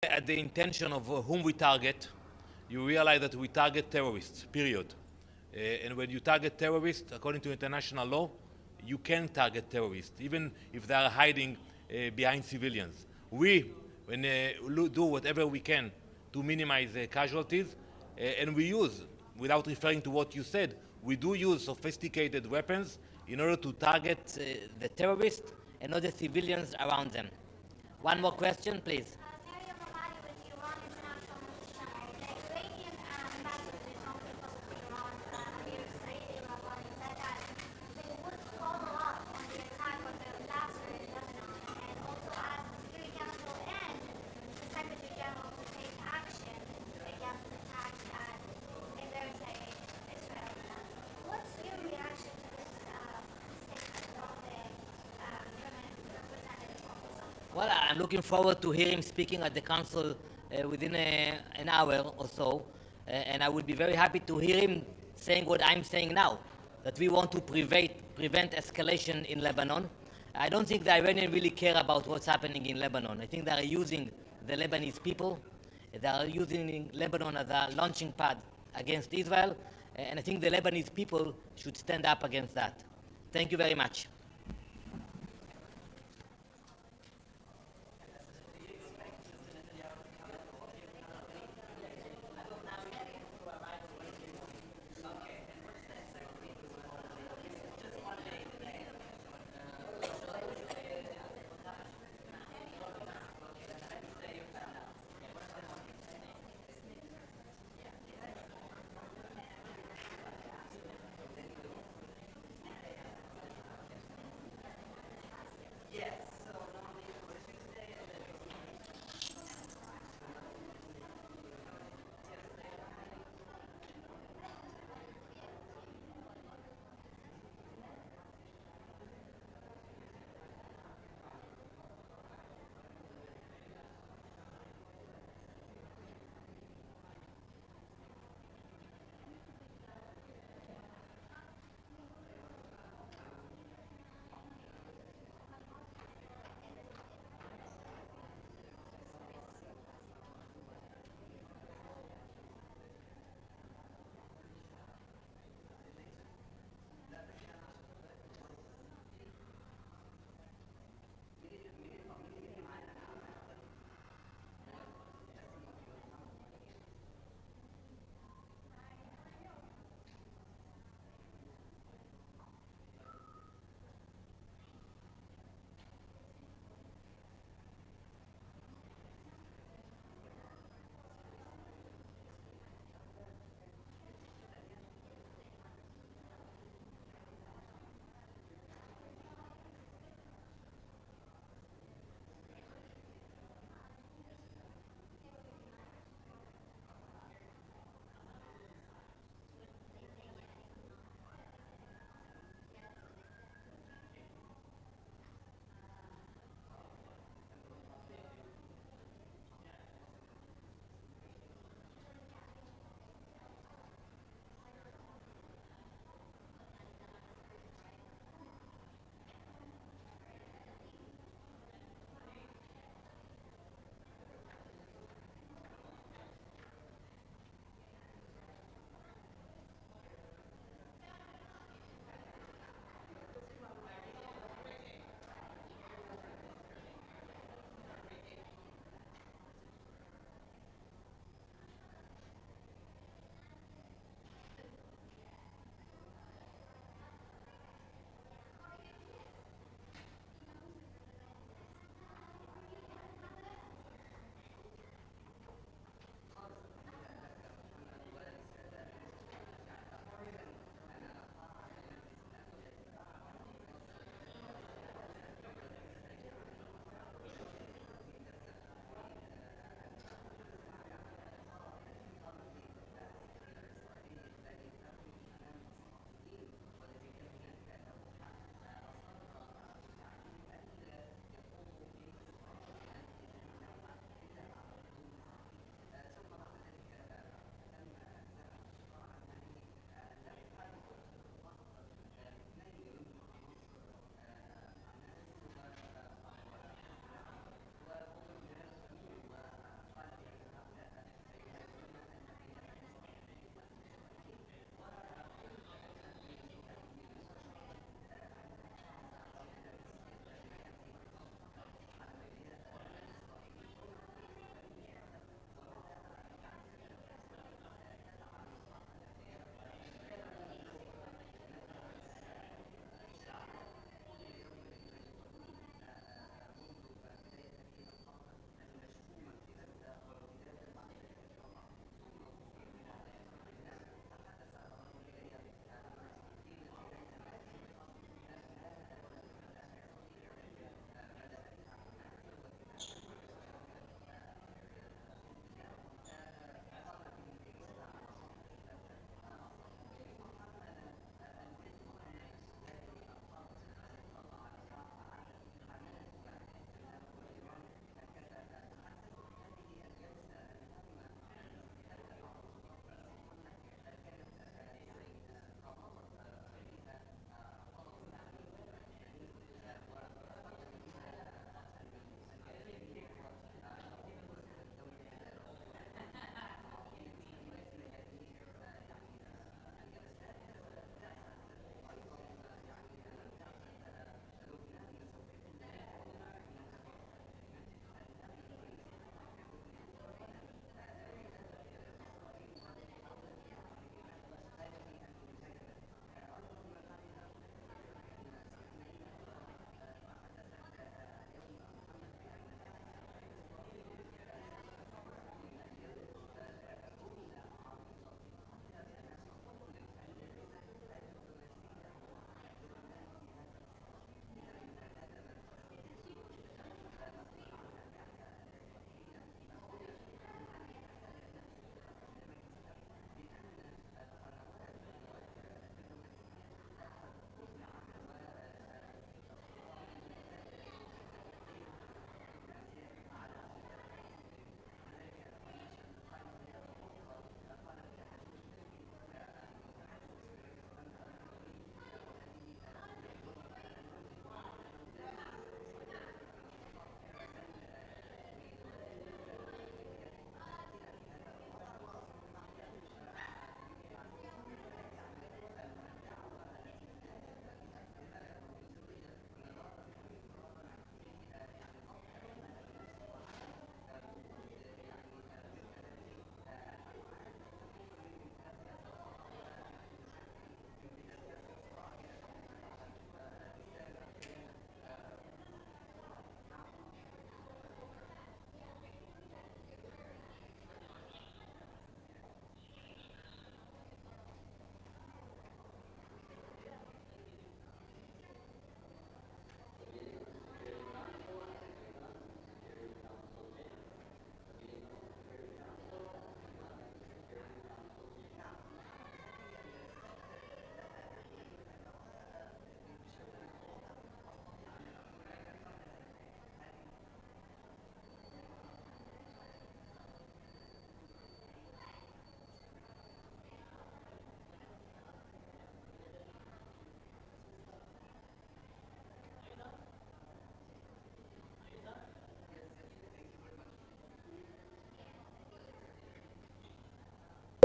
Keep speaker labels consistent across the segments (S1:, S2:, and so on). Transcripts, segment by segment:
S1: At the intention of whom we target, you realize that we target terrorists, period. And when you target terrorists, according to international law, you can target terrorists, even if they are hiding behind civilians. We do whatever we can to minimize casualties, and we use, without referring to what you said, we do use sophisticated weapons in order to target
S2: the terrorists and not the civilians around them. One more question, please. Well, I'm looking forward to hear him speaking at the council within an hour or so, and I would be very happy to hear him saying what I'm saying now, that we want to prevent escalation in Lebanon. I don't think the Iranians really care about what's happening in Lebanon. I think they are using the Lebanese people. They are using Lebanon as a launching pad against Israel, and I think the Lebanese people should stand up against that. Thank you very much.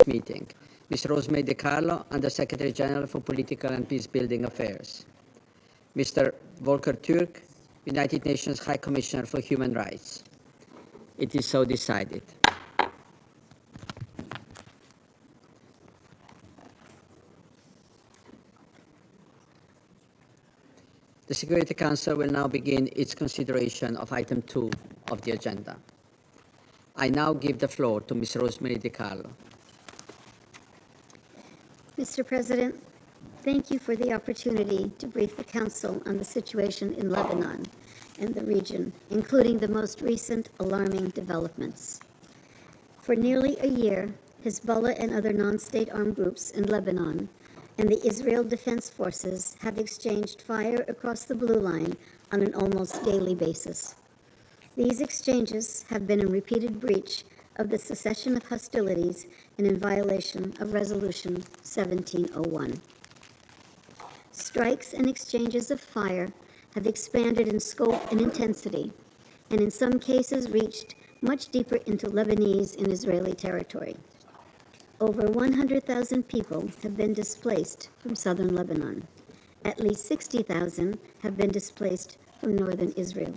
S3: this meeting, Ms. Rosemary DiCarlo, Under-Secretary General for Political and Peacebuilding Affairs, Mr. Volker Türk, United Nations High Commissioner for Human Rights. It is so decided. The Security Council will now begin its consideration of item 2 of the agenda. I now give the floor to Ms. Rosemary DiCarlo.
S4: Mr. President, thank you for the opportunity to brief the Council on the situation in Lebanon and the region, including the most recent alarming developments. For nearly a year, Hezbollah and other non-state armed groups in Lebanon and the Israel Defense Forces have exchanged fire across the blue line on an almost daily basis. These exchanges have been in repeated breach of the cessation of hostilities and in violation of Resolution 1701. Strikes and exchanges of fire have expanded in scope and intensity, and in some cases reached much deeper into Lebanese and Israeli territory. Over 100,000 people have been displaced from southern Lebanon. At least 60,000 have been displaced from northern Israel.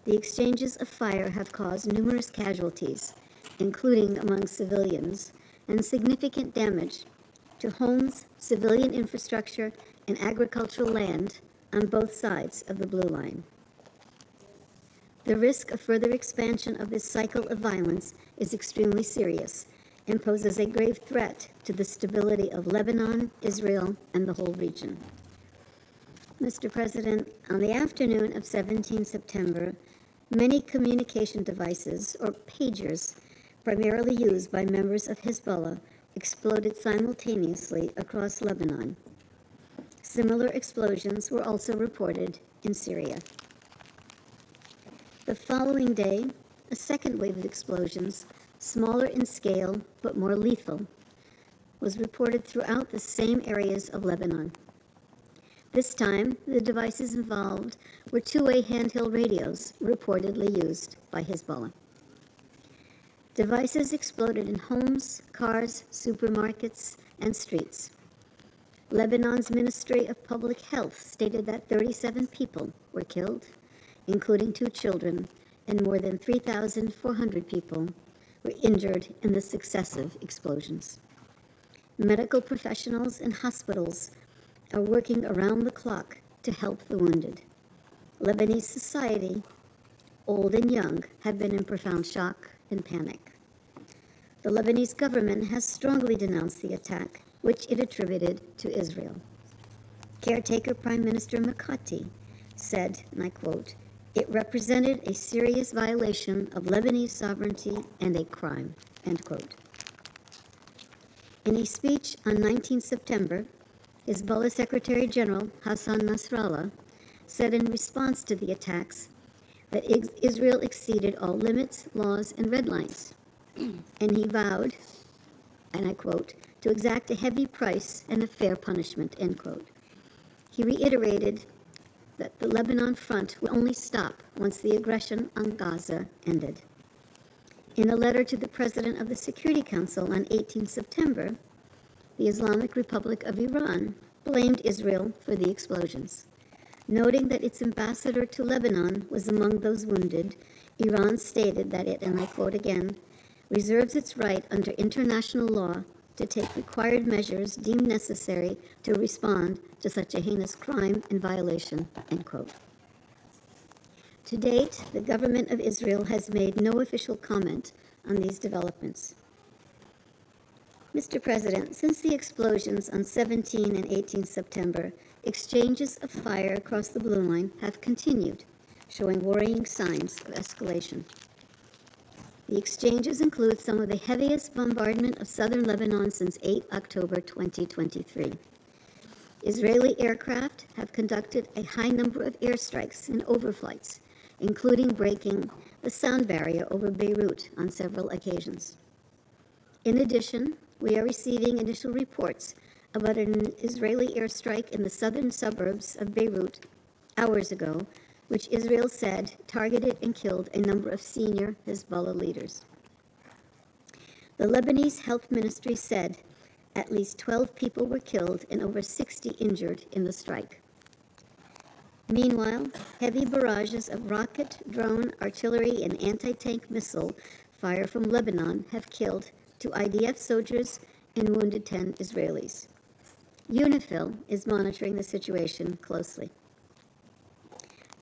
S4: The exchanges of fire have caused numerous casualties, including among civilians, and significant damage to homes, civilian infrastructure, and agricultural land on both sides of the blue line. The risk of further expansion of this cycle of violence is extremely serious and poses a grave threat to the stability of Lebanon, Israel, and the whole region. Mr. President, on the afternoon of 17 September, many communication devices, or pagers, primarily used by members of Hezbollah, exploded simultaneously across Lebanon. Similar explosions were also reported in Syria. The following day, a second wave of explosions, smaller in scale but more lethal, was reported throughout the same areas of Lebanon. This time, the devices involved were two-way handheld radios reportedly used by Hezbollah. Devices exploded in homes, cars, supermarkets, and streets. Lebanon's Ministry of Public Health stated that 37 people were killed, including 2 children, and more than 3,400 people were injured in the successive explosions. Medical professionals and hospitals are working around the clock to help the wounded. Lebanese society, old and young, have been in profound shock and panic. The Lebanese government has strongly denounced the attack, which it attributed to Israel. Caretaker Prime Minister Mikati said, and I quote, "It represented a serious violation of Lebanese sovereignty and a crime," end quote. In a speech on 19 September, Hezbollah Secretary General Hassan Nasrallah said in response to the attacks that Israel exceeded all limits, laws, and red lines, and he vowed, and I quote, "to exact a heavy price and a fair punishment," end quote. He reiterated that the Lebanon front would only stop once the aggression on Gaza ended. In a letter to the President of the Security Council on 18 September, the Islamic Republic of Iran blamed Israel for the explosions. Noting that its ambassador to Lebanon was among those wounded, Iran stated that it, and I quote again, "reserves its right under international law to take required measures deemed necessary to respond to such a heinous crime and violation," end quote. To date, the government of Israel has made no official comment on these developments. Mr. President, since the explosions on 17 and 18 September, exchanges of fire across the blue line have continued, showing worrying signs of escalation. The exchanges include some of the heaviest bombardment of southern Lebanon since 8 October 2023. Israeli aircraft have conducted a high number of airstrikes and overflights, including breaking the sound barrier over Beirut on several occasions. In addition, we are receiving initial reports about an Israeli airstrike in the southern suburbs of Beirut hours ago, which Israel said targeted and killed a number of senior Hezbollah leaders. The Lebanese Health Ministry said at least 12 people were killed and over 60 injured in the strike. Meanwhile, heavy barrages of rocket, drone, artillery, and anti-tank missile fire from Lebanon have killed 2 IDF soldiers and wounded 10 Israelis. UNIFIL is monitoring the situation closely.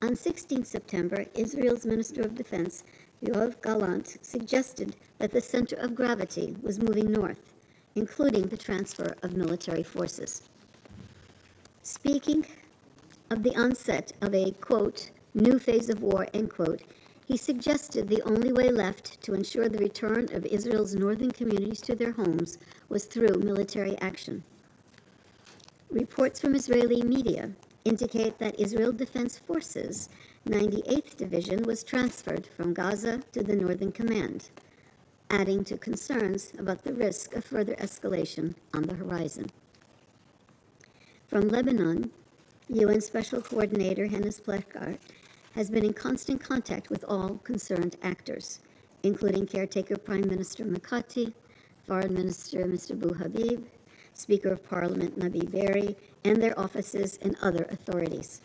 S4: On 16 September, Israel's Minister of Defense, Yoav Gallant, suggested that the center of gravity was moving north, including the transfer of military forces. Speaking of the onset of a, quote, new phase of war, end quote, he suggested the only way left to ensure the return of Israel's northern communities to their homes was through military action. Reports from Israeli media indicate that Israel Defense Forces 98th Division was transferred from Gaza to the Northern Command, adding to concerns about the risk of further escalation on the horizon. From Lebanon, UN Special Coordinator Hannes Plekar has been in constant contact with all concerned actors, including caretaker Prime Minister Mikati, Foreign Minister Mr. Bou Habib, Speaker of Parliament Nabi Berri, and their offices and other authorities.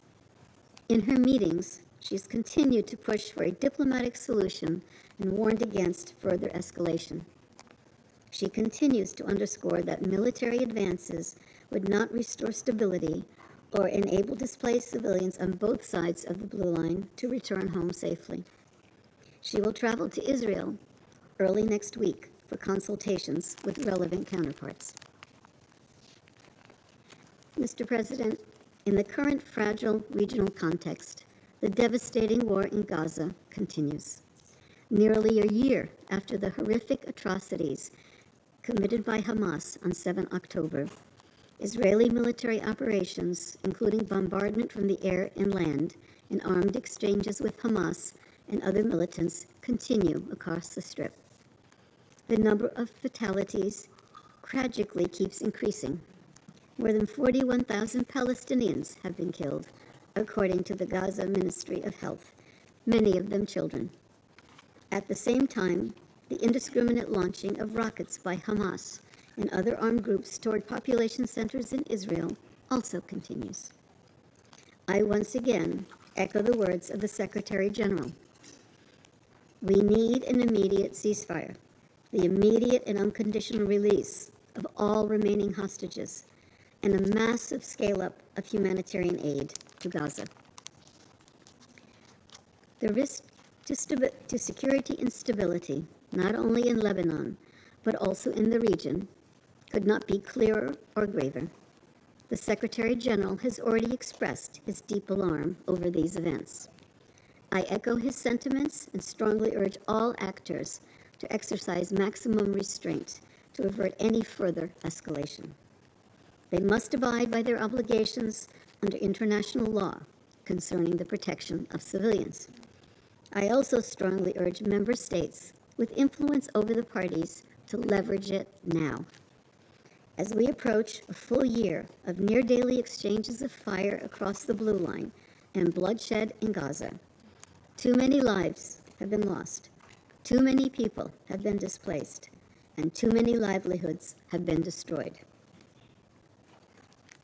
S4: In her meetings, she's continued to push for a diplomatic solution and warned against further escalation. She continues to underscore that military advances would not restore stability or enable displaced civilians on both sides of the Blue Line to return home safely. She will travel to Israel early next week for consultations with relevant counterparts. Mr. President, in the current fragile regional context, the devastating war in Gaza continues. Nearly a year after the horrific atrocities committed by Hamas on 7 October, Israeli military operations, including bombardment from the air and land, and armed exchanges with Hamas and other militants, continue across the Strip. The number of fatalities tragically keeps increasing. More than 41,000 Palestinians have been killed, according to the Gaza Ministry of Health, many of them children. At the same time, the indiscriminate launching of rockets by Hamas and other armed groups toward population centers in Israel also continues. I once again echo the words of the Secretary General. We need an immediate ceasefire, the immediate and unconditional release of all remaining hostages, and a massive scale-up of humanitarian aid to Gaza. The risk to security and stability, not only in Lebanon, but also in the region, could not be clearer or graver. The Secretary General has already expressed his deep alarm over these events. I echo his sentiments and strongly urge all actors to exercise maximum restraint to avert any further escalation. They must abide by their obligations under international law concerning the protection of civilians. I also strongly urge member states with influence over the parties to leverage it now. As we approach a full year of near-daily exchanges of fire across the Blue Line and bloodshed in Gaza, too many lives have been lost, too many people have been displaced, and too many livelihoods have been destroyed.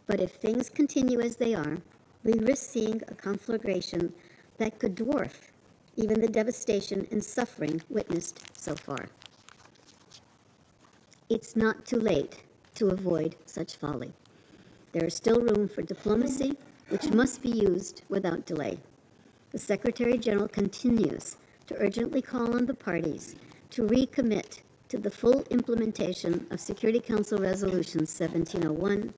S4: But if things continue as they are, we risk seeing a conflagration that could dwarf even the devastation and suffering witnessed so far. It's not too late to avoid such folly. There is still room for diplomacy, which must be used without delay. The Secretary General continues to urgently call on the parties to recommit to the full implementation of Security Council Resolution 1701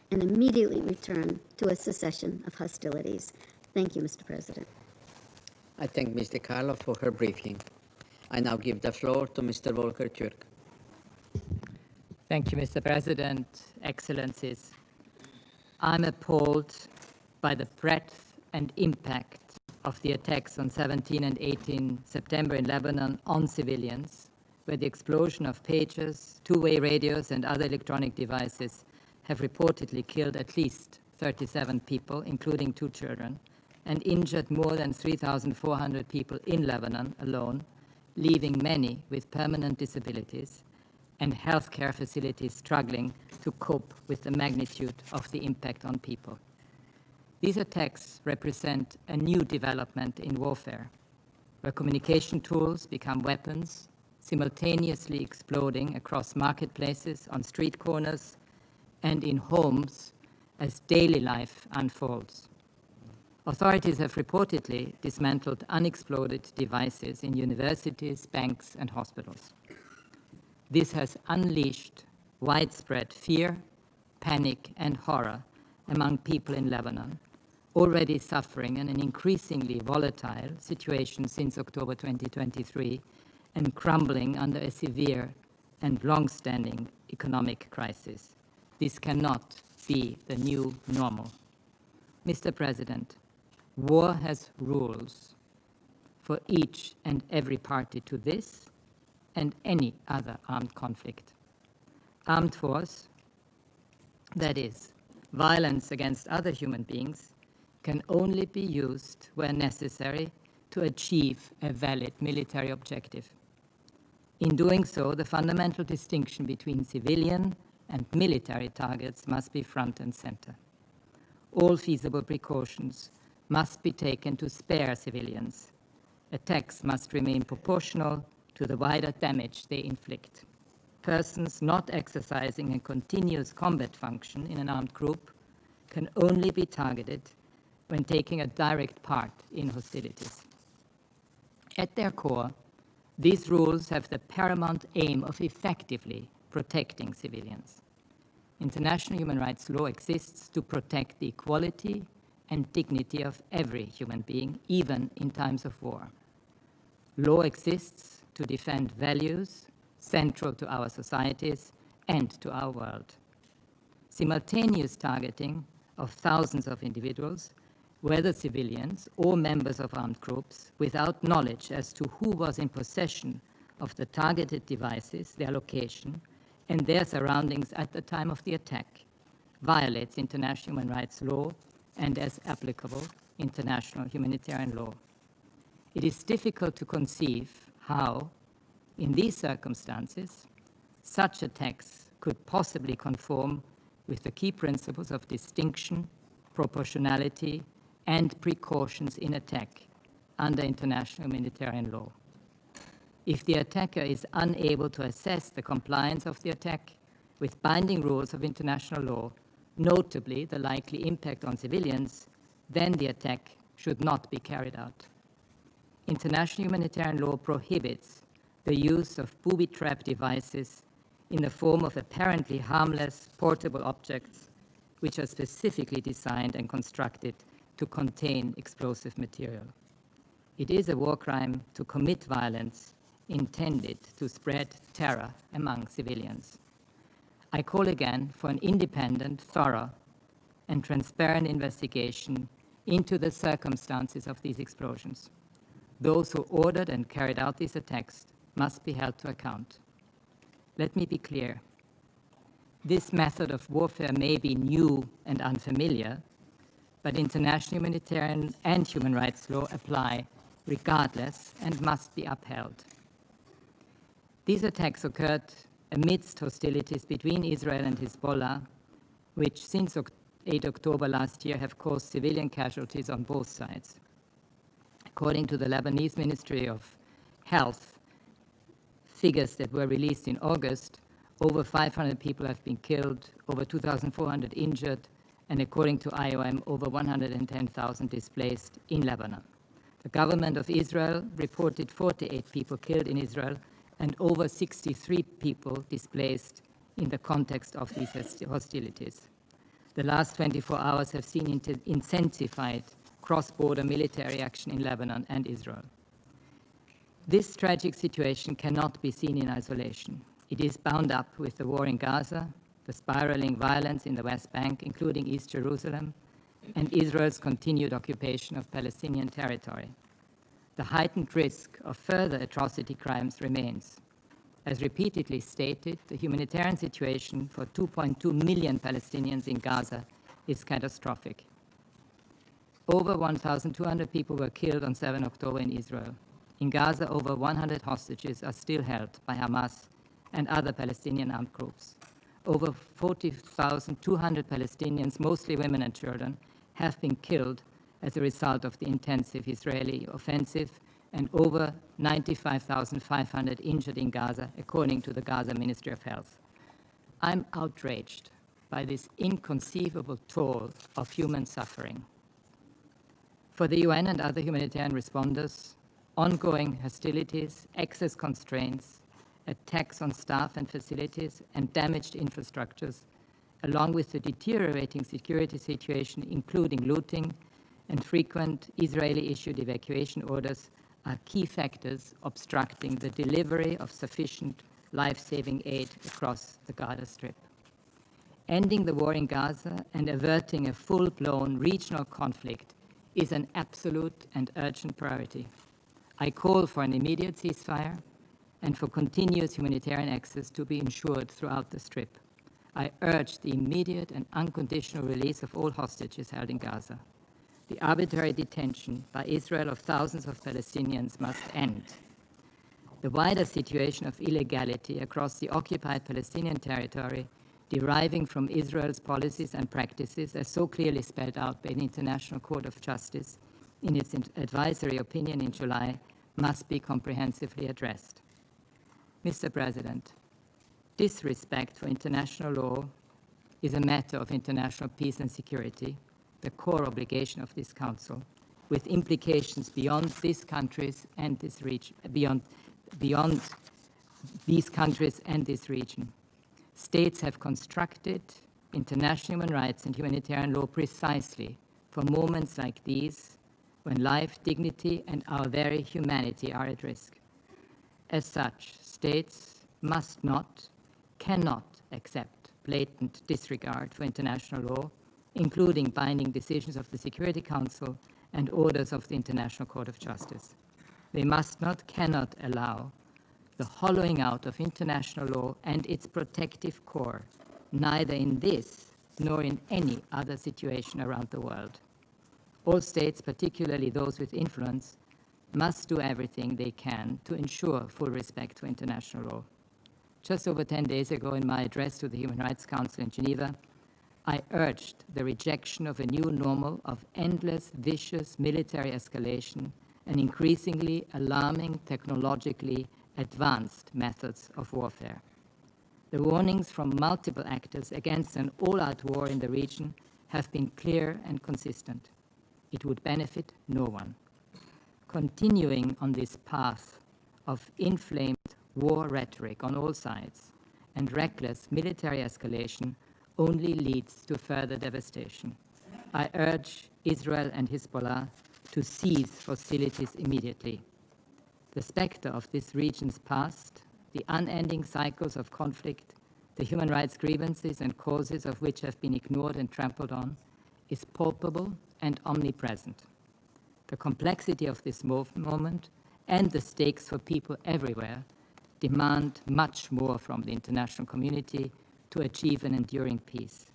S4: and immediately return to a cessation of hostilities. Thank you, Mr. President.
S3: I thank Ms. DiCarlo for her briefing. I now give the floor to Mr. Volker Türk.
S5: Thank you, Mr. President, Excellencies. I'm appalled by the breadth and impact of the attacks on 17 and 18 September in Lebanon on civilians, where the explosion of pagers, two-way radios, and other electronic devices have reportedly killed at least 37 people, including 2 children, and injured more than 3,400 people in Lebanon alone, leaving many with permanent disabilities, and healthcare facilities struggling to cope with the magnitude of the impact on people. These attacks represent a new development in warfare, where communication tools become weapons, simultaneously exploding across marketplaces, on street corners, and in homes as daily life unfolds. Authorities have reportedly dismantled unexploded devices in universities, banks, and hospitals. This has unleashed widespread fear, panic, and horror among people in Lebanon, already suffering in an increasingly volatile situation since October 2023 and crumbling under a severe and long-standing economic crisis. This cannot be the new normal. Mr. President, war has rules for each and every party to this and any other armed conflict. Armed force, that is, violence against other human beings, can only be used where necessary to achieve a valid military objective. In doing so, the fundamental distinction between civilian and military targets must be front and center. All feasible precautions must be taken to spare civilians. Attacks must remain proportional to the wider damage they inflict. Persons not exercising a continuous combat function in an armed group can only be targeted when taking a direct part in hostilities. At their core, these rules have the paramount aim of effectively protecting civilians. International human rights law exists to protect the equality and dignity of every human being, even in times of war. Law exists to defend values central to our societies and to our world. Simultaneous targeting of thousands of individuals, whether civilians or members of armed groups, without knowledge as to who was in possession of the targeted devices, their location, and their surroundings at the time of the attack, violates international human rights law and, as applicable, international humanitarian law. It is difficult to conceive how, in these circumstances, such attacks could possibly conform with the key principles of distinction, proportionality, and precautions in attack under international humanitarian law. If the attacker is unable to assess the compliance of the attack with binding rules of international law, notably the likely impact on civilians, then the attack should not be carried out. International humanitarian law prohibits the use of booby-trap devices in the form of apparently harmless portable objects which are specifically designed and constructed to contain explosive material. It is a war crime to commit violence intended to spread terror among civilians. I call again for an independent, thorough, and transparent investigation into the circumstances of these explosions. Those who ordered and carried out these attacks must be held to account. Let me be clear. This method of warfare may be new and unfamiliar, but international humanitarian and human rights law apply regardless and must be upheld. These attacks occurred amidst hostilities between Israel and Hezbollah, which since 8 October last year have caused civilian casualties on both sides. According to the Lebanese Ministry of Health, figures that were released in August, over 500 people have been killed, over 2,400 injured, and according to IOM, over 110,000 displaced in Lebanon. The government of Israel reported 48 people killed in Israel and over 63 people displaced in the context of these hostilities. The last 24 hours have seen intensified cross-border military action in Lebanon and Israel. This tragic situation cannot be seen in isolation. It is bound up with the war in Gaza, the spiraling violence in the West Bank, including East Jerusalem, and Israel's continued occupation of Palestinian territory. The heightened risk of further atrocity crimes remains. As repeatedly stated, the humanitarian situation for 2.2 million Palestinians in Gaza is catastrophic. Over 1,200 people were killed on 7 October in Israel. In Gaza, over 100 hostages are still held by Hamas and other Palestinian armed groups. Over 40,200 Palestinians, mostly women and children, have been killed as a result of the intensive Israeli offensive, and over 95,500 injured in Gaza, according to the Gaza Ministry of Health. I'm outraged by this inconceivable toll of human suffering. For the UN and other humanitarian responders, ongoing hostilities, access constraints, attacks on staff and facilities, and damaged infrastructures, along with the deteriorating security situation, including looting and frequent Israeli-issued evacuation orders, are key factors obstructing the delivery of sufficient life-saving aid across the Gaza Strip. Ending the war in Gaza and averting a full-blown regional conflict is an absolute and urgent priority. I call for an immediate ceasefire and for continuous humanitarian access to be ensured throughout the Strip. I urge the immediate and unconditional release of all hostages held in Gaza. The arbitrary detention by Israel of thousands of Palestinians must end. The wider situation of illegality across the occupied Palestinian territory, deriving from Israel's policies and practices, as so clearly spelled out by the International Court of Justice in its advisory opinion in July, must be comprehensively addressed. Mr. President, disrespect for international law is a matter of international peace and security, the core obligation of this Council, with implications beyond these countries and this region, beyond these countries and this region. States have constructed international human rights and humanitarian law precisely for moments like these, when life, dignity, and our very humanity are at risk. As such, states must not, cannot accept blatant disregard for international law, including binding decisions of the Security Council and orders of the International Court of Justice. They must not, cannot allow the hollowing out of international law and its protective core, neither in this nor in any other situation around the world. All states, particularly those with influence, must do everything they can to ensure full respect for international law. Just over 10 days ago, in my address to the Human Rights Council in Geneva, I urged the rejection of a new normal of endless, vicious military escalation and increasingly alarming, technologically advanced methods of warfare. The warnings from multiple actors against an all-out war in the region have been clear and consistent. It would benefit no one. Continuing on this path of inflamed war rhetoric on all sides and reckless military escalation only leads to further devastation. I urge Israel and Hezbollah to cease hostilities immediately. The specter of this region's past, the unending cycles of conflict, the human rights grievances and causes of which have been ignored and trampled on, is palpable and omnipresent. The complexity of this moment and the stakes for people everywhere demand much more from the international community to achieve an enduring peace.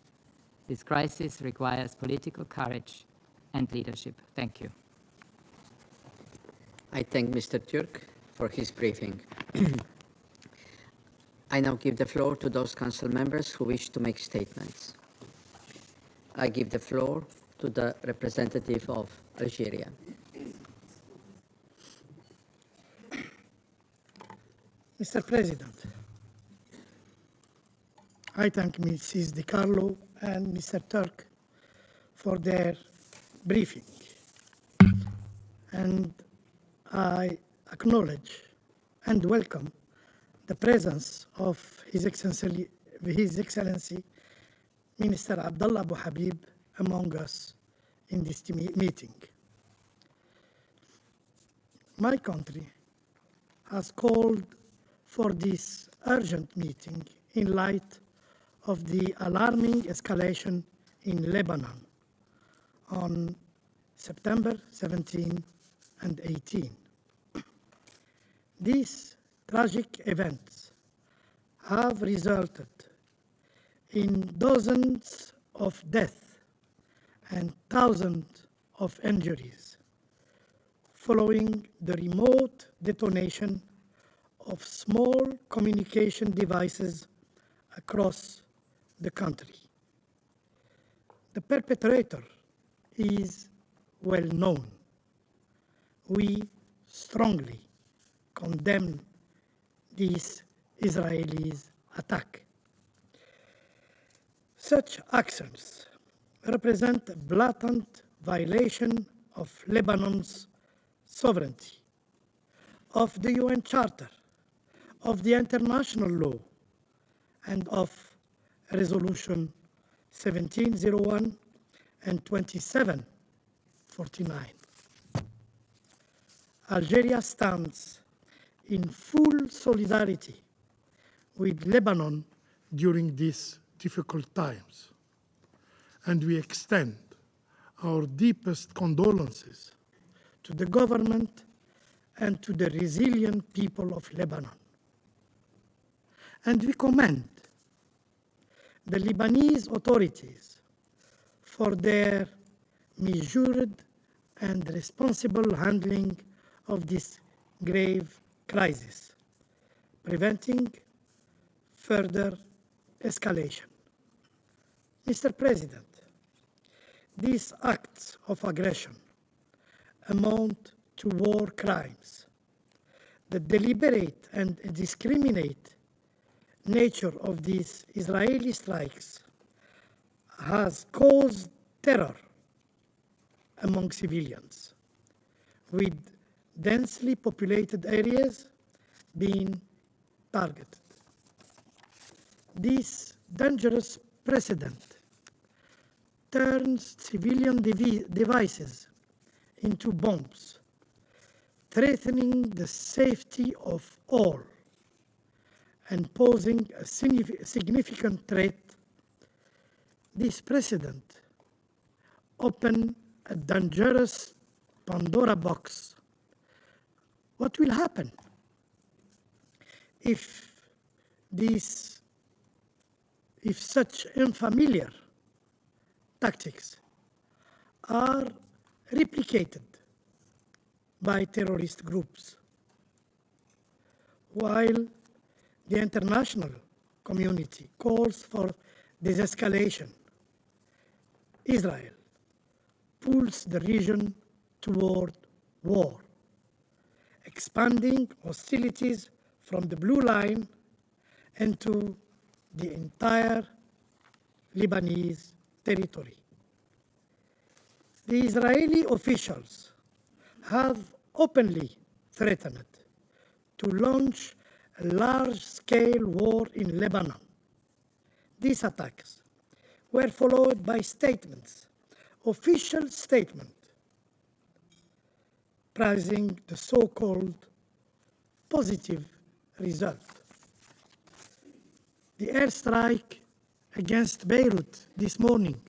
S5: This crisis requires political courage and leadership. Thank you.
S3: I thank Mr. Turk for his briefing. I now give the floor to those council members who wish to make statements. I give the floor to the representative of Algeria.
S6: Mr. President, I thank Mrs. Di Carlo and Mr. Turk for their briefing, and I acknowledge and welcome the presence of His Excellency Minister Abdullah Abu Habib among us in this meeting. My country has called for this urgent meeting in light of the alarming escalation in Lebanon on September 17 and 18. These tragic events have resulted in dozens of deaths and thousands of injuries following the remote detonation of small communication devices across the country. The perpetrator is well known. We strongly condemn this Israeli attack. Such actions represent a blatant violation of Lebanon's sovereignty, of the UN Charter, of the international law, and of Resolution 1701 and 2749. Algeria stands in full solidarity with Lebanon during these difficult times, and we extend our deepest condolences to the government and to the resilient people of Lebanon. And we commend the Lebanese authorities for their measured and responsible handling of this grave crisis, preventing further escalation. Mr. President, these acts of aggression amount to war crimes. The deliberate and indiscriminate nature of these Israeli strikes has caused terror among civilians, with densely populated areas being targeted. This dangerous precedent turns civilian devices into bombs, threatening the safety of all and posing a significant threat. This precedent opens a dangerous Pandora box. What will happen if such unfamiliar tactics are replicated by terrorist groups? While the international community calls for de-escalation, Israel pulls the region toward war, expanding hostilities from the Blue Line into the entire Lebanese territory. The Israeli officials have openly threatened to launch a large-scale war in Lebanon. These attacks were followed by official statements, praising the so-called positive result. The airstrike against Beirut this morning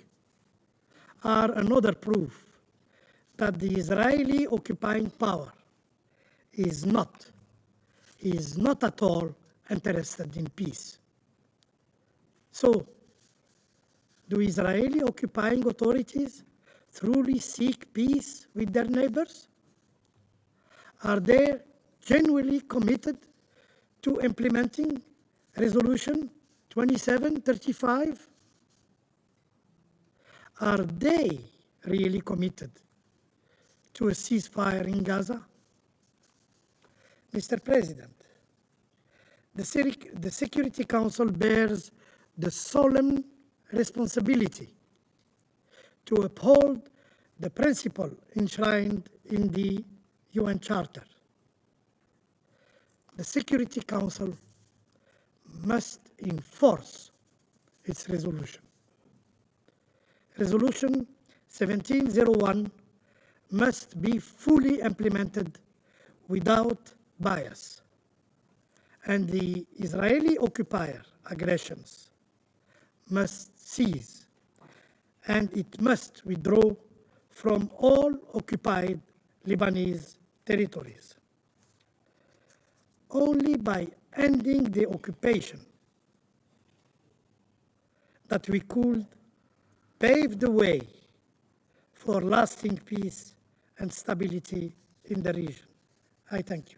S6: are another proof that the Israeli occupying power is not at all interested in peace. So, do Israeli occupying authorities truly seek peace with their neighbors? Are they genuinely committed to implementing Resolution 2735? Are they really committed to a ceasefire in Gaza? Mr. President, the Security Council bears the solemn responsibility to uphold the principle enshrined in the UN Charter. The Security Council must enforce its resolution. Resolution 1701 must be fully implemented without bias, and the Israeli occupier aggressions must cease, and it must withdraw from all occupied Lebanese territories. Only by ending the occupation that we could pave the way for lasting peace and stability in the region. I thank you.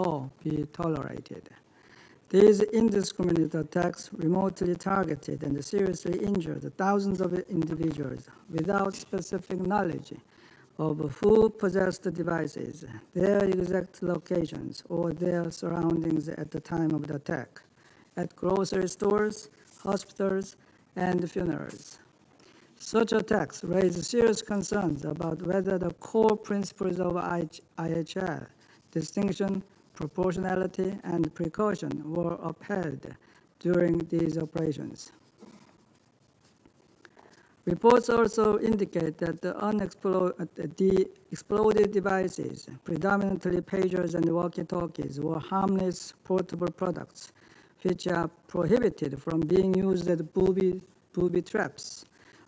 S7: law be tolerated. These indiscriminate attacks remotely targeted and seriously injured thousands of individuals without specific knowledge of who possessed the devices, their exact locations, or their surroundings at the time of the attack, at grocery stores, hospitals, and funerals. Such attacks raise serious concerns about whether the core principles of IHL, distinction, proportionality, and precaution, were upheld during these operations. Reports also indicate that the exploded devices, predominantly pagers and walkie-talkies, were harmless portable products, which are prohibited from being used as booby traps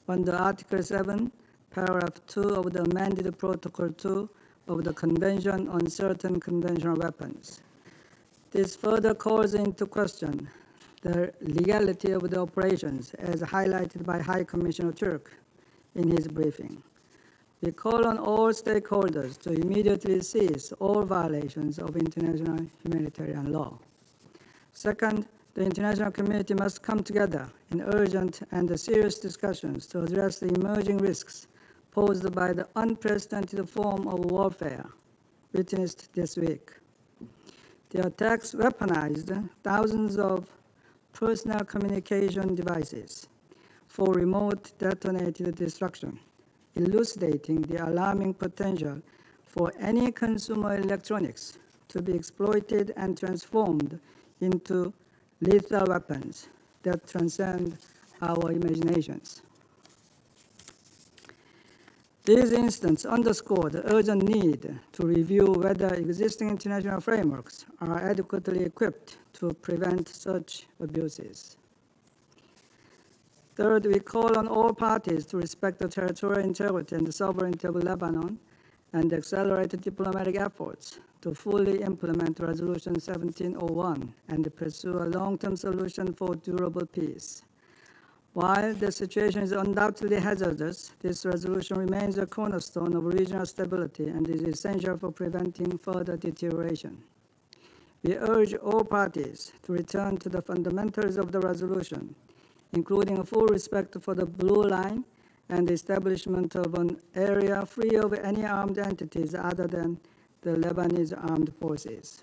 S7: under Article 7, Paragraph 2 of the amended Protocol 2 of the Convention on Certain Conventional Weapons. This further calls into question the legality of the operations, as highlighted by High Commissioner Turk in his briefing. We call on all stakeholders to immediately cease all violations of international humanitarian law. Second, the international community must come together in urgent and serious discussions to address the emerging risks posed by the unprecedented form of warfare witnessed this week. The attacks weaponized thousands of personal communication devices for remote detonated destruction, elucidating the alarming potential for any consumer electronics to be exploited and transformed into lethal weapons that transcend our imaginations. These incidents underscore the urgent need to review whether existing international frameworks are adequately equipped to prevent such abuses. Third, we call on all parties to respect the territorial integrity and the sovereignty of Lebanon and accelerate diplomatic efforts to fully implement Resolution 1701 and pursue a long-term solution for durable peace. While the situation is undoubtedly hazardous, this resolution remains a cornerstone of regional stability and is essential for preventing further deterioration. We urge all parties to return to the fundamentals of the resolution, including a full respect for the blue line and the establishment of an area free of any armed entities other than the Lebanese armed forces.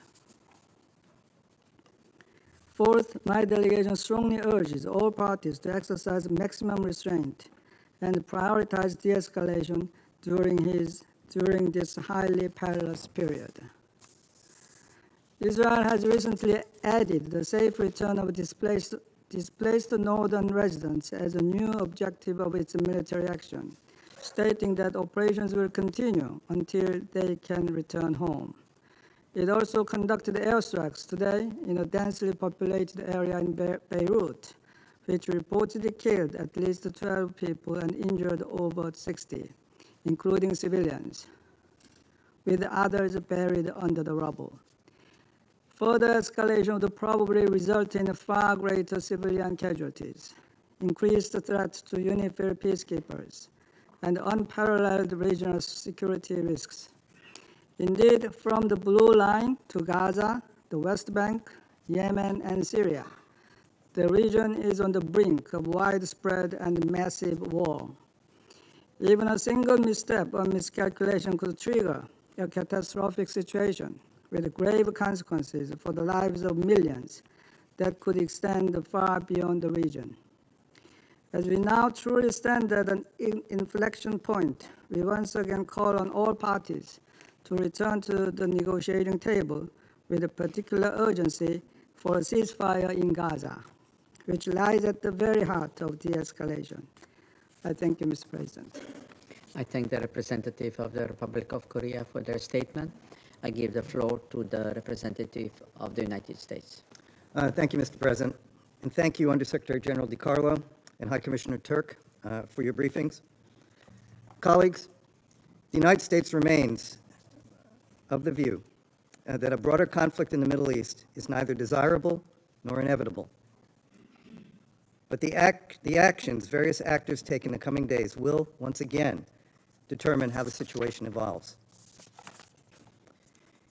S7: Fourth, my delegation strongly urges all parties to exercise maximum restraint and prioritize de-escalation during this highly perilous period. Israel has recently added the safe return of displaced northern residents as a new objective of its military action, stating that operations will continue until they can return home. It also conducted airstrikes today in a densely populated area in Beirut, which reportedly killed at least 12 people and injured over 60, including civilians, with others buried under the rubble. Further escalation would probably result in far greater civilian casualties, increased threats to UNIFIL peacekeepers, and unparalleled regional security risks. Indeed, from the Blue Line to Gaza, the West Bank, Yemen, and Syria, the region is on the brink of widespread and massive war. Even a single misstep or miscalculation could trigger a catastrophic situation with grave consequences for the lives of millions that could extend far beyond the region. As we now truly stand at an inflection point, we once again call on all parties to return to the negotiating table with a particular urgency for a ceasefire in Gaza, which lies at the very heart of de-escalation. I thank you, Mr. President.
S3: I thank the representative of the Republic of Korea for their statement. I give the floor to the representative of the United States.
S8: Thank you, Mr. President. And thank you, Undersecretary General DiCarlo and High Commissioner Turk, for your briefings. Colleagues, the United States remains of the view that a broader conflict in the Middle East is neither desirable nor inevitable. But the actions various actors take in the coming days will, once again, determine how the situation evolves.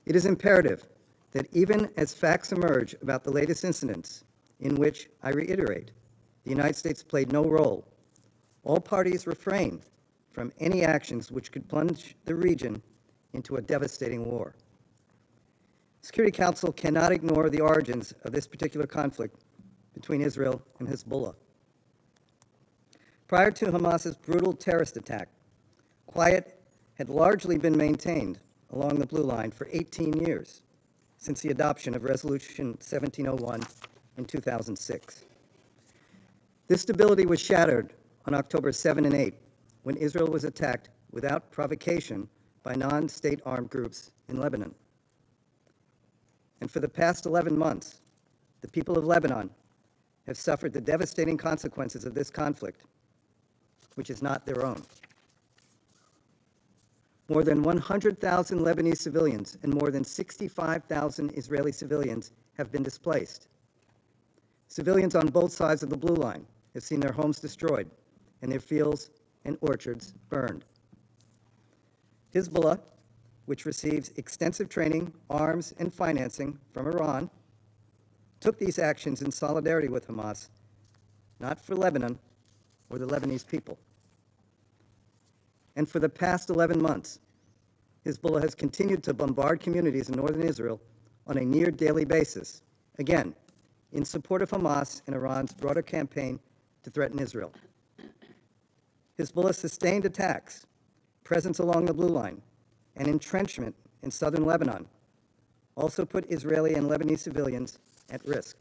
S8: It is imperative that even as facts emerge about the latest incidents, in which, I reiterate, the United States played no role, all parties refrain from any actions which could plunge the region into a devastating war. Security Council cannot ignore the origins of this particular conflict between Israel and Hezbollah. Prior to Hamas's brutal terrorist attack, quiet had largely been maintained along the Blue Line for 18 years, since the adoption of Resolution 1701 in 2006. This stability was shattered on October 7 and 8, when Israel was attacked without provocation by non-state armed groups in Lebanon. And for the past 11 months, the people of Lebanon have suffered the devastating consequences of this conflict, which is not their own. More than 100,000 Lebanese civilians and more than 65,000 Israeli civilians have been displaced. Civilians on both sides of the Blue Line have seen their homes destroyed and their fields and orchards burned. Hezbollah, which receives extensive training, arms, and financing from Iran, took these actions in solidarity with Hamas, not for Lebanon or the Lebanese people. And for the past 11 months, Hezbollah has continued to bombard communities in northern Israel on a near daily basis, again, in support of Hamas and Iran's broader campaign to threaten Israel. Hezbollah's sustained attacks, presence along the Blue Line, and entrenchment in southern Lebanon also put Israeli and Lebanese civilians at risk.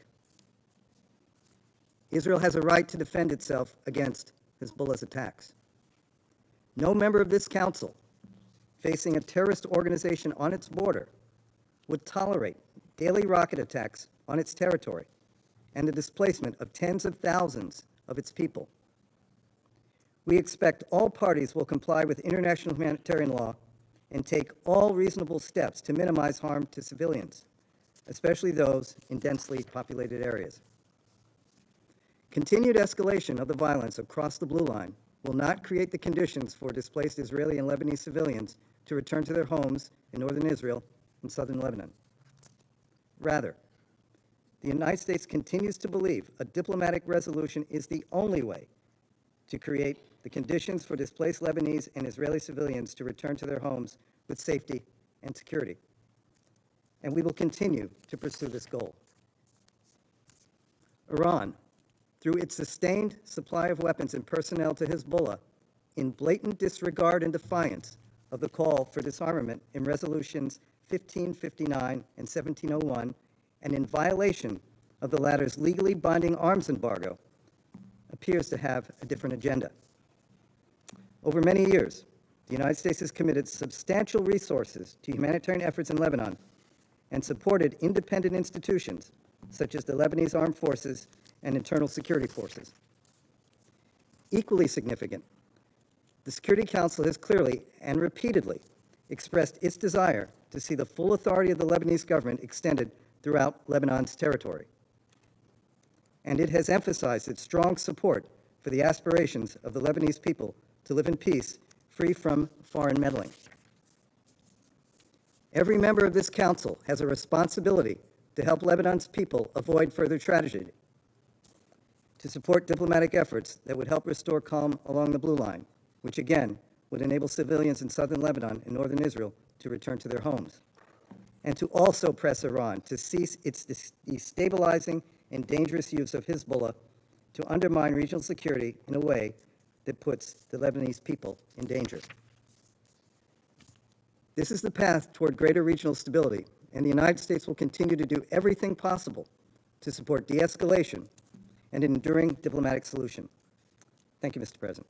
S8: Israel has a right to defend itself against Hezbollah's attacks. No member of this council facing a terrorist organization on its border would tolerate daily rocket attacks on its territory and the displacement of tens of thousands of its people. We expect all parties will comply with international humanitarian law and take all reasonable steps to minimize harm to civilians, especially those in densely populated areas. Continued escalation of the violence across the Blue Line will not create the conditions for displaced Israeli and Lebanese civilians to return to their homes in northern Israel and southern Lebanon. Rather, the United States continues to believe a diplomatic resolution is the only way to create the conditions for displaced Lebanese and Israeli civilians to return to their homes with safety and security. And we will continue to pursue this goal. Iran, through its sustained supply of weapons and personnel to Hezbollah, in blatant disregard and defiance of the call for disarmament in Resolutions 1559 and 1701, and in violation of the latter's legally binding arms embargo, appears to have a different agenda. Over many years, the United States has committed substantial resources to humanitarian efforts in Lebanon and supported independent institutions such as the Lebanese Armed Forces and Internal Security Forces. Equally significant, the Security Council has clearly and repeatedly expressed its desire to see the full authority of the Lebanese government extended throughout Lebanon's territory. And it has emphasized its strong support for the aspirations of the Lebanese people to live in peace, free from foreign meddling. Every member of this council has a responsibility to help Lebanon's people avoid further tragedy, to support diplomatic efforts that would help restore calm along the Blue Line, which again would enable civilians in southern Lebanon and northern Israel to return to their homes, and to also press Iran to cease its destabilizing and dangerous use of Hezbollah to undermine regional security in a way that puts the Lebanese people in danger. This is the path toward greater regional stability, and the United States will continue to do everything possible to support de-escalation and an enduring diplomatic solution. Thank you, Mr. President.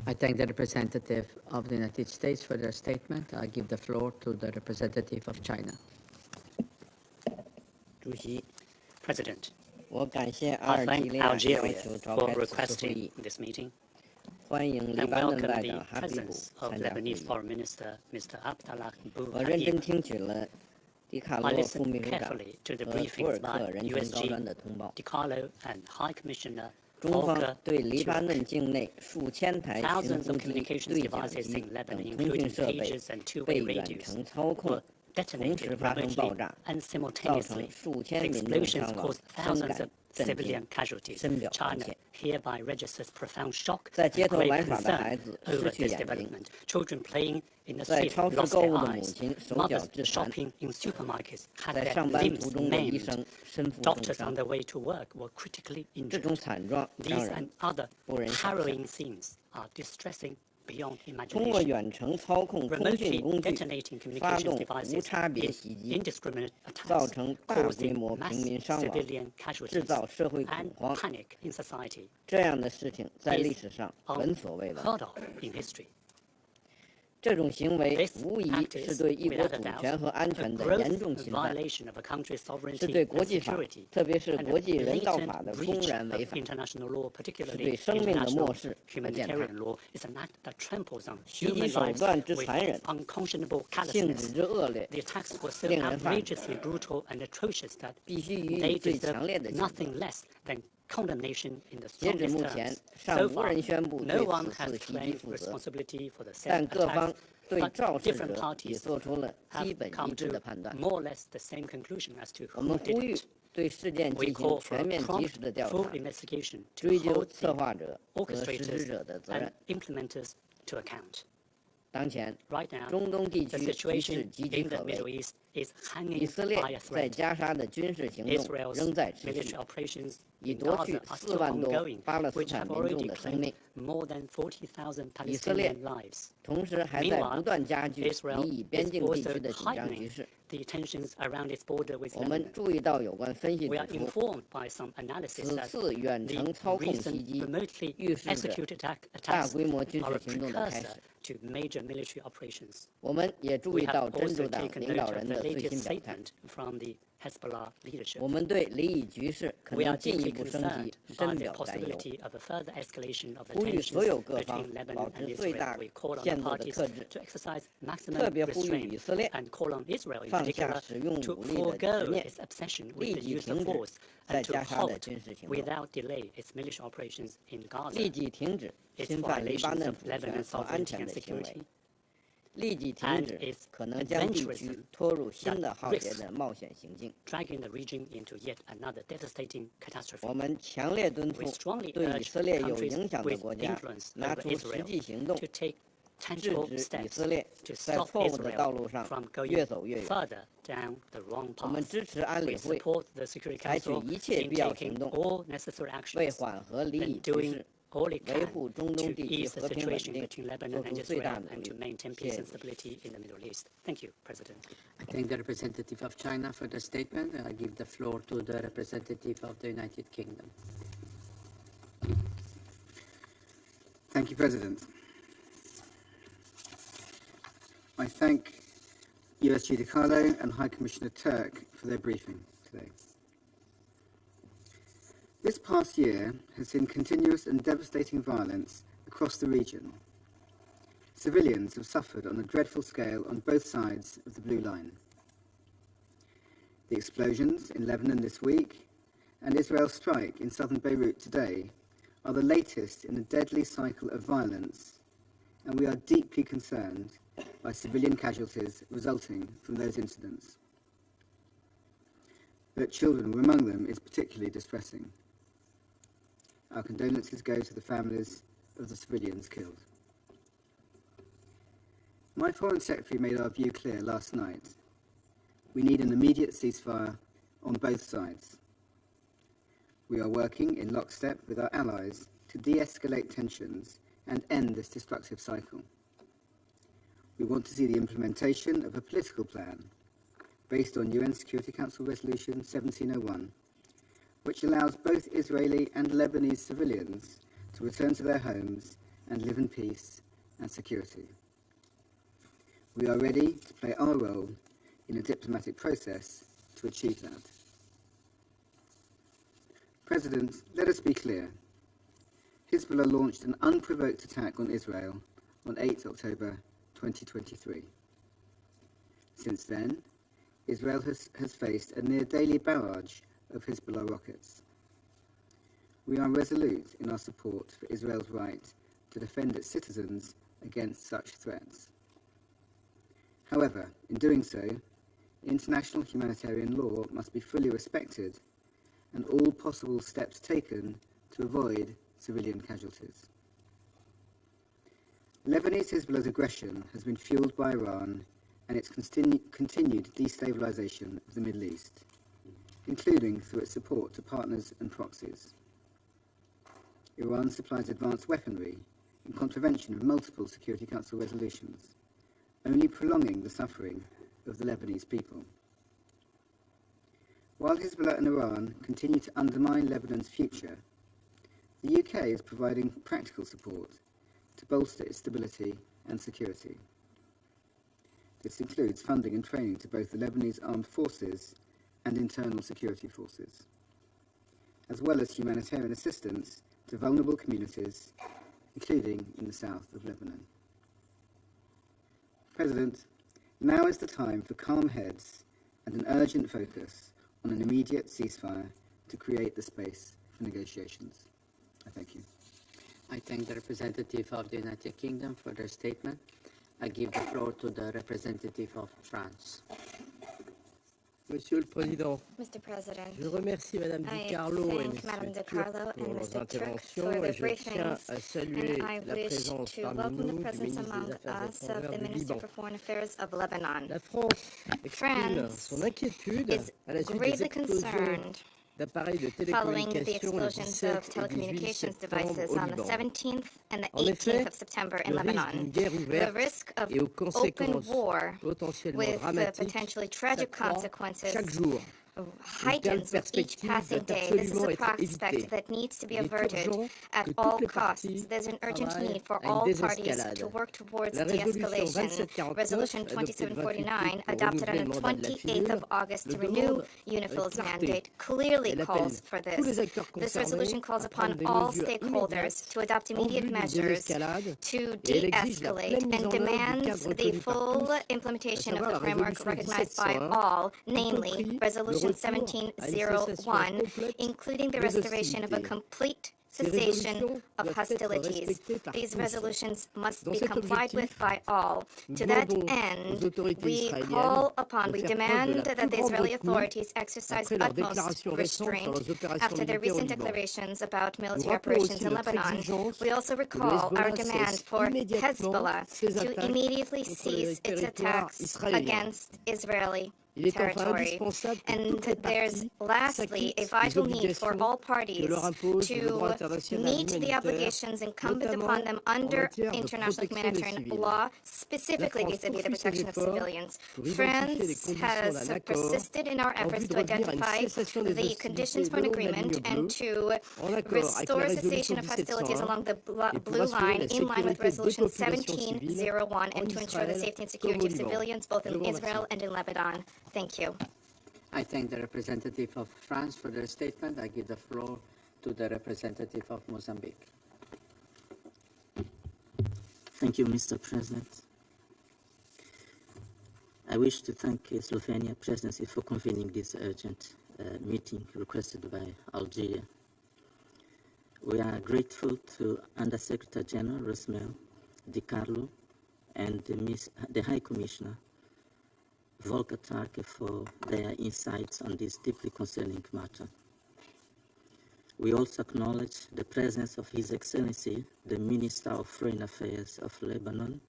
S3: I thank the representative of the United States for their statement. I give the floor to the representative of China.
S9: President,
S3: 我感谢
S9: I thank
S3: 阿尔及利亚
S9: Algeria
S3: 要求召
S9: for
S3: 开此次会
S9: requesting
S3: 议，
S9: this meeting
S3: 欢迎黎
S9: and
S3: 巴嫩
S9: welcome
S3: 外
S9: the
S3: 长哈比卜
S9: presence of
S3: 参加会
S9: Lebanese
S3: 议。
S9: Foreign Minister Mr. Abdallah
S3: 我认真
S9: Habib.
S3: 听取了迪卡
S9: I
S3: 洛副
S9: listened
S3: 秘书长
S9: carefully to the
S3: 和土尔
S9: briefings
S3: 克
S9: by
S3: 人权高端的
S9: USG
S3: 通报。
S9: Di Carlo and High Commissioner
S3: 中方
S9: Volker
S3: 对黎巴
S9: Turk.
S3: 嫩境内数千台巡
S9: Thousands
S3: 呼
S9: of
S3: 机、
S9: communications
S3: 对讲
S9: devices
S3: 机
S9: in Lebanon,
S3: 等通讯
S9: including
S3: 设备
S9: pages and
S3: 被
S9: two-way
S3: 远
S9: radios,
S3: 程操控
S9: were，
S3: 同时
S9: detonated
S3: 发生爆
S9: remotely
S3: 炸，
S9: and
S3: 造成
S9: simultaneously.
S3: 数
S9: The
S3: 千民众
S9: explosions
S3: 伤亡，
S9: caused
S3: 伤
S9: thousands
S3: 感
S9: of civilian casualties.
S3: 深表关
S9: China
S3: 切。
S9: hereby registers profound shock
S3: 在
S9: and
S3: 街头
S9: great
S3: 玩耍的孩
S9: concern
S3: 子
S9: over
S3: 失去
S9: this
S3: 眼睛，
S9: development. Children playing in the
S3: 在
S9: street
S3: 超市
S9: lost
S3: 购
S9: their
S3: 物的母
S9: eyes.
S3: 亲手脚
S9: Mothers
S3: 致残，
S9: shopping in supermarkets had
S3: 在
S9: their
S3: 上班
S9: limbs
S3: 途中的医
S9: maimed.
S3: 生身负重
S9: Doctors
S3: 伤。
S9: on their way to work were critically
S3: 这种
S9: injured.
S3: 惨状让
S9: These
S3: 人
S9: and other
S3: 不忍想象。
S9: harrowing scenes are distressing beyond
S3: 通过
S9: imagination.
S3: 远程操控通讯
S9: Remotely
S3: 工具
S9: detonating
S3: 发
S9: communications
S3: 动无
S9: devices
S3: 差别
S9: in
S3: 袭击，
S9: indiscriminate
S3: 造
S9: attacks,
S3: 成大规
S9: causing
S3: 模
S9: mass
S3: 平民伤亡，
S9: civilian
S3: 制
S9: casualties
S3: 造社会恐
S9: and
S3: 慌。
S9: panic in society
S3: 这样的事情在历史上
S9: are
S3: 闻所未闻。
S9: heard of in history.
S3: 这种行为
S9: This
S3: 无疑
S9: act
S3: 是
S9: is,
S3: 对一国
S9: without a
S3: 主
S9: doubt,
S3: 权和安
S9: a
S3: 全的
S9: gross
S3: 严重侵犯，
S9: violation of a country's
S3: 是
S9: sovereignty
S3: 对
S9: and
S3: 国际法，
S9: security,
S3: 特别是
S9: and
S3: 国
S9: a
S3: 际人道
S9: blatant
S3: 法的公
S9: breach
S3: 然违
S9: of
S3: 反，
S9: international law,
S3: 是
S9: particularly
S3: 对生命的
S9: international
S3: 漠视和践踏。
S9: humanitarian law, is an act that tramples on
S3: 袭击
S9: human
S3: 手
S9: lives
S3: 段之
S9: with
S3: 残忍，
S9: unconscionable
S3: 性质
S9: callousness.
S3: 之恶劣，
S9: The attacks were so
S3: 令人发指，
S9: outrageously brutal and atrocious that
S3: 必须予
S9: they
S3: 以最
S9: deserve
S3: 强烈的谴责。
S9: nothing less than condemnation in the
S3: 截止
S9: strongest
S3: 目前，
S9: terms.
S3: 尚
S9: So
S3: 无
S9: far,
S3: 人宣布
S9: no
S3: 对
S9: one
S3: 此
S9: has
S3: 次袭击
S9: claimed
S3: 负责，
S9: responsibility for the
S3: 但
S9: said
S3: 各方
S9: attacks,
S3: 对
S9: but
S3: 肇事
S9: different
S3: 者
S9: parties
S3: 也做出了基
S9: have
S3: 本
S9: come
S3: 一致
S9: to
S3: 的判断。
S9: more or less the same conclusion as to
S3: 我
S9: who
S3: 们
S9: did
S3: 呼吁
S9: it.
S3: 对事件
S9: We
S3: 进
S9: call
S3: 行
S9: for a
S3: 全面及
S9: prompt,
S3: 时的调
S9: full
S3: 查，
S9: investigation to
S3: 追究
S9: hold
S3: 策
S9: the
S3: 划者和实施
S9: orchestrators
S3: 者的责任
S9: and。implementers to account.
S3: 当前，
S9: Right now,
S3: 中东地
S9: the
S3: 区局势
S9: situation
S3: 岌岌
S9: in the
S3: 可
S9: Middle
S3: 危，
S9: East is
S3: 以
S9: hanging
S3: 色列
S9: by a
S3: 在
S9: thread.
S3: 加沙的军事行动
S9: Israel's
S3: 仍在持续
S9: military，operations
S3: 以
S9: in
S3: 夺取
S9: Gaza are
S3: 4
S9: still
S3: 万多
S9: ongoing,
S3: 巴勒斯
S9: which
S3: 坦
S9: have
S3: 民众
S9: already
S3: 的生
S9: claimed
S3: 命，
S9: more than 40,000
S3: 以色列
S9: Palestinian lives.
S3: 同时还在不断加剧
S9: Israel
S3: 以边
S9: is
S3: 境地
S9: also
S3: 区的紧张局
S9: heightening
S3: 势。
S9: the tensions around its border with
S3: 我们
S9: Lebanon.
S3: 注意到有关分析
S9: We are
S3: 指出，
S9: informed by some analysis
S3: 此
S9: that
S3: 次远程
S9: the
S3: 操控袭
S9: recent
S3: 击
S9: remotely
S3: 预示着
S9: executed
S3: 大
S9: attacks
S3: 规模军
S9: are
S3: 事
S9: a
S3: 行动的开
S9: precursor
S3: 始。
S9: to major military operations.
S3: 我们也注
S9: We
S3: 意到
S9: have
S3: 真
S9: also
S3: 主党
S9: taken
S3: 领
S9: note
S3: 导
S9: of
S3: 人
S9: the
S3: 的最
S9: latest
S3: 新表态。
S9: statement from the Hezbollah leadership.
S3: 我们对离以局势可
S9: We
S3: 能
S9: are
S3: 进一
S9: deeply
S3: 步升
S9: concerned
S3: 级
S9: by
S3: 深
S9: the
S3: 表担忧，
S9: possibility of a further escalation of the
S3: 呼吁
S9: tensions
S3: 所有各方
S9: between
S3: 保
S9: Lebanon
S3: 持
S9: and
S3: 最
S9: Israel.
S3: 大
S9: We call on
S3: 限
S9: the
S3: 度的
S9: parties
S3: 克制，
S9: to exercise
S3: 特
S9: maximum
S3: 别呼吁
S9: restraint
S3: 以色列
S9: and call on Israel in
S3: 放下
S9: particular
S3: 使用
S9: to
S3: 武力的执
S9: forego
S3: 念，
S9: its obsession
S3: 立
S9: with the
S3: 即
S9: use of
S3: 停止
S9: force
S3: 在
S9: and to
S3: 加沙的
S9: halt
S3: 军事行动，
S9: without delay its military operations in
S3: 立
S9: Gaza,
S3: 即停止
S9: its
S3: 侵犯黎巴
S9: violations
S3: 嫩
S9: of
S3: 主权
S9: Lebanon's
S3: 和安
S9: sovereignty
S3: 全
S9: and
S3: 的行为
S9: security,，
S3: 立即停
S9: and
S3: 止
S9: its
S3: 可能将地区
S9: adventurism
S3: 拖入新的
S9: that
S3: 浩劫
S9: risks
S3: 的冒险行径。
S9: dragging the region into yet another devastating
S3: 我
S9: catastrophe.
S3: 们强烈敦
S9: We
S3: 促
S9: strongly
S3: 对以
S9: urge
S3: 色列有
S9: countries
S3: 影响的
S9: with
S3: 国家
S9: influence
S3: 拿
S9: over
S3: 出实
S9: Israel
S3: 际行动，
S9: to take
S3: 制
S9: tangible
S3: 止以
S9: steps
S3: 色列
S9: to
S3: 在
S9: stop
S3: 错误的道
S9: Israel
S3: 路上
S9: from
S3: 越
S9: going
S3: 走越远。
S9: further down the wrong
S3: 我们
S9: path.
S3: 支持安理
S9: We
S3: 会
S9: support the Security
S3: 采取
S9: Council
S3: 一切
S9: in
S3: 必要行
S9: taking
S3: 动，
S9: all necessary
S3: 为
S9: actions
S3: 缓和离
S9: and
S3: 以局
S9: doing
S3: 势、
S9: all it
S3: 维
S9: can
S3: 护中东
S9: to
S3: 地区
S9: ease the
S3: 和平稳
S9: situation
S3: 定
S9: between Lebanon
S3: 做
S9: and
S3: 出最大
S9: Israel
S3: 努
S9: and
S3: 力。
S9: to maintain
S3: 谢
S9: peace
S3: 谢
S9: and stability in the Middle East. Thank you, President.
S10: I thank the representative of China for the statement, and I give the floor to the representative of the United Kingdom.
S11: Thank you, President. I thank USG De Carlo and High Commissioner Turk for their briefing today. This past year has seen continuous and devastating violence across the region. Civilians have suffered on a dreadful scale on both sides of the Blue Line. The explosions in Lebanon this week and Israel's strike in southern Beirut today are the latest in a deadly cycle of violence, and we are deeply concerned by civilian casualties resulting from those incidents. That children were among them is particularly distressing. Our condolences go to the families of the civilians killed. My Foreign Secretary made our view clear last night. We need an immediate ceasefire on both sides. We are working in lockstep with our allies to de-escalate tensions and end this destructive cycle. We want to see the implementation of a political plan based on UN Security Council Resolution 1701, which allows both Israeli and Lebanese civilians to return to their homes and live in peace and security. We are ready to play our role in a diplomatic process to achieve that. President, let us be clear. Hezbollah launched an unprovoked attack on Israel on 8 October 2023. Since then, Israel has faced a near-daily barrage of Hezbollah rockets. We are resolute in our support for Israel's right to defend its citizens against such threats. However, in doing so, international humanitarian law must be fully respected, and all possible steps taken to avoid civilian casualties. Lebanese Hezbollah's aggression has been fueled by Iran and its continued destabilization of the Middle East, including through its support to partners and proxies. Iran supplies advanced weaponry in contravention of multiple Security Council resolutions, only prolonging the suffering of the Lebanese people. While Hezbollah and Iran continue to undermine Lebanon's future, the UK is providing practical support to bolster its stability and security. This includes funding and training to both the Lebanese armed forces and internal security forces, as well as humanitarian assistance to vulnerable communities, including in the south of Lebanon. President, now is the time for calm heads and an urgent focus on an immediate ceasefire to create the space for negotiations. I thank you.
S10: I thank the representative of the United Kingdom for their statement. I give the floor to the representative of France.
S12: Monsieur le Président,
S13: Mr. President,
S12: je remercie Madame Di Carlo et M. Turk pour leurs interventions et je tiens à saluer la présence parmi nous du ministre des Affaires étrangères du Liban. La France exprime son inquiétude à la suite des explosions d'appareils de
S13: following the
S12: télécommunications le
S13: explosions
S12: 17
S13: of
S12: et 18
S13: telecommunications
S12: septembre
S13: devices
S12: au
S13: on the
S12: Liban.
S13: 17th and the
S12: En
S13: 18th
S12: effet,
S13: of September in
S12: le risque
S13: Lebanon.
S12: d'une guerre
S13: The
S12: ouverte
S13: risk of
S12: et aux
S13: open
S12: conséquences
S13: war
S12: potentiellement
S13: with
S12: dramatiques
S13: potentially tragic
S12: s'accroît
S13: consequences
S12: chaque jour.
S13: heightens with each passing day. This is a prospect that needs to be averted at all costs. There's an urgent need for all parties to work towards de-escalation. Resolution 2749, adopted on the 28th of August to renew UNIFIL's mandate, clearly calls for this. This resolution calls upon all stakeholders to adopt immediate measures to de-escalate and demands the full implementation of the framework recognized by all, namely Resolution 1701, including the restoration of a complete cessation of hostilities. These resolutions must be complied with by all. To that end, we demand that the Israeli authorities exercise utmost restraint after their recent declarations about military operations in Lebanon. We also recall our demand for Hezbollah to immediately cease its attacks against Israeli territory. And there's lastly a vital need for all parties to meet the obligations incumbent upon them under international humanitarian law, specifically vis-à-vis the protection of civilians. France has persisted in our efforts to identify the conditions for an agreement and to restore cessation of hostilities along the blue line in line with Resolution 1701 and to ensure the safety and security of civilians both in Israel and in Lebanon. Thank you.
S10: I thank the representative of France for their statement. I give the floor to the representative of Mozambique.
S14: Thank you, Mr. President. I wish to thank the Slovenia presidency for convening this urgent meeting requested by Algeria. We are grateful to Undersecretary General Rosmel Di Carlo and the High Commissioner Volker Turk for their insights on this deeply concerning matter. We also acknowledge the presence of His Excellency, the Minister of Foreign Affairs of Lebanon,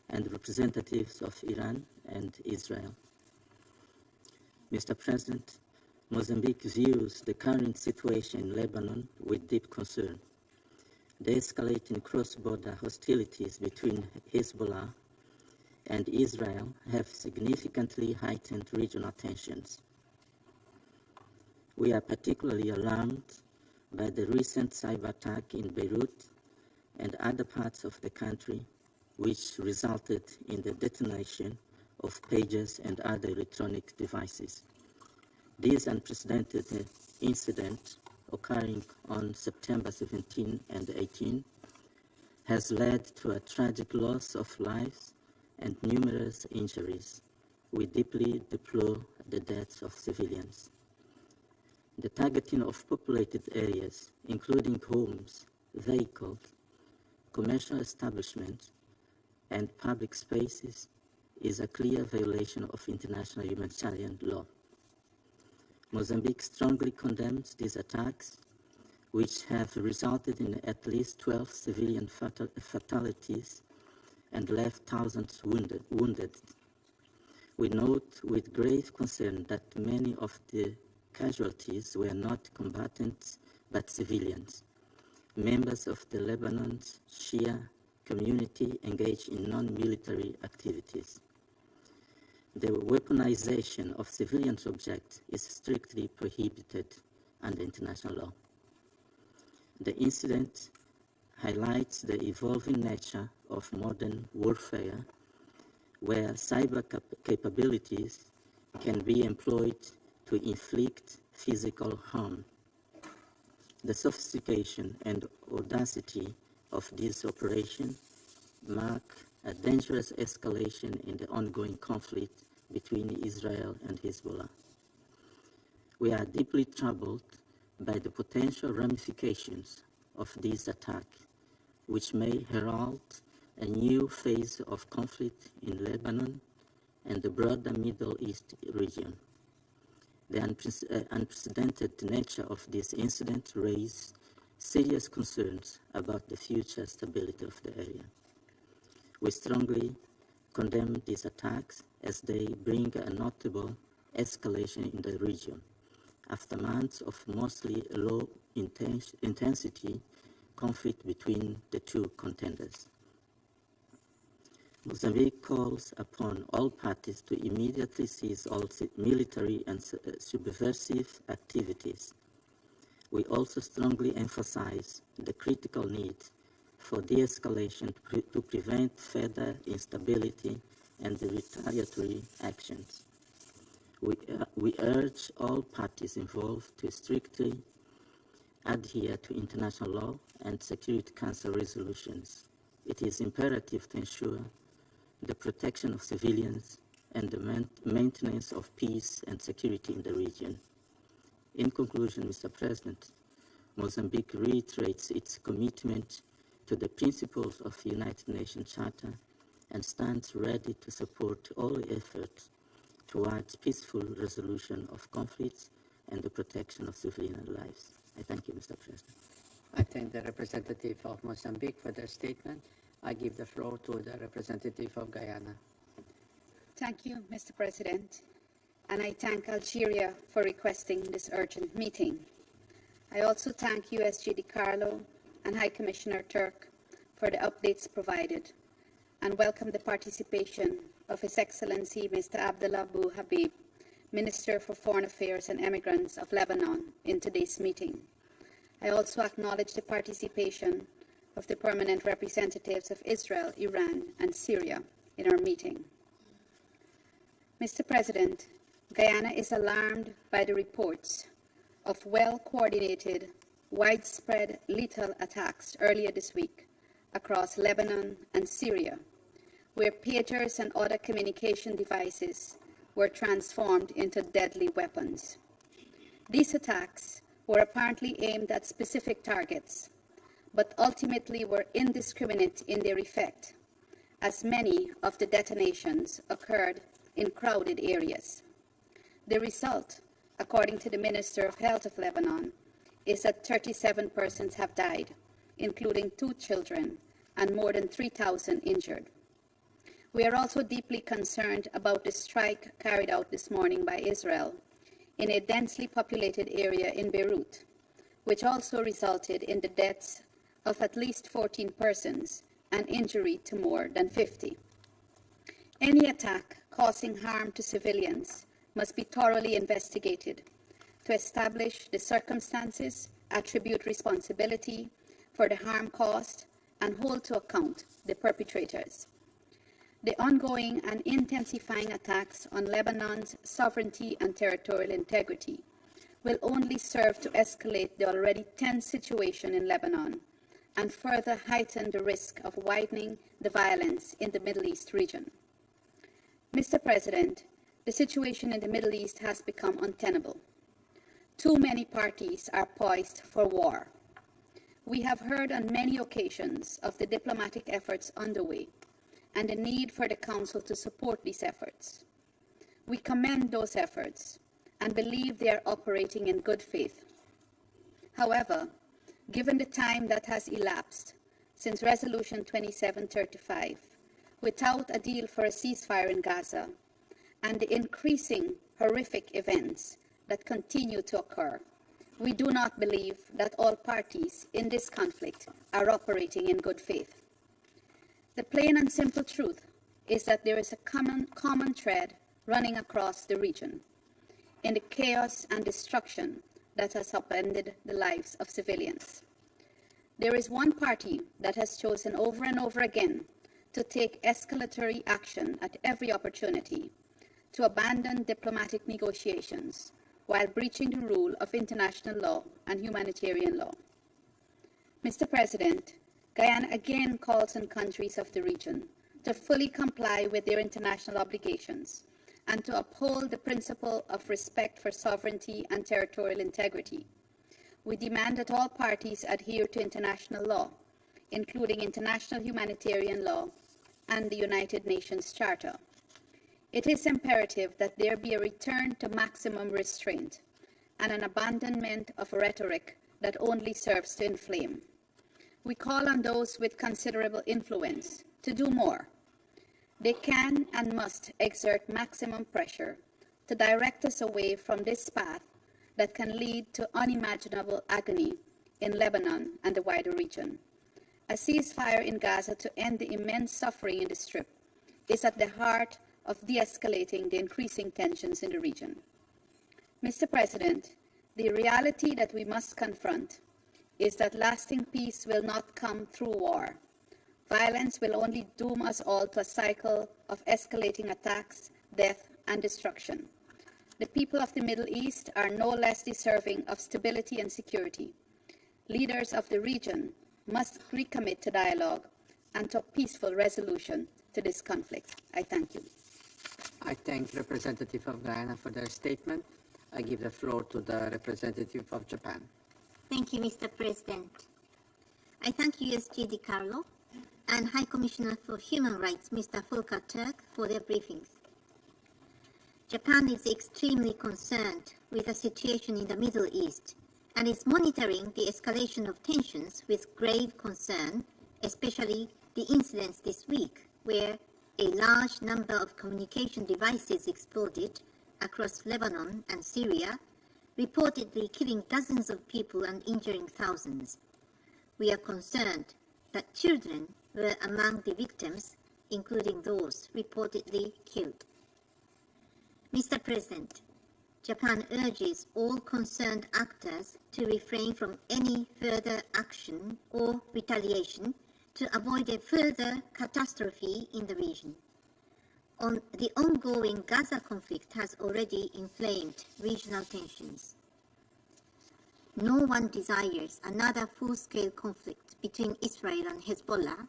S14: and representatives of Iran and Israel. Mr. President, Mozambique views the current situation in Lebanon with deep concern. The escalating cross-border hostilities between Hezbollah and Israel have significantly heightened regional tensions. We are particularly alarmed by the recent cyber attack in Beirut and other parts of the country, which resulted in the detonation of pagers and other electronic devices. This unprecedented incident, occurring on September 17 and 18, has led to a tragic loss of lives and numerous injuries. We deeply deplore the deaths of civilians. The targeting of populated areas, including homes, vehicles, commercial establishments, and public spaces, is a clear violation of international humanitarian law. Mozambique strongly condemns these attacks, which have resulted in at least 12 civilian fatalities and left thousands wounded. We note with grave concern that many of the casualties were not combatants but civilians, members of the Lebanon's Shia community engaged in non-military activities. The weaponization of civilian subjects is strictly prohibited under international law. The incident highlights the evolving nature of modern warfare, where cyber capabilities can be employed to inflict physical harm. The sophistication and audacity of this operation mark a dangerous escalation in the ongoing conflict between Israel and Hezbollah. We are deeply troubled by the potential ramifications of this attack, which may herald a new phase of conflict in Lebanon and the broader Middle East region. The unprecedented nature of this incident raised serious concerns about the future stability of the area. We strongly condemn these attacks as they bring a notable escalation in the region after months of mostly low-intensity conflict between the two contenders. Mozambique calls upon all parties to immediately cease all military and subversive activities. We also strongly emphasize the critical need for de-escalation to prevent further instability and the retaliatory actions. We urge all parties involved to strictly adhere to international law and Security Council resolutions. It is imperative to ensure the protection of civilians and the maintenance of peace and security in the region. In conclusion, Mr. President, Mozambique reiterates its commitment to the principles of the United Nations Charter and stands ready to support all efforts towards peaceful resolution of conflicts and the protection of civilian lives. I thank you, Mr. President.
S10: I thank the representative of Mozambique for their statement. I give the floor to the representative of Guyana.
S15: Thank you, Mr. President, and I thank Algeria for requesting this urgent meeting. I also thank USG DiCarlo and High Commissioner Turk for the updates provided, and welcome the participation of His Excellency Mr. Abdullah Bou Habib, Minister for Foreign Affairs and Immigrants of Lebanon, in today's meeting. I also acknowledge the participation of the permanent representatives of Israel, Iran, and Syria in our meeting. Mr. President, Guyana is alarmed by the reports of well-coordinated, widespread lethal attacks earlier this week across Lebanon and Syria, where pagers and other communication devices were transformed into deadly weapons. These attacks were apparently aimed at specific targets, but ultimately were indiscriminate in their effect, as many of the detonations occurred in crowded areas. The result, according to the Minister of Health of Lebanon, is that 37 persons have died, including 2 children, and more than 3,000 injured. We are also deeply concerned about the strike carried out this morning by Israel in a densely populated area in Beirut, which also resulted in the deaths of at least 14 persons and injury to more than 50. Any attack causing harm to civilians must be thoroughly investigated to establish the circumstances, attribute responsibility for the harm caused, and hold to account the perpetrators. The ongoing and intensifying attacks on Lebanon's sovereignty and territorial integrity will only serve to escalate the already tense situation in Lebanon and further heighten the risk of widening the violence in the Middle East region. Mr. President, the situation in the Middle East has become untenable. Too many parties are poised for war. We have heard on many occasions of the diplomatic efforts underway and the need for the Council to support these efforts. We commend those efforts and believe they are operating in good faith. However, given the time that has elapsed since Resolution 2735, without a deal for a ceasefire in Gaza, and the increasing horrific events that continue to occur, we do not believe that all parties in this conflict are operating in good faith. The plain and simple truth is that there is a common thread running across the region in the chaos and destruction that has upended the lives of civilians. There is one party that has chosen over and over again to take escalatory action at every opportunity, to abandon diplomatic negotiations while breaching the rule of international law and humanitarian law. Mr. President, Guyana again calls on countries of the region to fully comply with their international obligations and to uphold the principle of respect for sovereignty and territorial integrity. We demand that all parties adhere to international law, including international humanitarian law and the United Nations Charter. It is imperative that there be a return to maximum restraint and an abandonment of rhetoric that only serves to inflame. We call on those with considerable influence to do more. They can and must exert maximum pressure to direct us away from this path that can lead to unimaginable agony in Lebanon and the wider region. A ceasefire in Gaza to end the immense suffering in the Strip is at the heart of de-escalating the increasing tensions in the region. Mr. President, the reality that we must confront is that lasting peace will not come through war. Violence will only doom us all to a cycle of escalating attacks, death, and destruction. The people of the Middle East are no less deserving of stability and security. Leaders of the region must recommit to dialogue and to peaceful resolution to this conflict. I thank you.
S10: I thank the representative of Guyana for their statement. I give the floor to the representative of Japan.
S4: Thank you, Mr. President. I thank USG DiCarlo and High Commissioner for Human Rights, Mr. Volker Turk, for their briefings. Japan is extremely concerned with the situation in the Middle East and is monitoring the escalation of tensions with grave concern, especially the incidents this week where a large number of communication devices exploded across Lebanon and Syria, reportedly killing dozens of people and injuring thousands. We are concerned that children were among the victims, including those reportedly killed. Mr. President, Japan urges all concerned actors to refrain from any further action or retaliation to avoid a further catastrophe in the region. The ongoing Gaza conflict has already inflamed regional tensions. No one desires another full-scale conflict between Israel and Hezbollah,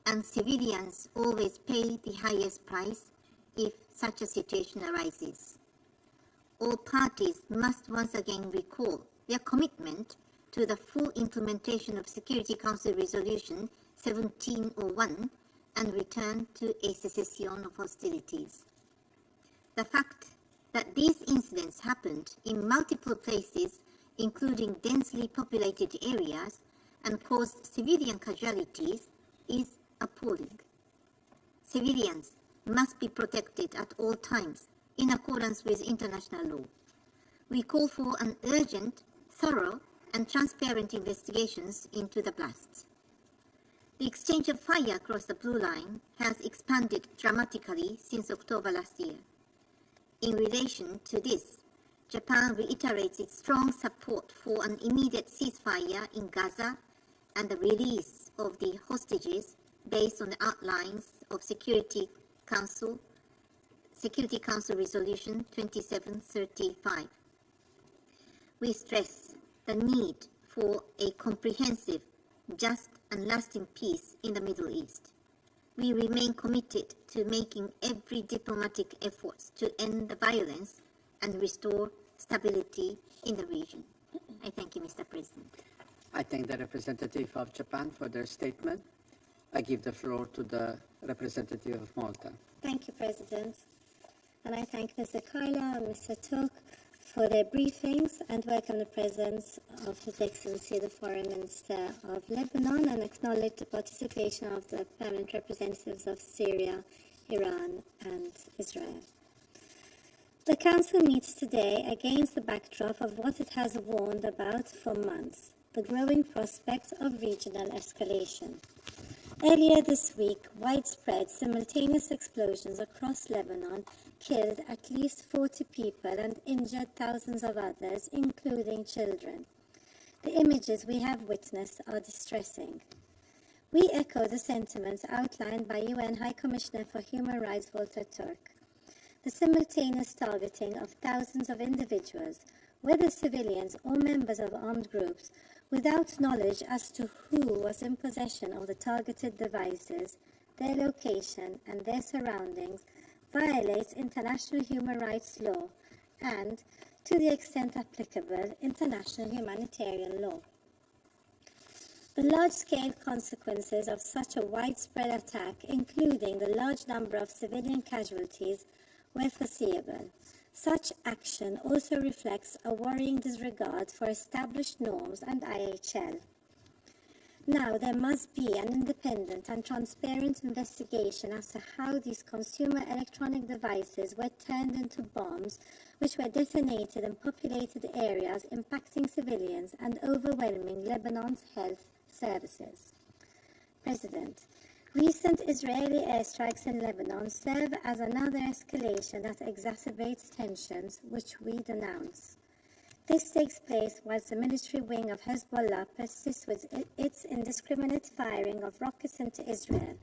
S4: and civilians always pay the highest price if such a situation arises. All parties must once again recall their commitment to the full implementation of Security Council Resolution 1701 and return to a cessation of hostilities. The fact that these incidents happened in multiple places, including densely populated areas, and caused civilian casualties is appalling. Civilians must be protected at all times in accordance with international law. We call for an urgent, thorough, and transparent investigations into the blasts. The exchange of fire across the Blue Line has expanded dramatically since October last year. In relation to this, Japan reiterates its strong support for an immediate ceasefire in Gaza and the release of the hostages based on the outlines of Security Council Resolution 2735. We stress the need for a comprehensive, just and lasting peace in the Middle East. We remain committed to making every diplomatic effort to end the violence and restore stability in the region. I thank you, Mr. President.
S10: I thank the representative of Japan for their statement. I give the floor to the representative of Malta.
S16: Thank you, President. And I thank Mr. Carla and Mr. Took
S4: for their briefings and welcome the presence of His Excellency the Foreign Minister of Lebanon and acknowledge the participation of the permanent representatives of Syria, Iran and Israel. The Council meets today against the backdrop of what it has warned about for months, the growing prospect of regional escalation. Earlier this week, widespread simultaneous explosions across Lebanon killed at least 40 people and injured thousands of others, including children. The images we have witnessed are distressing. We echo the sentiments outlined by UN High Commissioner for Human Rights Volker Turk. The simultaneous targeting of thousands of individuals, whether civilians or members of armed groups, without knowledge as to who was in possession of the targeted devices, their location and their surroundings, violates international human rights law and, to the extent applicable, international humanitarian law. The large-scale consequences of such a widespread attack, including the large number of civilian casualties, were foreseeable. Such action also reflects a worrying disregard for established norms and IHL. Now there must be an independent and transparent investigation as to how these consumer electronic devices were turned into bombs which were detonated in populated areas impacting civilians and overwhelming Lebanon's health services. President, recent Israeli airstrikes in Lebanon serve as another escalation that exacerbates tensions, which we denounce. This takes place whilst the military wing of Hezbollah persists with its indiscriminate firing of rockets into Israel.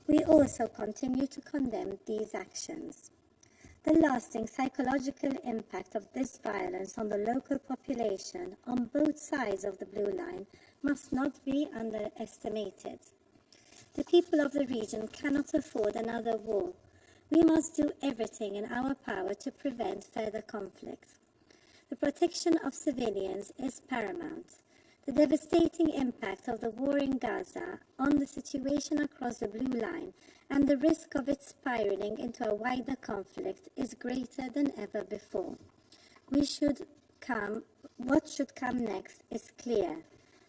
S4: We also continue to condemn these actions. The lasting psychological impact of this violence on the local population on both sides of the Blue Line must not be underestimated. The people of the region cannot afford another war. We must do everything in our power to prevent further conflict. The protection of civilians is paramount. The devastating impact of the war in Gaza on the situation across the Blue Line and the risk of it spiraling into a wider conflict is greater than ever before. What should come next is clear.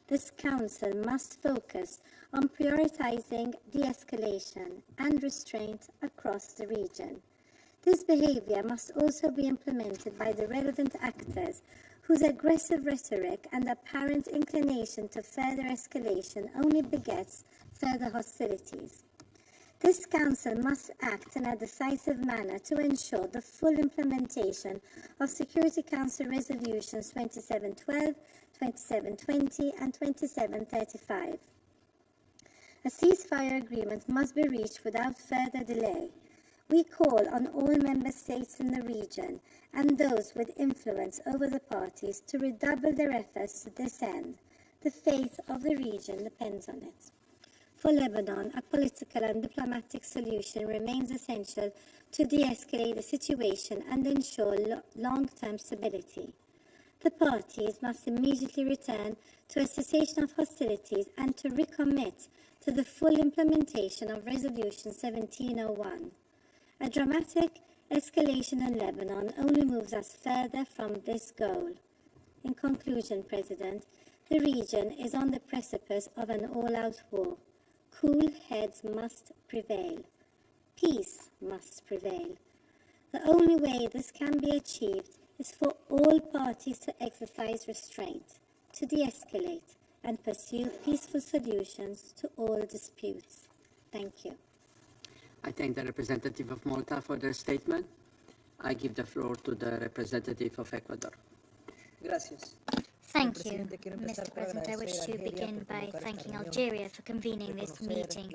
S4: This Council must focus on prioritizing de-escalation and restraint across the region. This behavior must also be implemented by the relevant actors whose aggressive rhetoric and apparent inclination to further escalation only begets further hostilities. This Council must act in a decisive manner to ensure the full implementation of Security Council Resolutions 2712, 2720 and 2735. A ceasefire agreement must be reached without further delay. We call on all member states in the region and those with influence over the parties to redouble their efforts to this end. The fate of the region depends on it. For Lebanon, a political and diplomatic solution remains essential to de-escalate the situation and ensure long-term stability. The parties must immediately return to a cessation of hostilities and to recommit to the full implementation of Resolution 1701. A dramatic escalation in Lebanon only moves us further from this goal. In conclusion, President, the region is on the precipice of an all-out war. Cool heads must prevail. Peace must prevail. The only way this can be achieved is for all parties to exercise restraint, to de-escalate, and pursue peaceful solutions to all disputes. Thank you.
S10: I thank the representative of Malta for their statement. I give the floor to the representative of Ecuador.
S12: Gracias.
S13: Thank you, Mr. President. I wish to begin by thanking Algeria for convening this meeting.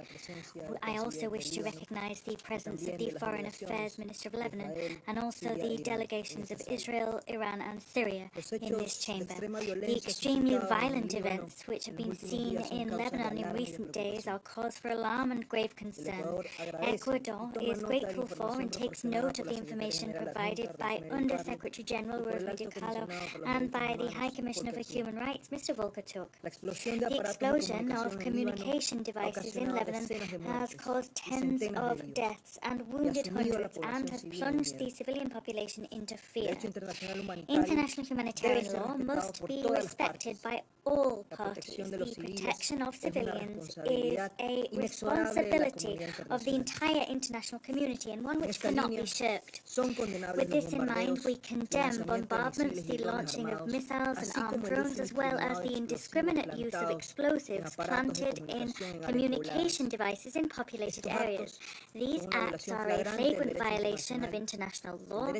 S13: I also wish to recognize the presence of the Foreign Affairs Minister of Lebanon and also the delegations of Israel, Iran and Syria in this chamber. The extremely violent events which have been seen in Lebanon in recent days are cause for alarm and grave concern. Ecuador is grateful for and takes note of the information provided by Under Secretary General Rosmé Di Carlo and by the High Commissioner
S12: Commissioner for Human Rights, Mr. Volker Turk. The explosion of communication devices in Lebanon has caused tens of deaths and wounded hundreds and has plunged the civilian population into fear. International humanitarian law must be respected by all parties. The protection of civilians is a responsibility of the entire international community and one which cannot be shirked. With this in mind, we condemn bombardments, the launching of missiles and armed drones, as well as the indiscriminate use of explosives planted in communication devices in populated areas. These acts are a flagrant violation of international law,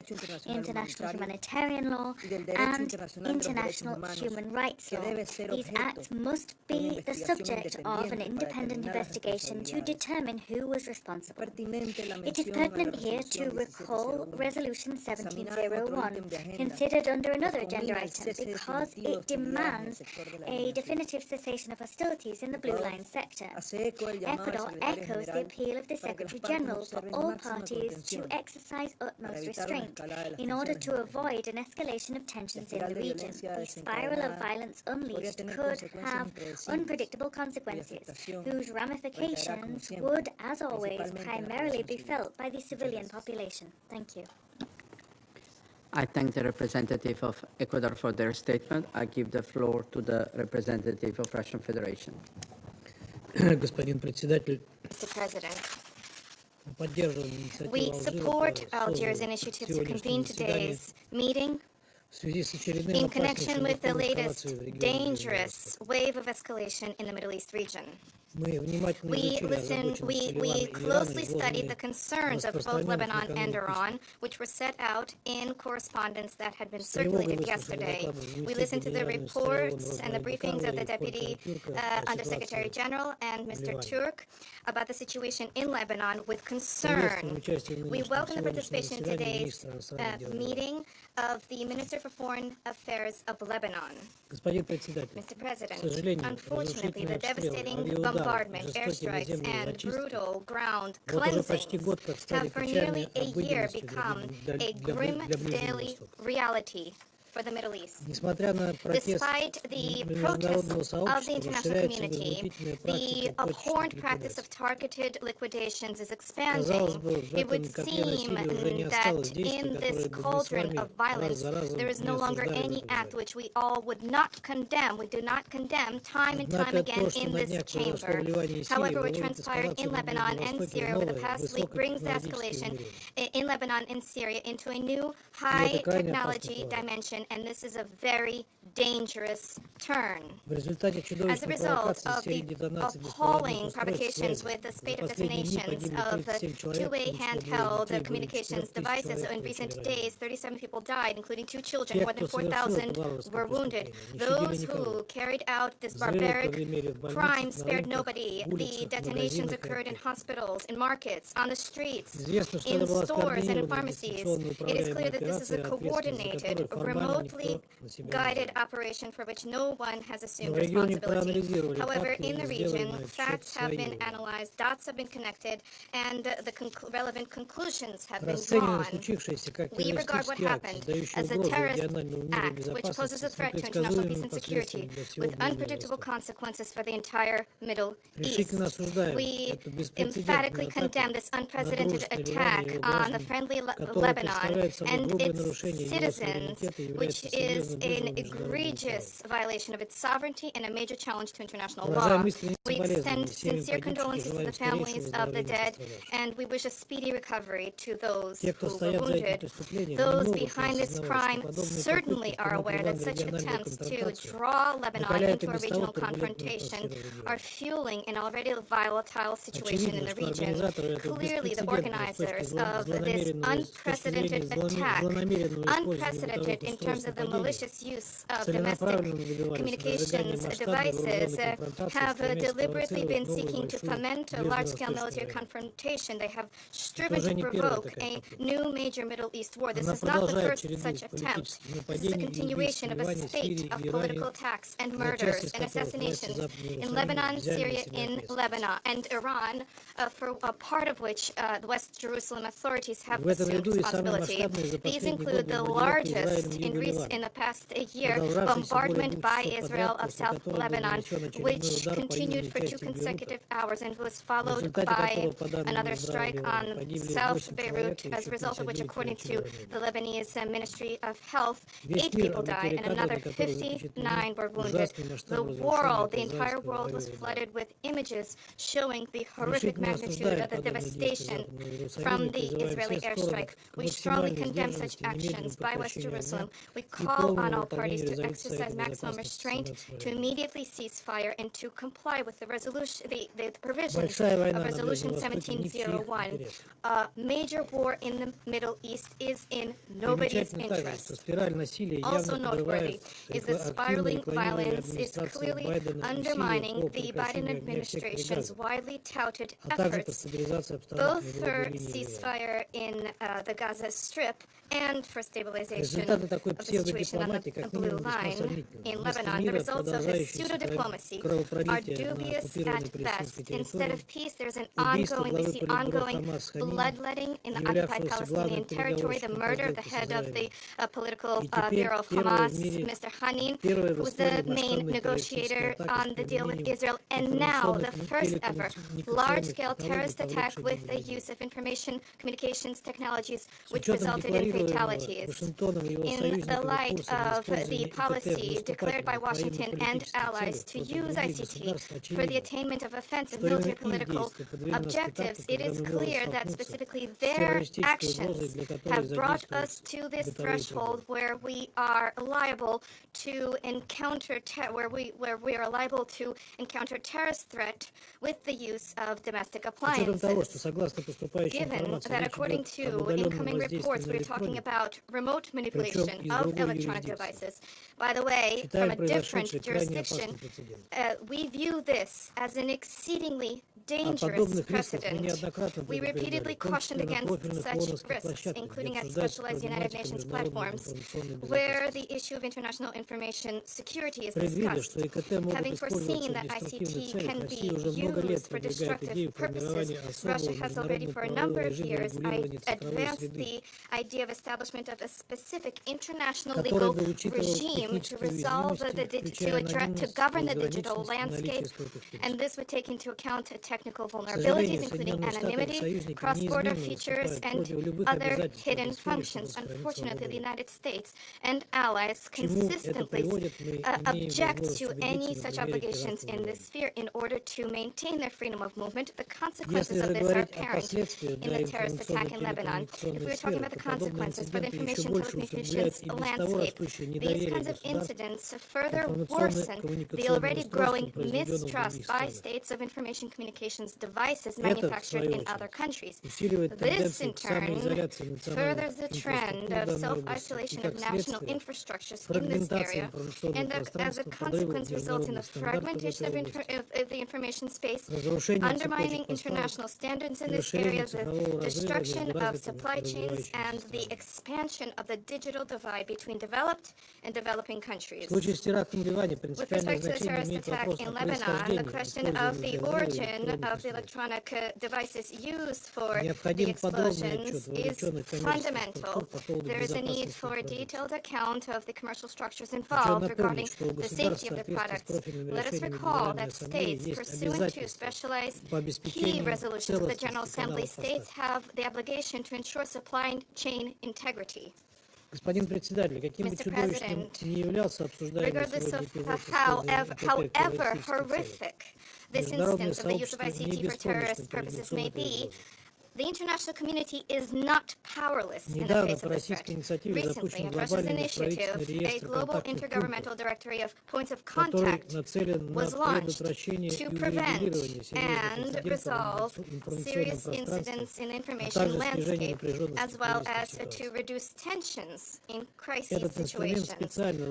S12: international humanitarian law, and international human rights law. These acts must be the subject of an independent investigation to determine who was responsible. It is pertinent here to recall Resolution 1701, considered under another agenda item, because it demands a definitive cessation of hostilities in the Blue Line sector. Ecuador echoes the appeal of the Secretary General for all parties to exercise utmost restraint in order to avoid an escalation of tensions in the region. The spiral of violence unleashed could have unpredictable consequences, whose ramifications would, as always, primarily be felt by the civilian population. Thank you.
S3: I thank the representative of Ecuador for their statement. I give the floor to the representative of Russian Federation.
S16: Господин председатель,
S13: Mr. President,
S16: поддерживаем инициативу
S13: we support Algiers' initiative to convene today's meeting in connection with the latest dangerous wave of escalation in the Middle East region. We closely studied the concerns of both Lebanon and Iran, which were set out in correspondence that had been circulated yesterday. We listened to the reports and the briefings of the Deputy Undersecretary General and Mr. Turk about the situation in Lebanon with concern. We welcome the participation in today's meeting of the Minister for Foreign Affairs of Lebanon. Mr. President, unfortunately, the devastating bombardment, airstrikes, and brutal ground cleansings have for nearly a year become a grim daily reality for the Middle East. Despite the protests of the international community, the abhorrent practice of targeted liquidations is expanding. It would seem that in this cauldron of violence, there is no longer any act which we all would not condemn. We do not condemn time and time again in this chamber. However, what transpired in Lebanon and Syria over the past week brings the escalation in Lebanon and Syria into a new high technology dimension, and this is a very dangerous turn. As a result of the appalling provocations with the spate of detonations of two-way handheld communications devices in recent days, 37 people died, including 2 children. More than 4,000 were wounded. Those who carried out this barbaric crime spared nobody. The detonations occurred in hospitals, in markets, on the streets, in stores, and in pharmacies. It is clear that this is a coordinated, remotely guided operation for which no one has assumed responsibility. However, in the region, facts have been analyzed, dots have been connected, and the relevant conclusions have been drawn. We regard what happened as a terrorist act which poses a threat to international peace and security with unpredictable consequences for the entire Middle East. We emphatically condemn this unprecedented attack on the friendly Lebanon and its citizens, which is an egregious violation of its sovereignty and a major challenge to international law. We extend sincere condolences to the families of the dead, and we wish a speedy recovery to those who were wounded. Those behind this crime certainly are aware that such attempts to draw Lebanon into a regional confrontation are fueling an already volatile situation in the region. Clearly, the organizers of this unprecedented attack, unprecedented in terms of the malicious use of domestic communications devices, have deliberately been seeking to foment a large-scale military confrontation. They have striven to provoke a new major Middle East war. This is not the first such attempt. This is a continuation of a spate of political attacks and murders and assassinations in Lebanon, Syria, in Lebanon, and Iran, for a part of which the West Jerusalem authorities have assumed responsibility. These include the largest Greece in the past year, bombardment by Israel of South Lebanon, which continued for 2 consecutive hours and was followed by another strike on South Beirut, as a result of which, according to the Lebanese Ministry of Health, 8 people died and another 59 were wounded. The entire world was flooded with images showing the horrific magnitude of the devastation from the Israeli airstrike. We strongly condemn such actions by West Jerusalem. We call on all parties to exercise maximum restraint, to immediately cease fire, and to comply with the provisions of Resolution 1701. A major war in the Middle East is in nobody's interest. Also noteworthy is that spiraling violence is clearly undermining the Biden administration's widely touted efforts, both for ceasefire in the Gaza Strip and for stabilization of the situation on the Blue Line in Lebanon. The results of this pseudo-diplomacy are dubious at best. Instead of peace, we see ongoing bloodletting in the occupied Palestinian territory, the murder of the head of the political bureau of Hamas, Mr. Hanin, who was the main negotiator on the deal with Israel, and now the first ever large-scale terrorist attack with the use of information communications technologies, which resulted in fatalities. In the light of the policy declared by Washington and allies to use ICT for the attainment of offensive military political objectives, it is clear that specifically their actions have brought us to this threshold where we are liable to encounter terrorist threat with the use of domestic appliances. Given that according to incoming reports, we're talking about remote manipulation of electronic devices. By the way, from a different jurisdiction, we view this as an exceedingly dangerous precedent. We repeatedly cautioned against such risks, including at specialized United Nations platforms, where the issue of international information security is discussed. Having foreseen that ICT can be used for destructive purposes, Russia has already for a number of years advanced the idea of establishment of a specific international legal regime to resolve to govern the digital landscape, and this would take into account technical vulnerabilities, including anonymity, cross-border features, and other hidden functions. Unfortunately, the United States and allies consistently object to any such obligations in this sphere in order to maintain their freedom of movement. The consequences of this are apparent in the terrorist attack in Lebanon. If we are talking about the consequences for the information telecommunications landscape, these kinds of incidents further worsen the already growing mistrust by states of information communications devices manufactured in other countries. This, in turn, furthers the trend of self-isolation of national infrastructures in this area, and as a consequence results in the fragmentation of the information space, undermining international standards in this area, the destruction of supply chains, and the expansion of the digital divide between developed and developing countries. With respect to the terrorist attack in Lebanon, the question of the origin of the electronic devices used for the explosions is fundamental. There is a need for a detailed account of the commercial structures involved regarding the safety of the products. Let us recall that states, pursuant to specialized key resolutions of the General Assembly, states have the obligation to ensure supply chain integrity. Mr. President, regardless of however horrific this instance of the use of ICT for terrorist purposes may be, the international community is not powerless in the face of this threat. Recently, at Russia's initiative, a global intergovernmental directory of points of contact was launched to prevent and resolve serious incidents in the information landscape, as well as to reduce tensions in crisis situations.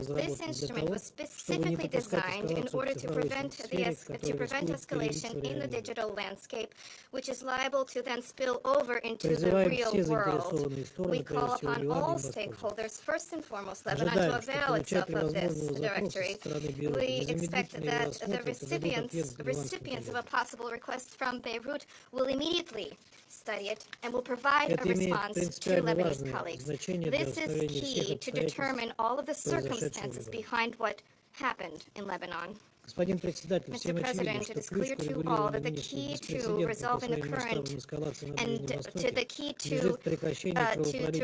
S13: This instrument was specifically designed in order to prevent escalation in the digital landscape, which is liable to then spill spill over into the real world. We call upon all stakeholders, first and foremost Lebanon, to avail itself of this directory. We expect that the recipients of a possible request from Beirut will immediately study it and will provide a response to Lebanese colleagues. This is key to determine all of the circumstances behind what happened in Lebanon. Mr. President, it is clear to all that the key to resolving the current and to the key to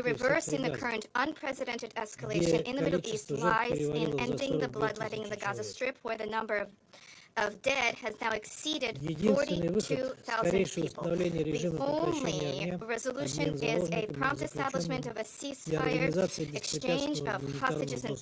S13: reversing the current unprecedented escalation in the Middle East lies in ending the bloodletting in the Gaza Strip, where the number of dead has now exceeded 42,000 people. The only resolution is a prompt establishment of a ceasefire, exchange of hostages and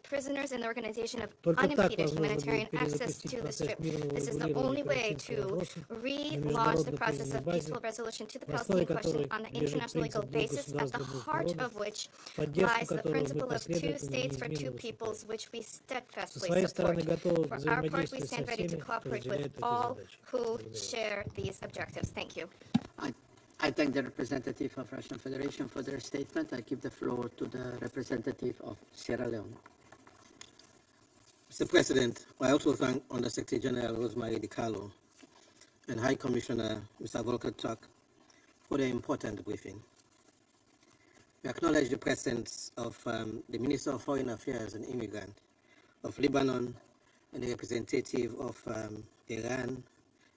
S13: prisoners, and the organization of unimpeded humanitarian access to the Strip. This is the only way to relaunch the process of peaceful resolution to the Palestinian question on an international legal basis, at the heart of which lies the principle of 2 states for 2 peoples, which we steadfastly support. For our part, we stand ready to cooperate with all who share these objectives. Thank you.
S10: I thank the representative of Russian Federation for their statement. I give the floor to the representative of Sierra Leone.
S17: Mr. President, I also thank Undersecretary General Rosemary DiCarlo and High Commissioner Mr. Volker Turk for their important briefing. We acknowledge the presence of the Minister of Foreign Affairs and Immigrant of Lebanon and the representative of Iran,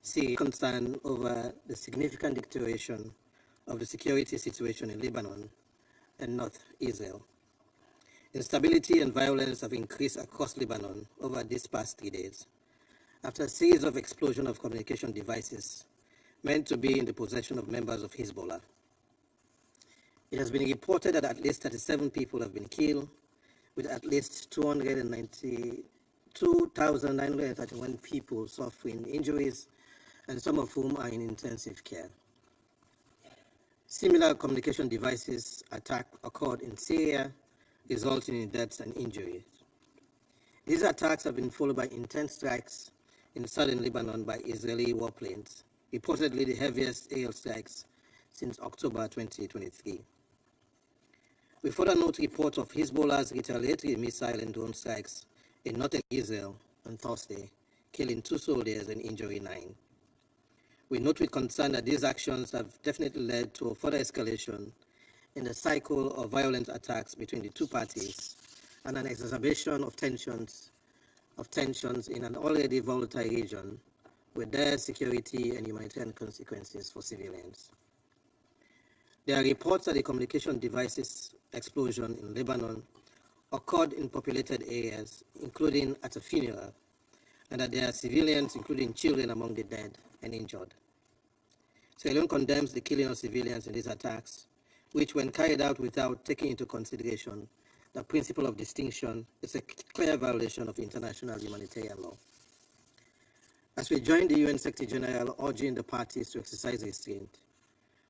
S17: Syria, concern over the significant deterioration of the security situation in Lebanon and North Israel. Instability and violence have increased across Lebanon over these past 3 days, after a series of explosions of communication devices meant to be in the possession of members of Hezbollah. It has been reported that at least 37 people have been killed, with at least 2,931 people suffering injuries, and some of whom are in intensive care. Similar communication devices attack occurred in Syria, resulting in deaths and injuries. These attacks have been followed by intense strikes in southern Lebanon by Israeli warplanes, reportedly the heaviest air strikes since October 2023. We further note reports of Hezbollah's retaliatory missile and drone strikes in northern Israel on Thursday, killing 2 soldiers and injuring 9. We note with concern that these actions have definitely led to a further escalation in the cycle of violent attacks between the 2 parties and an exacerbation of tensions in an already volatile region with dire security and humanitarian consequences for civilians. There are reports that the communication devices explosion in Lebanon occurred in populated areas, including at a funeral, and that there are civilians, including children, among the dead and injured. Sierra Leone condemns the killing of civilians in these attacks, which, when carried out without taking into consideration the principle of distinction, is a clear violation of international humanitarian law. As we join the UN Secretary General urging the parties to exercise restraint,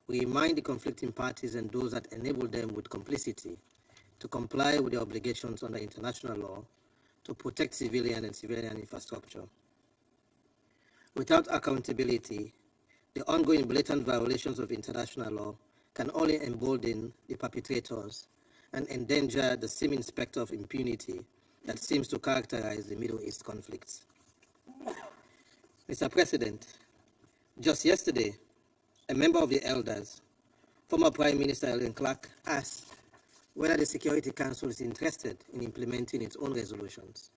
S17: we remind the conflicting parties and those that enable them with complicity to comply with their obligations under international law to protect civilian and civilian infrastructure. Without accountability, the ongoing blatant violations of international law can only embolden the perpetrators and endanger the seeming specter of impunity that seems to characterize the Middle East conflicts. Mr. President, just yesterday, a member of the elders, former Prime Minister Ellen Clark, asked whether the Security Council is interested in implementing its own resolutions.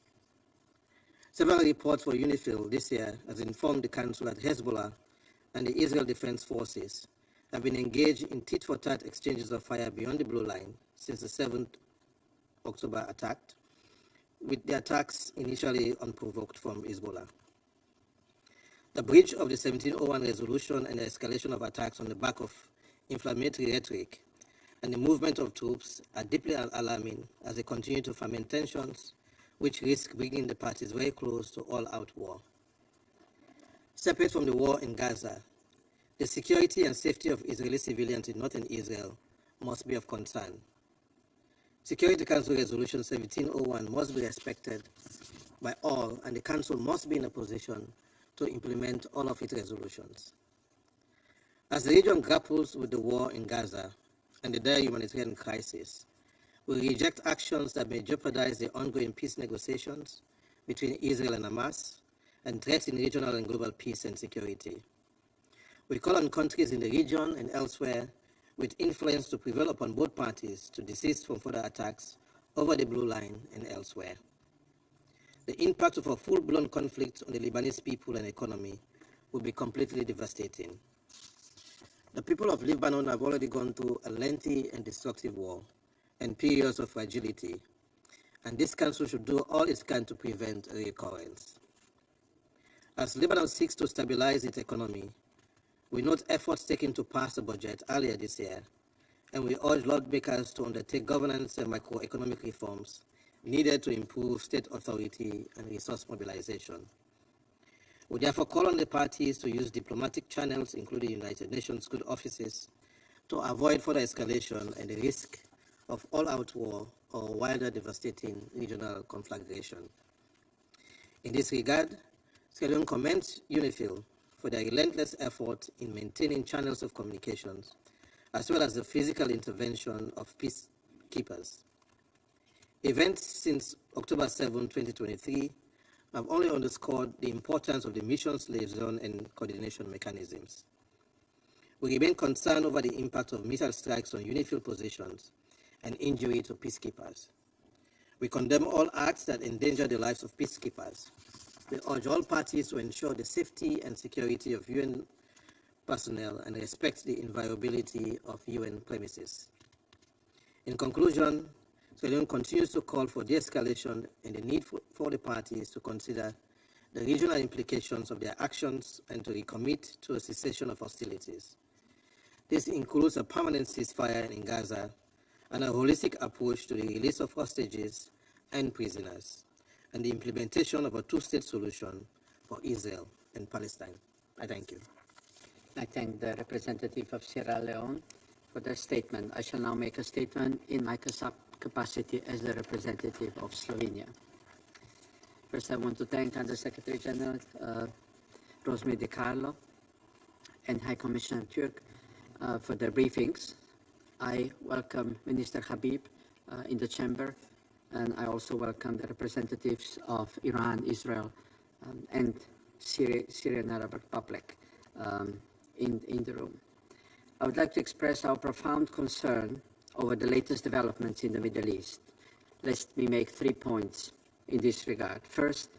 S17: Several reports for UNIFIL this year has informed the Council that Hezbollah and the Israel Defense Forces have been engaged in tit-for-tat exchanges of fire beyond the blue line since the 7th October attack, with the attacks initially unprovoked from Hezbollah. The breach of the 1701 resolution and the escalation of attacks on the back of inflammatory rhetoric and the movement of troops are deeply alarming as they continue to foment tensions which risk bringing the parties very close to all-out war. Separate from the war in Gaza, the security and safety of Israeli civilians in northern Israel must be of concern. Security Council Resolution 1701 must be respected by all, and the Council must be in a position to implement all of its resolutions. As the region grapples with the war in Gaza and the dire humanitarian crisis, we reject actions that may jeopardize the ongoing peace negotiations between Israel and Hamas and threaten regional and global peace and security. We call on countries in the region and elsewhere with influence to prevail upon both parties to desist from further attacks over the Blue Line and elsewhere. The impact of a full-blown conflict on the Lebanese people and economy would be completely devastating. The people of Lebanon have already gone through a lengthy and destructive war and periods of fragility, and this council should do all it can to prevent a recurrence. As Lebanon seeks to stabilize its economy, we note efforts taken to pass the budget earlier this year, and we urge lawmakers to undertake governance and macroeconomic reforms needed to improve state authority and resource mobilization. We therefore call on the parties to use diplomatic channels, including United Nations good offices, to avoid further escalation and the risk of all-out war or wider devastating regional conflagration. In this regard, Sierra Leone commends UNIFIL for their relentless effort in maintaining channels of communications, as well as the physical intervention of peacekeepers. Events since October 7, 2023 have only underscored the importance of the missions liaison and coordination mechanisms. We remain concerned over the impact of missile strikes on UNIFIL positions and injury to peacekeepers. We condemn all acts that endanger the lives of peacekeepers. We urge all parties to ensure the safety and security of UN personnel and respect the inviolability of UN premises. In conclusion, Sierra Leone continues to call for de-escalation and the need for the parties to consider the regional implications of their actions and to recommit to a cessation of hostilities. This includes a permanent ceasefire in Gaza and a holistic approach to the release of hostages and prisoners, and the implementation of a two-state solution for Israel and Palestine. I thank you.
S10: I thank the representative of Sierra Leone for their statement. I shall now make a statement in my capacity as the representative of Slovenia. First, I want to thank Under-Secretary General Rosemary DiCarlo and High Commissioner Turk for their briefings. I welcome Minister Habib in the chamber, and I also welcome the representatives of Iran, Israel, and Syrian Arab Republic in the room. I would like to express our profound concern over the latest developments in the Middle East. Let me make 3 points in this regard. First,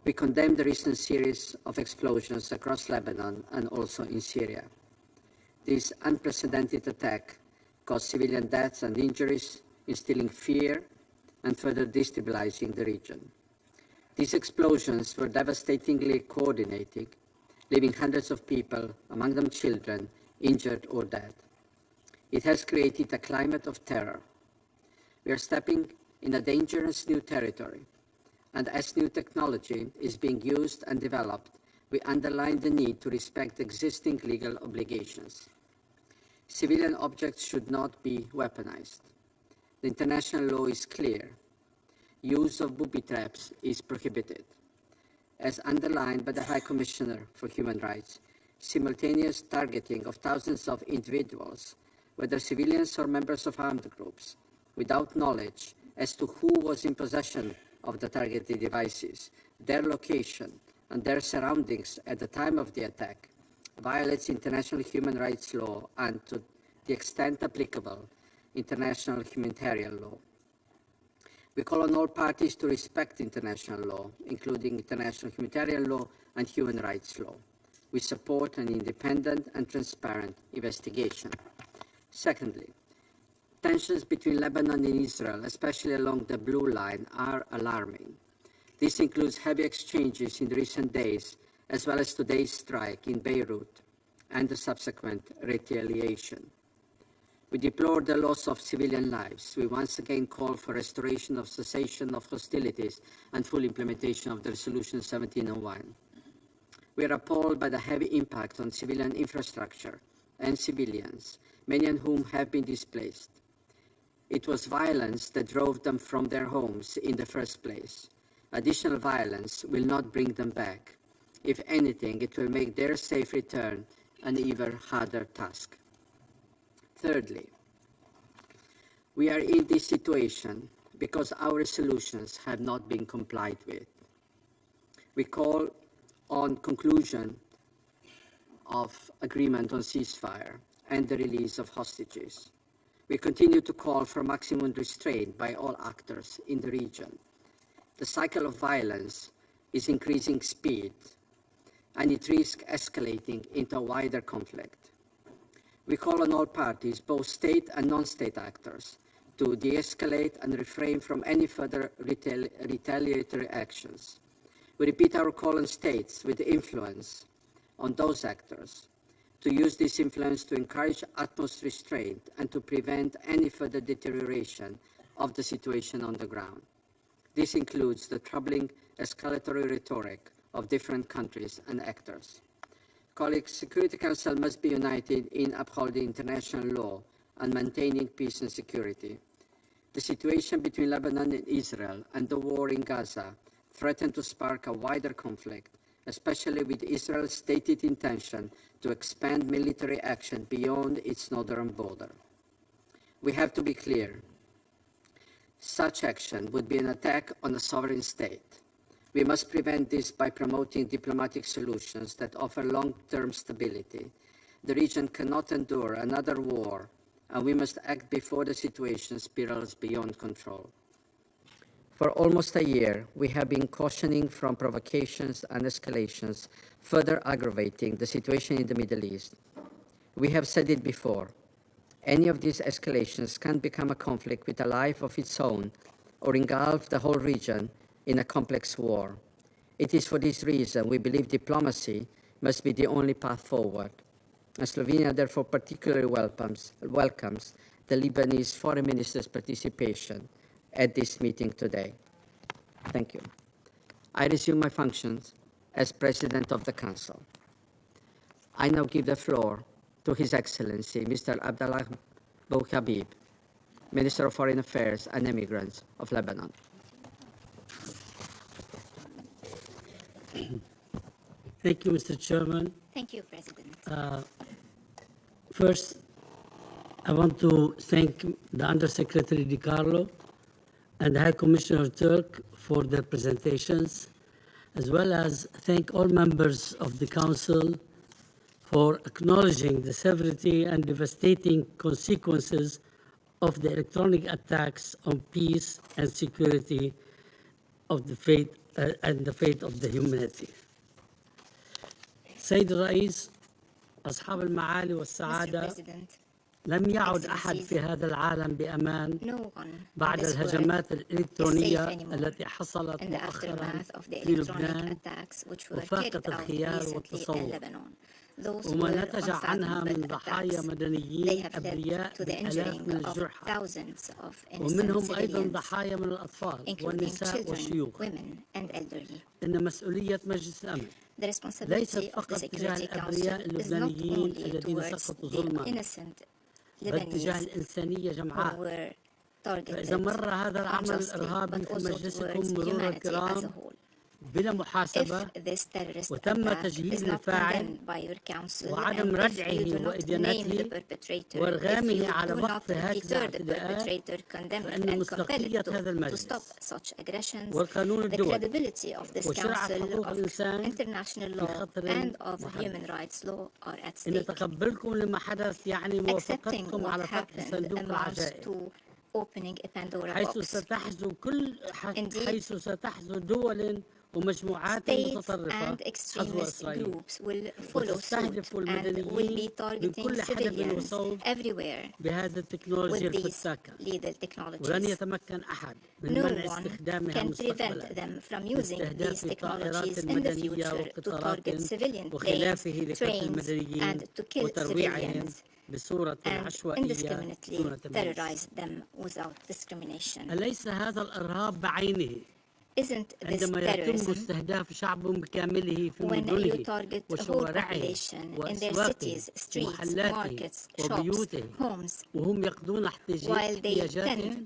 S10: we condemn the recent series of explosions across Lebanon and also in Syria. This unprecedented attack caused civilian deaths and injuries, instilling fear and further destabilizing the region. These explosions were devastatingly coordinated, leaving hundreds of people, among them children, injured or dead. It has created a climate of terror. We are stepping in a dangerous new territory, and as new technology is being used and developed, we underline the need to respect existing legal obligations. Civilian objects should not be weaponized. The international law is clear. Use of booby traps is prohibited. As underlined by the High Commissioner for Human Rights, simultaneous targeting of thousands of individuals, whether civilians or members of armed groups, without knowledge as to who was in possession of the targeted devices, their location, and their surroundings at the time of the attack, violates international human rights law and, to the extent applicable, international humanitarian law. We call on all parties to respect international law, including international humanitarian law and human rights law. We support an independent and transparent investigation. Secondly, tensions between Lebanon and Israel, especially along the Blue Line, are alarming. This includes heavy exchanges in recent days, as well as today's strike in Beirut and the subsequent retaliation. We deplore the loss of civilian lives. We once again call for restoration of cessation of hostilities and full implementation of the Resolution 1701. We are appalled by the heavy impact on civilian infrastructure and civilians, many of whom have been displaced. It was violence that drove them from their homes in the first place. Additional violence will not bring them back. If anything, it will make their safe return an even harder task. Thirdly, we are in this situation because our resolutions have not been complied with. We call on conclusion of agreement on ceasefire and the release of hostages. We continue to call for maximum restraint by all actors in the region. The cycle of violence is increasing speed, and it risks escalating into a wider conflict. We call on all parties, both state and non-state actors, to de-escalate and refrain from any further retaliatory actions. We repeat our call on states with influence on those actors to use this influence to encourage utmost restraint and to prevent any further deterioration of the situation on the ground. This includes the troubling escalatory rhetoric of different countries and actors. Colleagues, Security Council must be united in upholding international law and maintaining peace and security. The situation between Lebanon and Israel and the war in Gaza threaten to spark a wider conflict, especially with Israel's stated intention to expand military action beyond its northern border. We have to be clear. Such action would be an attack on a sovereign state. We must prevent this by promoting diplomatic solutions that offer long-term stability. The region cannot endure another war, and we must act before the situation spirals beyond control. For almost a year, we have been cautioning from provocations and escalations, further aggravating the situation in the Middle East. We have said it before. Any of these escalations can become a conflict with a life of its own or engulf the whole region in a complex war. It is for this reason we believe diplomacy must be the only path forward. And Slovenia therefore particularly welcomes the Lebanese Foreign Minister's participation at this meeting today. Thank you. I resume my functions as President of the Council. I now give the floor to His Excellency, Mr. Abdallah Bouhabib, Minister of Foreign Affairs and Immigrants of Lebanon.
S18: Thank you, Mr. Chairman.
S13: Thank you, President.
S18: First, I want to thank the Undersecretary Di Carlo and High Commissioner Turk for their presentations, as well as thank all members of the Council for acknowledging the severity and devastating consequences of the electronic attacks on peace and security of the fate of the humanity. سيد الرئيس، أصحاب المعالي والسعادة، لم يعد أحد في هذا العالم بأمان بعد الهجمات الإلكترونية التي حصلت مؤخرا في لبنان وفاقت الخيال والتصور، وما نتج عنها من ضحايا مدنيين أبرياء بآلاف من الجرحى، ومنهم أيضا ضحايا من الأطفال والنساء والشيوخ. إن مسؤولية مجلس الأمن ليست فقط تجاه الأبرياء اللبنانيين الذين سقطوا ظلما، بل تجاه الإنسانية جمعاء. فإذا مر هذا العمل الإرهابي في مجلسكم مرور الكرام بلا محاسبة وتم تجهيز الفاعل وعدم ردعه وإدانته وإرغامه على وقف هكذا اعتداءات، فإن مصداقية هذا المجلس والقانون الدولي وشرع حقوق الإنسان في خطر محدد. إن تقبلكم لما حدث يعني موافقتكم على فتح صندوق العجائب، حيث ستحظو دول ومجموعات متطرفة حظو إسرائيل وتستهدف المدنيين من كل حدب وصوب بهذه التكنولوجيا الفتاكة، ولن يتمكن أحد من منع استخدامها مستقبلا لاستهداف الطائرات المدنية وقطارات وخلافه لقتل المدنيين وترويعهم بصورة عشوائية دون تمييز. أليس هذا الإرهاب بعينه عندما يتم استهداف شعب بكامله في مدنه وشوارعه وأسواقه ومحلاته وبيوته وهم يقضون احتياجاتهم؟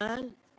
S18: القتال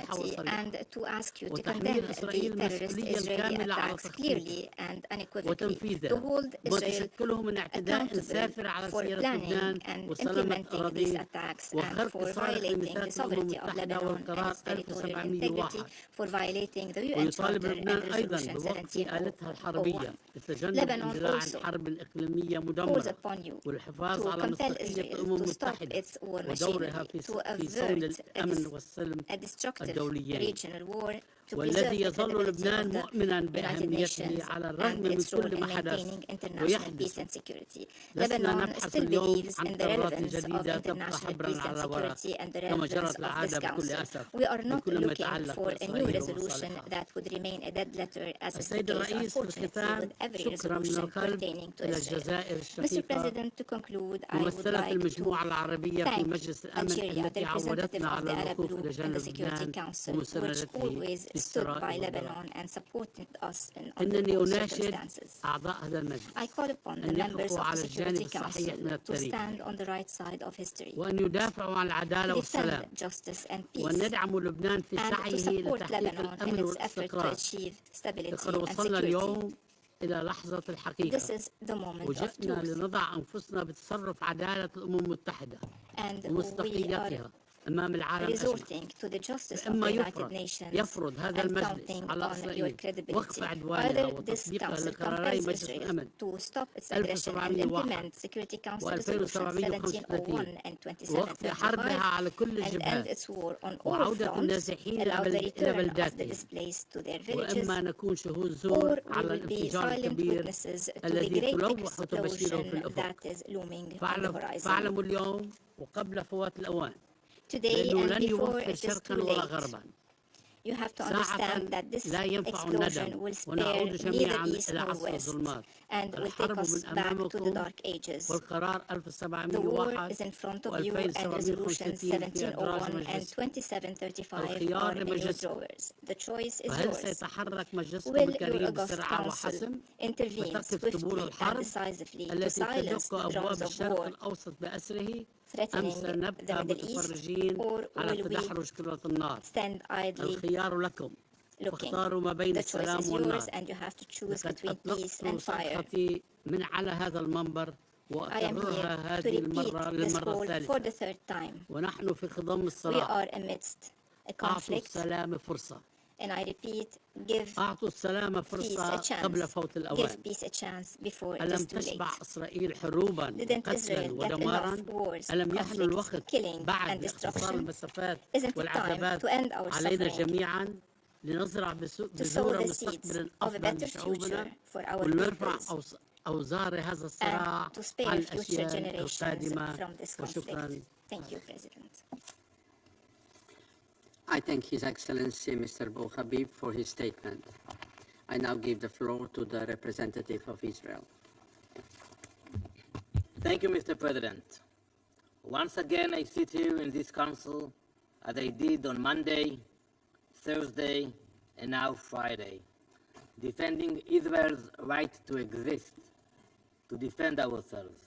S12: humanity and to ask you to condemn the terrorist Israeli attacks clearly and unequivocally, to hold Israel accountable for planning and implementing these attacks and for violating
S18: اتفاقيات الأمم
S13: sovereignty of
S18: المتحدة
S13: Lebanon and
S18: والقرار
S13: its territorial
S18: 1701
S13: integrity, for violating the UN
S18: ويطالب
S13: Charter and
S18: لبنان أيضا
S13: Resolution
S18: بوقف
S13: 1701.
S18: آلتها الحربية لتجنب
S13: Lebanon
S18: اندلاع
S13: also
S18: الحرب الإقليمية
S13: calls
S18: مدمرة
S13: upon you
S18: والحفاظ
S13: to
S18: على
S13: compel
S18: مصداقية
S13: Israel
S18: الأمم
S13: to stop
S18: المتحدة
S13: its war
S18: ودورها
S13: machinery, to
S18: في صون
S13: avert
S18: الأمن والسلم
S13: a destructive
S18: الدوليين
S13: regional war, to preserve
S18: والذي
S13: the
S18: يظل
S13: credibility
S18: لبنان
S13: of the
S18: مؤمنا
S13: United
S18: بأهميته
S13: Nations
S18: على الرغم
S13: and
S18: من
S13: its role
S18: كل
S13: in
S18: ما حدث
S13: maintaining international
S18: ويحدث.
S13: peace and security.
S18: لسنا
S13: Lebanon
S18: نبحث
S13: still
S18: اليوم
S13: believes
S18: عن
S13: in the
S18: قرارات
S13: relevance of
S18: جديدة تبقى
S13: international
S18: حبرا
S13: peace and
S18: على ورق
S13: security and the
S18: كما
S13: relevance
S18: جرت
S13: of this
S18: العادة بكل
S13: council.
S18: أسف
S13: We are not
S18: بكل ما
S13: looking
S18: يتعلق
S13: for a new
S18: بإسرائيل
S13: resolution
S18: ومصالحها.
S13: that would remain a dead letter as is the
S18: السيد
S13: case,
S18: الرئيس في
S13: unfortunately,
S18: الختام
S13: with every
S18: شكرا من
S13: resolution
S18: القلب
S13: pertaining to
S18: إلى
S13: Israel.
S18: الجزائر
S13: Mr.
S18: الشقيقة
S13: President, to conclude, I would
S18: ممثلة
S13: like
S18: المجموعة
S13: to
S18: العربية في
S13: thank
S18: مجلس الأمن
S13: Algeria, the
S18: التي
S13: representative
S18: عودتنا
S13: of
S18: على
S13: the Arab
S18: الوقوف
S13: group
S18: إلى
S13: in the
S18: جانب
S13: Security
S18: لبنان
S13: Council, which
S18: ومساندته
S13: always
S18: في
S13: stood by
S18: السراء والضراء.
S13: Lebanon and supported us in under
S18: إنني
S13: all
S18: أناشد
S13: circumstances.
S18: أعضاء هذا المجلس
S13: I call upon the
S18: أن
S13: members
S18: يقفوا
S13: of the
S18: على الجانب
S13: Security
S18: الصحيح
S13: Council
S18: من
S13: to
S18: التاريخ
S13: stand on the right side of history,
S18: وأن يدافعوا عن العدالة
S13: to
S18: والسلام
S13: defend justice and
S18: وأن
S13: peace,
S18: ندعم لبنان في
S13: and to
S18: سعيه
S13: support
S18: لتحقيق
S13: Lebanon in
S18: الأمن
S13: its effort to
S18: والاستقرار.
S13: achieve stability
S18: لقد
S13: and
S18: وصلنا
S13: security.
S18: اليوم إلى لحظة الحقيقة
S13: This is the moment of
S18: وجئنا
S13: truth,
S18: لنضع أنفسنا بتصرف عدالة الأمم المتحدة
S13: and we are
S18: ومصداقيتها أمام العالم أجمع.
S13: resorting to the justice of
S18: إما
S13: the United Nations
S18: يفرض هذا
S13: and
S18: المجلس
S13: counting
S18: على
S13: on your
S18: إسرائيل
S13: credibility.
S18: وقف عدوانها
S13: Either this
S18: وتطبيقها
S13: council
S18: لقراري
S13: compels
S18: مجلس
S13: Israel
S18: الأمن
S13: to stop its aggression and
S18: 1701
S13: implement Security Council Resolution 1701 and
S18: ووقف حربها
S13: 2735
S18: على كل
S13: and end
S18: الجبهات
S13: its war on all
S18: وعودة
S13: fronts,
S18: النازحين
S13: allow the
S18: إلى
S13: return of the
S18: بلداتهم
S13: displaced to their villages,
S18: وإما نكون شهود
S13: or
S18: زور
S13: we
S18: على
S13: will be
S18: الانفجار
S13: silent
S18: الكبير
S13: witnesses to the
S18: الذي
S13: great
S18: تلوح وتبشره في
S13: explosion
S18: الأفق.
S13: that is looming on the horizon.
S18: فاعلموا اليوم وقبل فوات الأوان
S13: Today
S18: لأنه
S13: and
S18: لن
S13: before
S18: يوفر
S13: it is
S18: شرقا
S13: too
S18: ولا
S13: late,
S18: غربا
S13: you have to
S18: ساعة
S13: understand that this
S18: لا ينفع
S13: explosion
S18: الندم
S13: will spare
S18: ونعود
S13: neither
S18: جميعا
S13: east
S18: إلى
S13: nor
S18: عصر
S13: west
S18: الظلمات
S13: and will take
S18: الحرب
S13: us
S18: من
S13: back to the
S18: أمامكم
S13: dark ages.
S18: والقرار
S13: The war is in front of you and resolutions 1701 and 2735
S18: الخيار
S13: are in your
S18: لمجلسكم.
S13: drawers. The choice is
S18: وهل
S13: yours.
S18: سيتحرك مجلسكم
S13: Will your
S18: الكريم
S13: august
S18: بسرعة
S13: council
S18: وحسم
S13: intervene
S18: وتقف طبول
S13: swiftly and
S18: الحرب
S13: decisively to
S18: التي
S13: silence
S18: تدق
S13: the drums
S18: أبواب
S13: of
S18: الشرق
S13: war
S18: الأوسط بأسره أم
S13: threatening the
S18: سنبقى
S13: Middle East,
S18: متفرجين
S13: or
S18: على
S13: will we
S18: تدحرج كرة النار
S13: stand idly
S18: الخيار لكم
S13: looking?
S18: فاختاروا ما بين
S13: The choice
S18: السلام
S13: is yours
S18: والنار
S13: and you have to choose
S18: لقد
S13: between peace
S18: أطلقت
S13: and fire.
S18: صرختي من على هذا المنبر
S13: I am
S18: وأكررها
S13: here to
S18: هذه
S13: repeat
S18: المرة
S13: this
S18: للمرة
S13: call for
S18: الثالثة
S13: the third time.
S18: ونحن في خضم
S13: We
S18: الصراع
S13: are amidst a
S18: أعطوا
S13: conflict,
S18: السلام فرصة
S13: and I repeat, give
S18: أعطوا السلام
S13: peace
S18: فرصة
S13: a
S18: قبل
S13: chance.
S18: فوت
S13: Give
S18: الأوان
S13: peace a chance before it
S18: ألم
S13: is too
S18: تشبع
S13: late.
S18: إسرائيل حروبا
S13: Didn't
S18: وقتلا
S13: Israel get
S18: ودمارا
S13: enough wars,
S18: ألم يحن
S13: conflicts,
S18: الوقت
S13: killing
S18: بعد
S13: and
S18: لاختصار
S13: destruction?
S18: المسافات
S13: Isn't it time
S18: والعذابات
S13: to end our
S18: علينا
S13: suffering,
S18: جميعا لنزرع
S13: to sow
S18: بذور
S13: the seeds
S18: مستقبل
S13: of a
S18: أفضل
S13: better
S18: لشعوبنا
S13: future for our
S18: ولنرفع
S13: peoples,
S18: أوزار هذا الصراع
S13: and to spare
S18: عن
S13: future
S18: الأجيال
S13: generations
S18: القادمة
S13: from this
S18: وشكرا.
S13: conflict? Thank you, President.
S10: I thank His Excellency Mr. Bo Habib for his statement. I now give the floor to the representative of Israel.
S19: Thank you, Mr. President. Once again, I sit here in this council as I did on Monday, Thursday, and now Friday, defending Israel's right to exist, to defend ourselves.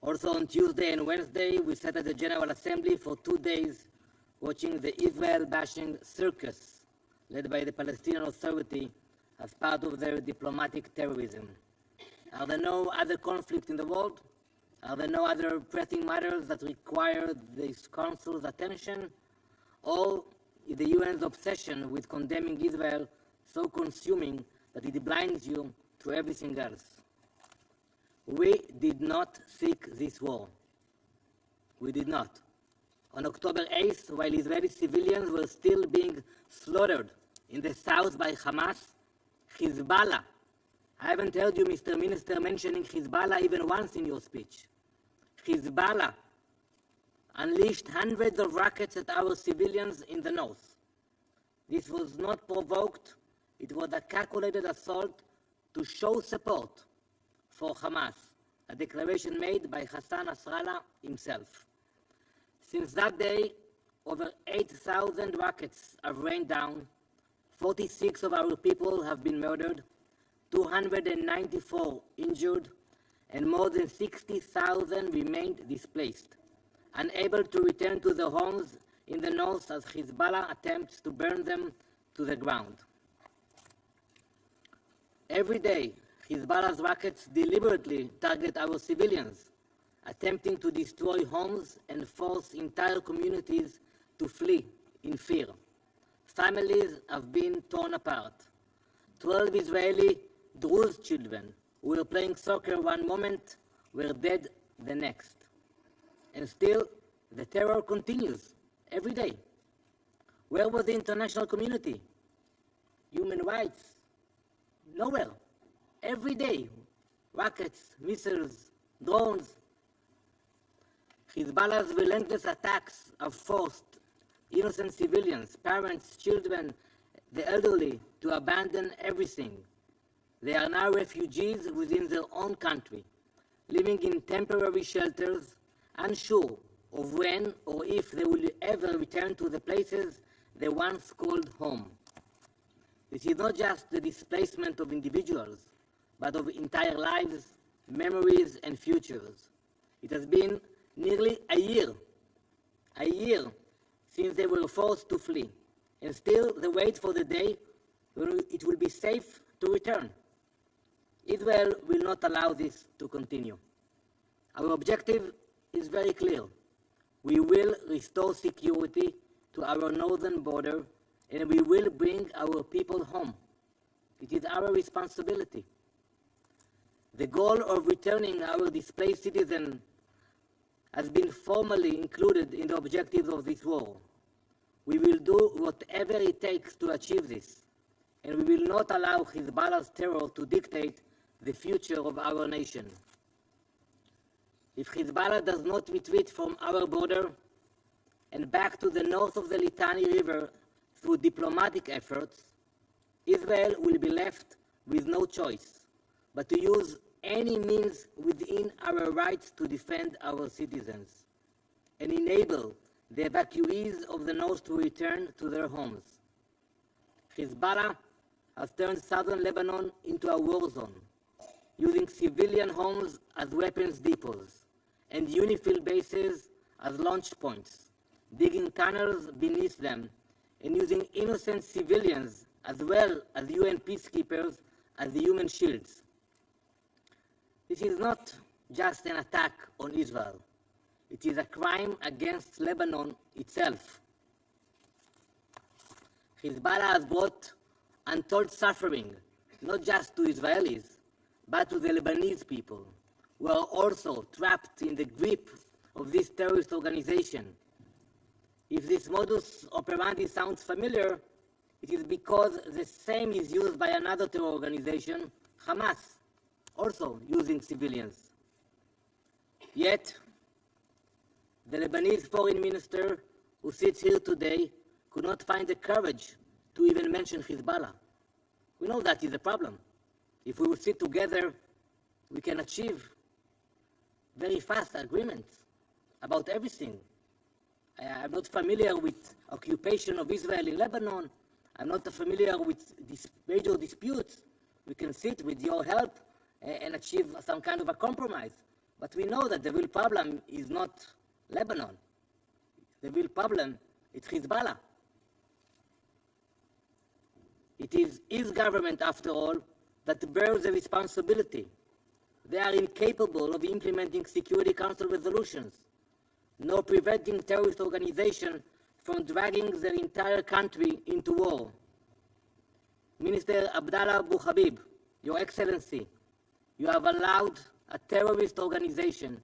S19: Also on Tuesday and Wednesday, we sat at the General Assembly for 2 days watching the Israel-bashing circus led by the Palestinian Authority as part of their diplomatic terrorism. Are there no other conflicts in the world? Are there no other pressing matters that require this Council's attention? Or is the UN's obsession with condemning Israel so consuming that it blinds you to everything else? We did not seek this war. We did not. On October 8th, while Israeli civilians were still being slaughtered in the south by Hamas, Hezbollah, I haven't heard you, Mr. Minister, mentioning Hezbollah even once in your speech. Hezbollah unleashed hundreds of rockets at our civilians in the north. This was not provoked. It was a calculated assault to show support for Hamas, a declaration made by Hassan Nasrallah himself. Since that day, over 8,000 rockets have rained down, 46 of our people have been murdered, 294 injured, and more than 60,000 remained displaced, unable to return to their homes in the north as Hezbollah attempts to burn them to the ground. Every day, Hezbollah's rockets deliberately target our civilians, attempting to destroy homes and force entire communities to flee in fear. Families have been torn apart. 12 Israeli Druze children who were playing soccer one moment were dead the next. And still, the terror continues every day. Where was the international community? Human rights? Nowhere. Every day, rockets, missiles, drones. Hezbollah's relentless attacks have forced innocent civilians, parents, children, the elderly, to abandon everything. They are now refugees within their own country, living in temporary shelters, unsure of when or if they will ever return to the places they once called home. This is not just the displacement of individuals, but of entire lives, memories, and futures. It has been nearly a year since they were forced to flee, and still they wait for the day when it will be safe to return. Israel will not allow this to continue. Our objective is very clear. We will restore security to our northern border, and we will bring our people home. It is our responsibility. The goal of returning our displaced citizens has been formally included in the objectives of this war. We will do whatever it takes to achieve this, and we will not allow Hezbollah's terror to dictate the future of our nation. If Hezbollah does not retreat from our border and back to the north of the Litani River through diplomatic efforts, Israel will be left with no choice but to use any means within our rights to defend our citizens and enable the evacuees of the north to return to their homes. Hezbollah has turned southern Lebanon into a war zone, using civilian homes as weapons depots and UNIFIL bases as launch points, digging tunnels beneath them and using innocent civilians as well as UN peacekeepers as the human shields. This is not just an attack on Israel. It is a crime against Lebanon itself. Hezbollah has brought untold suffering, not just to Israelis, but to the Lebanese people, who are also trapped in the grip of this terrorist organization. If this modus operandi sounds familiar, it is because the same is used by another terror organization, Hamas, also using civilians. Yet, the Lebanese foreign minister who sits here today could not find the courage to even mention Hezbollah. We know that is a problem. If we will sit together, we can achieve very fast agreements about everything. I'm not familiar with occupation of Israel in Lebanon. I'm not familiar with these major disputes. We can sit with your help and achieve some kind of a compromise. But we know that the real problem is not Lebanon. The real problem is Hezbollah. It is his government, after all, that bears the responsibility. They are incapable of implementing Security Council resolutions, nor preventing terrorist organizations from dragging their entire country into war. Minister Abdallah Abu Habib, Your Excellency, you have allowed a terrorist organization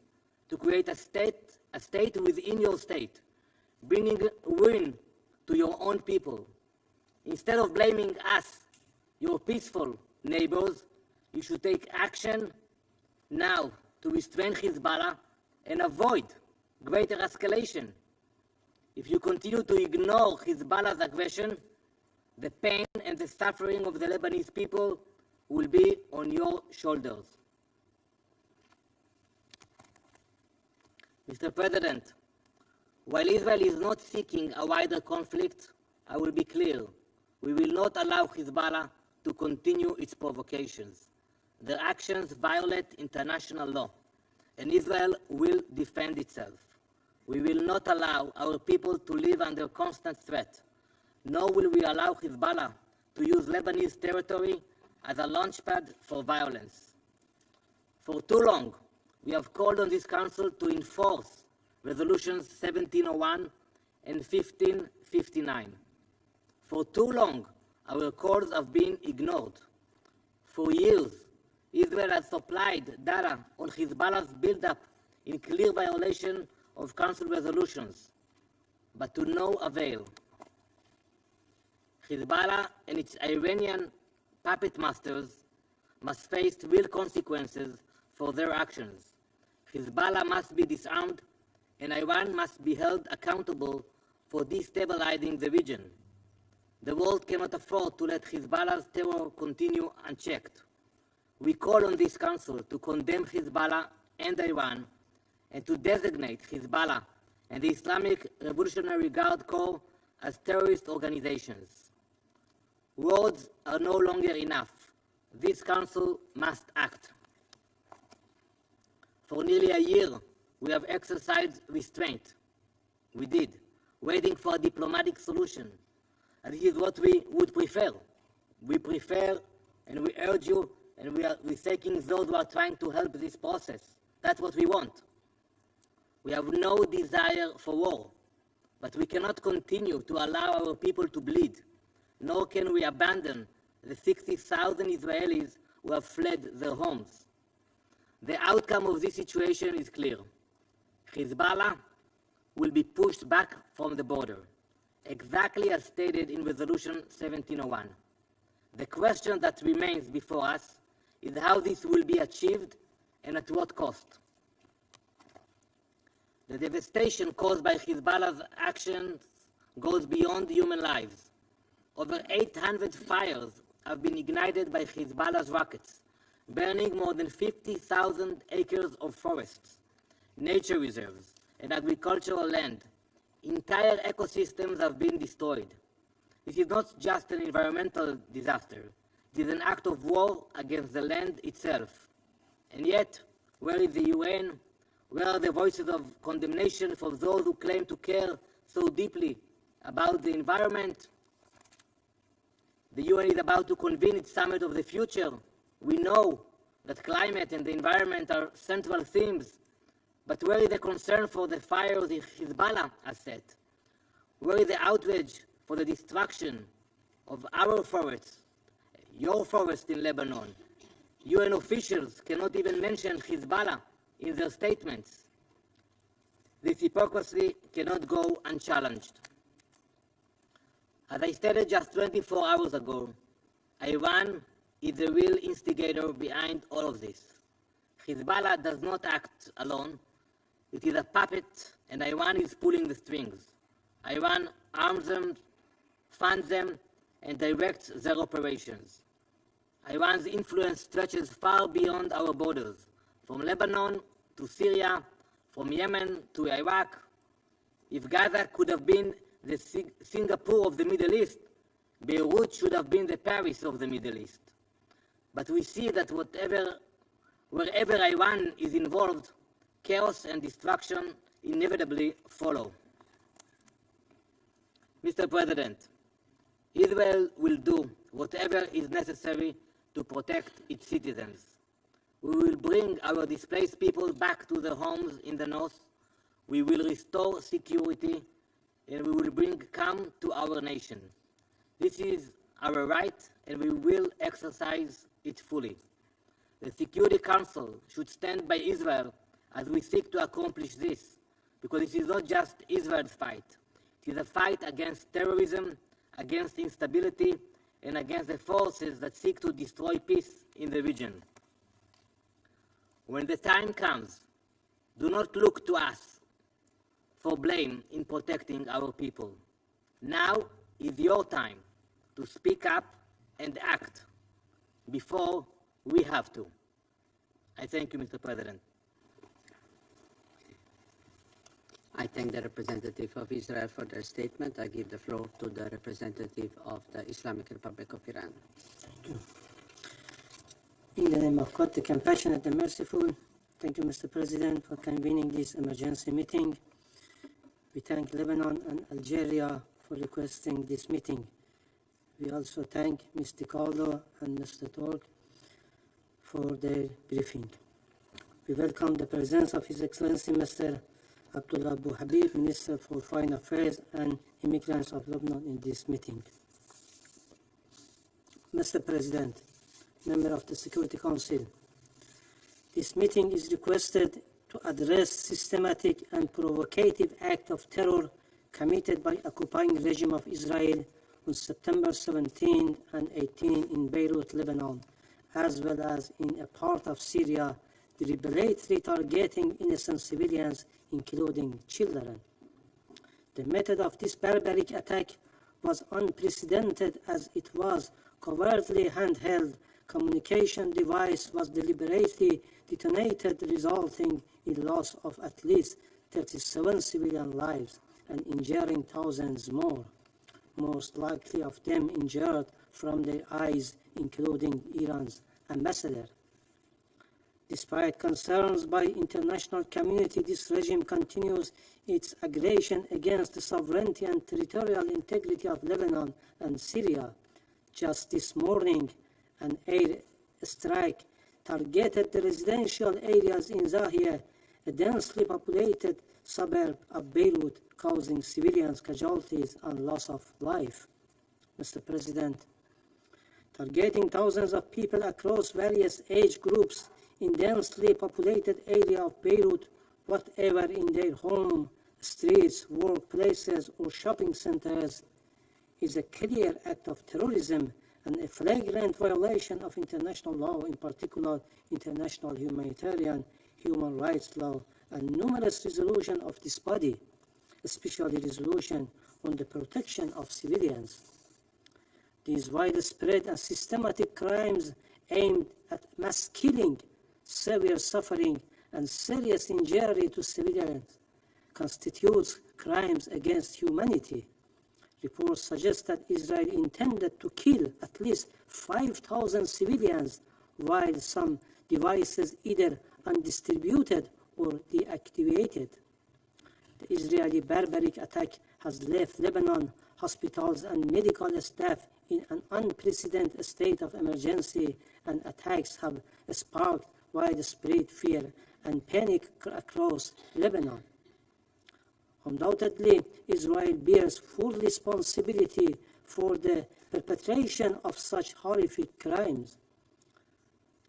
S19: to create a state within your state, bringing ruin to your own people. Instead of blaming us, your peaceful neighbors, you should take action now to restrain Hezbollah and avoid greater escalation. If you continue to ignore Hezbollah's aggression, the pain and the suffering of the Lebanese people will be on your shoulders. Mr. President, while Israel is not seeking a wider conflict, I will be clear, we will not allow Hezbollah to continue its provocations. Their actions violate international law, and Israel will defend itself. We will not allow our people to live under constant threat, nor will we allow Hezbollah to use Lebanese territory as a launchpad for violence. For too long, we have called on this Council to enforce Resolutions 1701 and 1559. For too long, our calls have been ignored. For years, Israel has supplied data on Hezbollah's buildup in clear violation of Council resolutions, but to no avail. Hezbollah and its Iranian puppet masters must face real consequences for their actions. Hezbollah must be disarmed, and Iran must be held accountable for destabilizing the region. The world cannot afford to let Hezbollah's terror continue unchecked. We call on this Council to condemn Hezbollah and Iran, and to designate Hezbollah and the Islamic Revolutionary Guard Corps as terrorist organizations. Words are no longer enough. This Council must act. For nearly a year, we have exercised restraint. We did, waiting for a diplomatic solution. And this is what we would prefer. We prefer, and we urge you, and we're taking those who are trying to help this process. That's what we want. We have no desire for war, but we cannot continue to allow our people to bleed, nor can we abandon the 60,000 Israelis who have fled their homes. The outcome of this situation is clear. Hezbollah will be pushed back from the border, exactly as stated in Resolution 1701. The question that remains before us is how this will be achieved and at what cost. The devastation caused by Hezbollah's actions goes beyond human lives. Over 800 fires have been ignited by Hezbollah's rockets, burning more than 50,000 acres of forests, nature reserves, and agricultural land. Entire ecosystems have been destroyed. This is not just an environmental disaster. It is an act of war against the land itself. And yet, where is the UN? Where are the voices of condemnation for those who claim to care so deeply about the environment? The UN is about to convene its summit of the future. We know that climate and the environment are central themes, but where is the concern for the fires Hezbollah has set? Where is the outrage for the destruction of our forests, your forest in Lebanon? UN officials cannot even mention Hezbollah in their statements. This hypocrisy cannot go unchallenged. As I stated just 24 hours ago, Iran is the real instigator behind all of this. Hezbollah does not act alone. It is a puppet, and Iran is pulling the strings. Iran arms them, funds them, and directs their operations. Iran's influence stretches far beyond our borders, from Lebanon to Syria, from Yemen to Iraq. If Gaza could have been the Singapore of the Middle East, Beirut should have been the Paris of the Middle East. But we see that wherever Iran is involved, chaos and destruction inevitably follow. Mr. President, Israel will do whatever is necessary to protect its citizens. We will bring our displaced people back to their homes in the north. We will restore security, and we will bring calm to our nation. This is our right, and we will exercise it fully. The Security Council should stand by Israel as we seek to accomplish this, because it is not just Israel's fight. It is a fight against terrorism, against instability, and against the forces that seek to destroy peace in the region. When the time comes, do not look to us for blame in protecting our people. Now is your time to speak up and act before we have to. I thank you, Mr. President.
S3: I thank the representative of Israel for their statement. I give the floor to the representative of the Islamic Republic of Iran.
S20: Thank you. In the name of God, the compassionate and merciful, thank you, Mr. President, for convening this emergency meeting. We thank Lebanon and Algeria for requesting this meeting. We also thank Mr. Caldo and Mr. Tork for their briefing. We welcome the presence of His Excellency Mr. Abdullah Abu Habib, Minister for Foreign Affairs and Immigrants of Lebanon, in this meeting. Mr. President, member of the Security Council, this meeting is requested to address systematic and provocative act of terror committed by occupying regime of Israel on September 17 and 18 in Beirut, Lebanon, as well as in a part of Syria, deliberately targeting innocent civilians, including children. The method of this barbaric attack was unprecedented, as it was covertly handheld communication device was deliberately detonated, resulting in loss of at least 37 civilian lives and injuring thousands more, most likely of them injured from their eyes, including Iran's ambassador. Despite concerns by international community, this regime continues its aggression against the sovereignty and territorial integrity of Lebanon and Syria. Just this morning, an air strike targeted the residential areas in Zahia, a densely populated suburb of Beirut, causing civilians casualties and loss of life. Mr. President, targeting thousands of people across various age groups in densely populated area of Beirut, whatever in their home, streets, workplaces, or shopping centers, is a clear act of terrorism and a flagrant violation of international law, in particular international humanitarian human rights law and numerous resolutions of this body, especially resolution on the protection of civilians. These widespread and systematic crimes aimed at mass killing, severe suffering, and serious injury to civilians constitutes crimes against humanity. Reports suggest that Israel intended to kill at least 5,000 civilians, while some devices either undistributed or deactivated. The Israeli barbaric attack has left Lebanon hospitals and medical staff in an unprecedented state of emergency, and attacks have sparked widespread fear and panic across Lebanon. Undoubtedly, Israel bears full responsibility for the perpetration of such horrific crimes.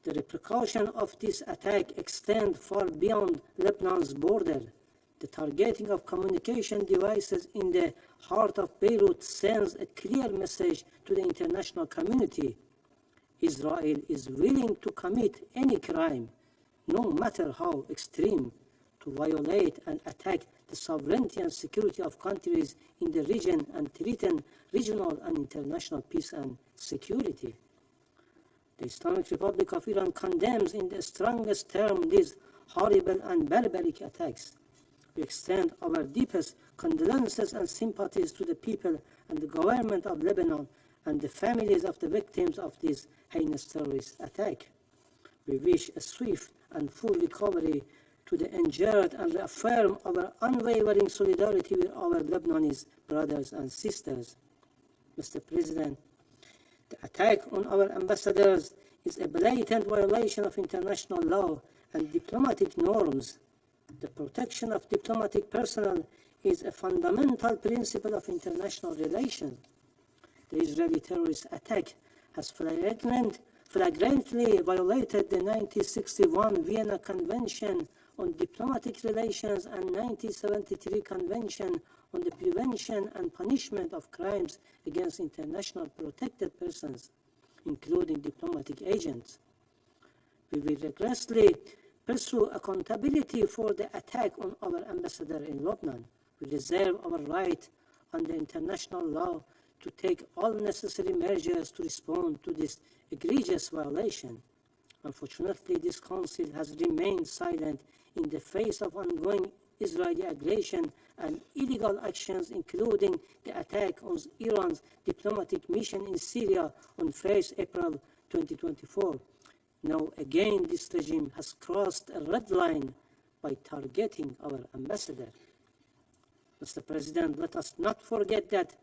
S20: The repercussions of this attack extend far beyond Lebanon's border. The targeting of communication devices in the heart of Beirut sends a clear message to the international community. Israel is willing to commit any crime, no matter how extreme, to violate and attack the sovereignty and security of countries in the region and threaten regional and international peace and security. The Islamic Republic of Iran condemns in the strongest terms these horrible and barbaric attacks. We extend our deepest condolences and sympathies to the people and the government of Lebanon and the families of the victims of this heinous terrorist attack. We wish a swift and full recovery to the injured and reaffirm our unwavering solidarity with our Lebanese brothers and sisters. Mr. President, the attack on our ambassadors is a blatant violation of international law and diplomatic norms. The protection of diplomatic personnel is a fundamental principle of international relations. The Israeli terrorist attack has flagrantly violated the 1961 Vienna Convention on Diplomatic Relations and 1973 Convention on the Prevention and Punishment of Crimes against International Protected Persons, including diplomatic agents. We will rigorously pursue accountability for the attack on our ambassador in Lebanon. We reserve our right under international law to take all necessary measures to respond to this egregious violation. Unfortunately, this Council has remained silent in the face of ongoing Israeli aggression and illegal actions, including the attack on Iran's diplomatic mission in Syria on 1st April 2024. Now again, this regime has crossed a red line by targeting our ambassador. Mr. President, let us not forget that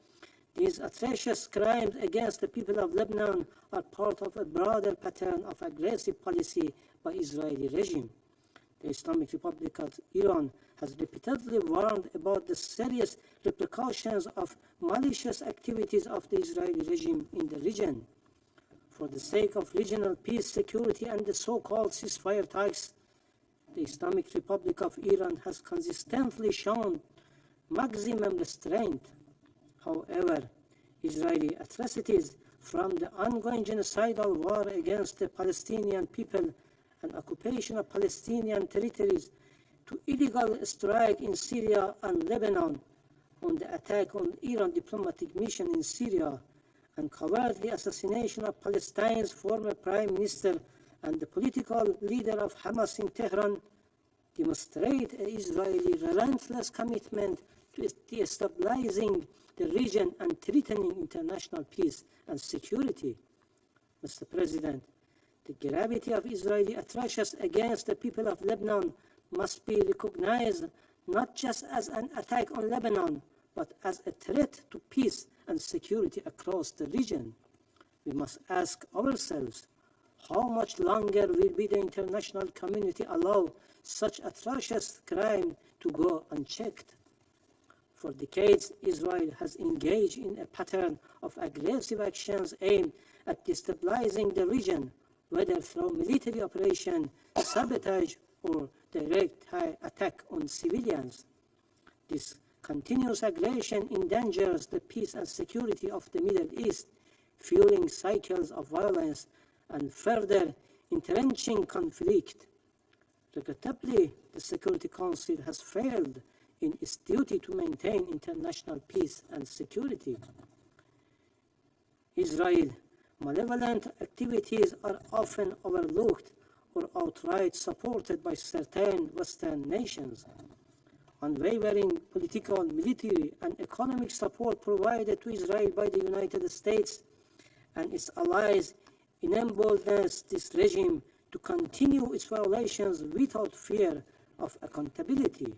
S20: these atrocious crimes against the people of Lebanon are part of a broader pattern of aggressive policy by Israeli regime. The Islamic Republic of Iran has repeatedly warned about the serious repercussions of malicious activities of the Israeli regime in the region. For the sake of regional peace, security, and the so-called ceasefire talks, the Islamic Republic of Iran has consistently shown maximum restraint. However, Israeli atrocities, from the ongoing genocidal war against the Palestinian people and occupation of Palestinian territories, to illegal strike in Syria and Lebanon, on the attack on Iran diplomatic mission in Syria, and cowardly assassination of Palestine's former prime minister and the political leader of Hamas in Tehran, demonstrate an Israeli relentless commitment to destabilizing the region and threatening international peace and security. Mr. President, the gravity of Israeli atrocities against the people of Lebanon must be recognized not just as an attack on Lebanon, but as a threat to peace and security across the region. We must ask ourselves, how much longer will the international community allow such atrocious crime to go unchecked? For decades, Israel has engaged in a pattern of aggressive actions aimed at destabilizing the region, whether through military operation, sabotage, or direct attack on civilians. This continuous aggression endangers the peace and security of the Middle East, fueling cycles of violence and further entrenching conflict. Regrettably, the Security Council has failed in its duty to maintain international peace and security. Israel's malevolent activities are often overlooked or outright supported by certain Western nations. Unwavering political, military, and economic support provided to Israel by the United States and its allies emboldens this regime to continue its violations without fear of accountability.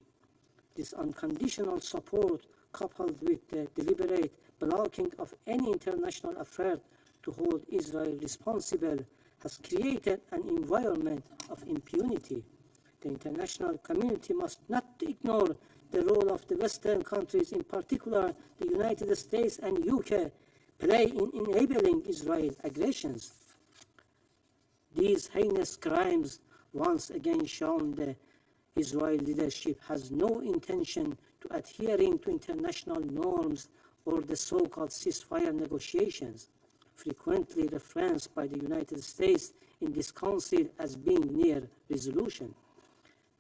S20: This unconditional support, coupled with the deliberate blocking of any international effort to hold Israel responsible, has created an environment of impunity. The international community must not ignore the role of the Western countries, in particular the United States and UK, play in enabling Israel's aggressions. These heinous crimes once again shown the Israeli leadership has no intention to adhering to international norms or the so-called ceasefire negotiations, frequently referenced by the United States in this council as being near resolution.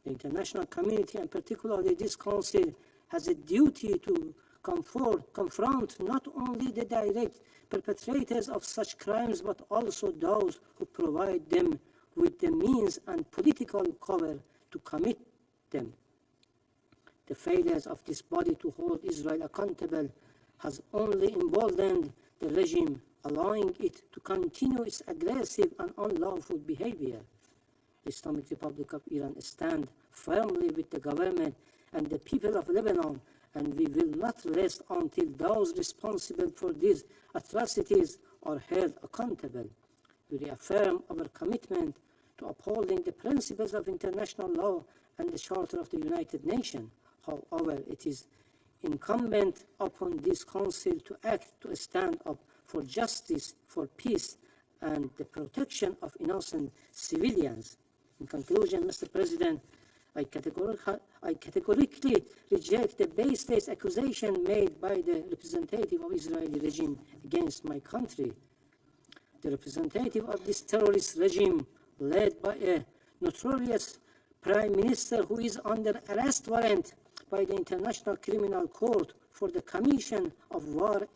S20: The international community, and particularly this council, has a duty to confront not only the direct perpetrators of such crimes, but also those who provide them with the means and political cover to commit them. The failures of this body to hold Israel accountable has only emboldened the regime, allowing it to continue its aggressive and unlawful behavior. The Islamic Republic of Iran stands firmly with the government and the people of Lebanon, and we will not rest until those responsible for these atrocities are held accountable. We reaffirm our commitment to upholding the principles of international law and the Charter of the United Nations. However, it is incumbent upon this Council to act to stand up for justice, for peace, and the protection of innocent civilians. In conclusion, Mr. President, I categorically reject the baseless accusation made by the representative of Israeli regime against my country. The representative of this terrorist regime, led by a notorious prime minister who is under arrest warrant by the International Criminal Court for the commission of war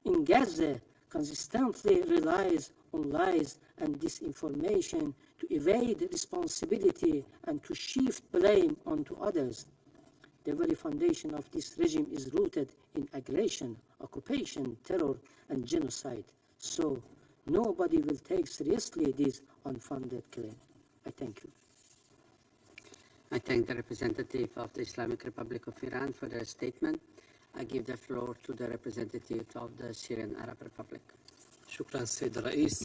S20: in Gaza, consistently relies on lies and disinformation to evade responsibility and to shift blame onto others. The very foundation of this regime is rooted in aggression, occupation, terror, and genocide. So nobody will take seriously this unfounded claim. I thank you.
S3: I thank the representative of the Islamic Republic of Iran for their statement. I give the floor to the representative of the Syrian Arab Republic.
S21: شكرا سيد الرئيس.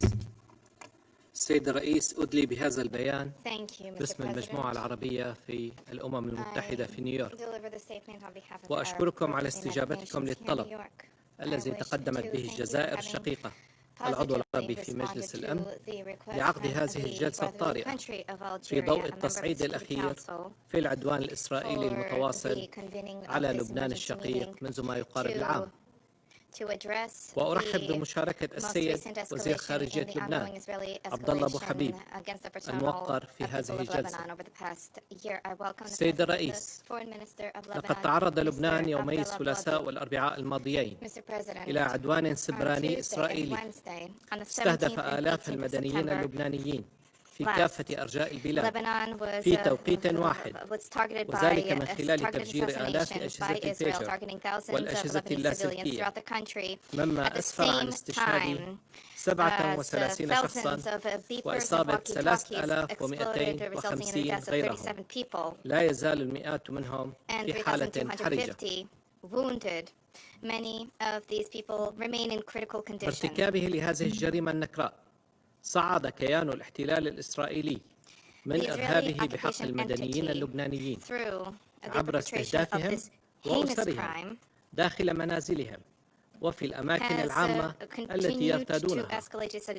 S21: السيد الرئيس أدلي بهذا البيان
S13: Thank you, Mr.
S21: باسم المجموعة
S13: President.
S21: العربية في الأمم المتحدة في نيويورك.
S13: Deliver the statement on behalf of the Arab
S21: وأشكركم
S13: group
S21: على
S13: in the United
S21: استجابتكم
S13: Nations here in
S21: للطلب
S13: New York.
S21: الذي
S13: I wish
S21: تقدمت
S13: to
S21: به
S13: thank you
S21: الجزائر
S13: for having
S21: الشقيقة العضو العربي في مجلس الأمن لعقد هذه الجلسة الطارئة في ضوء التصعيد الأخير في العدوان الإسرائيلي المتواصل على لبنان الشقيق منذ ما يقارب العام. وأرحب بمشاركة السيد وزير خارجية لبنان عبد الله أبو حبيب الموقر في هذه الجلسة. السيد الرئيس، لقد تعرض لبنان يومي الثلاثاء والأربعاء الماضيين إلى عدوان سبراني إسرائيلي استهدف آلاف المدنيين اللبنانيين في كافة أرجاء البلاد في توقيت واحد، وذلك من خلال تفجير آلاف أجهزة البيجر والأجهزة اللاسلكية، مما أسفر عن استشهاد 37 شخصا وإصابة 3250 غيرهم. لا يزال المئات منهم في حالة حرجة. بارتكابه لهذه الجريمة النكراء صعد كيان الاحتلال الإسرائيلي من إرهابه بحق المدنيين اللبنانيين عبر استهدافهم وأسرهم داخل منازلهم وفي الأماكن العامة التي يرتادونها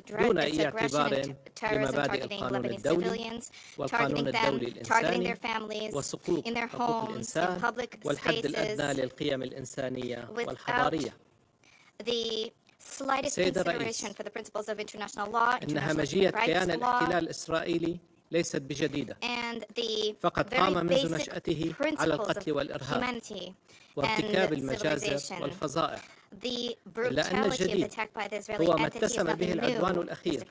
S21: دون أي اعتبار لمبادئ القانون الدولي والقانون الدولي الإنساني وحقوق الإنسان والحد الأدنى للقيم الإنسانية والحضارية. سيد الرئيس، إن همجية كيان الاحتلال الإسرائيلي ليست بجديدة، فقد قام منذ نشأته على القتل والإرهاب وارتكاب المجازر والفظائع، إلا أن الجديد هو ما اتسم به العدوان الأخير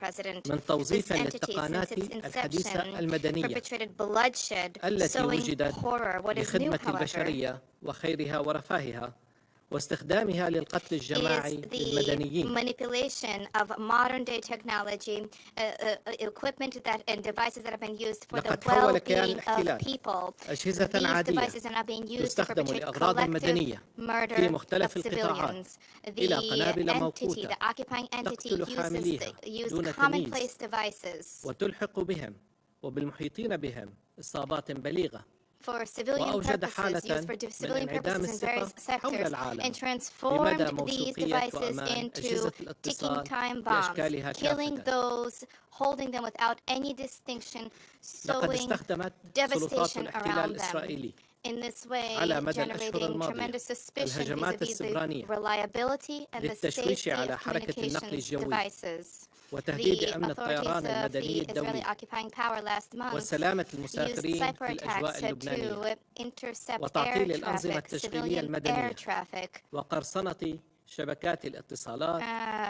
S21: من توظيف للتقنيات الحديثة المدنية التي وجدت لخدمة البشرية وخيرها ورفاهها واستخدامها للقتل الجماعي للمدنيين. لقد حول كيان الاحتلال أجهزة عادية تستخدم لأغراض مدنية في مختلف القطاعات إلى قنابل موقوتة تقتل حامليها دون تمييز وتلحق بهم وبالمحيطين بهم إصابات بليغة، وأوجد حالة من انعدام الثقة حول العالم بمدى موثوقية وأمان أجهزة الاتصال بأشكالها كافة. لقد استخدمت سلطات الاحتلال الإسرائيلي على مدى الأشهر الماضية الهجمات السبرانية للتشويش على حركة النقل الجوي وتهديد أمن الطيران المدني الدولي وسلامة المسافرين في الأجواء اللبنانية وتعطيل الأنظمة التشغيلية المدنية وقرصنة شبكات الاتصالات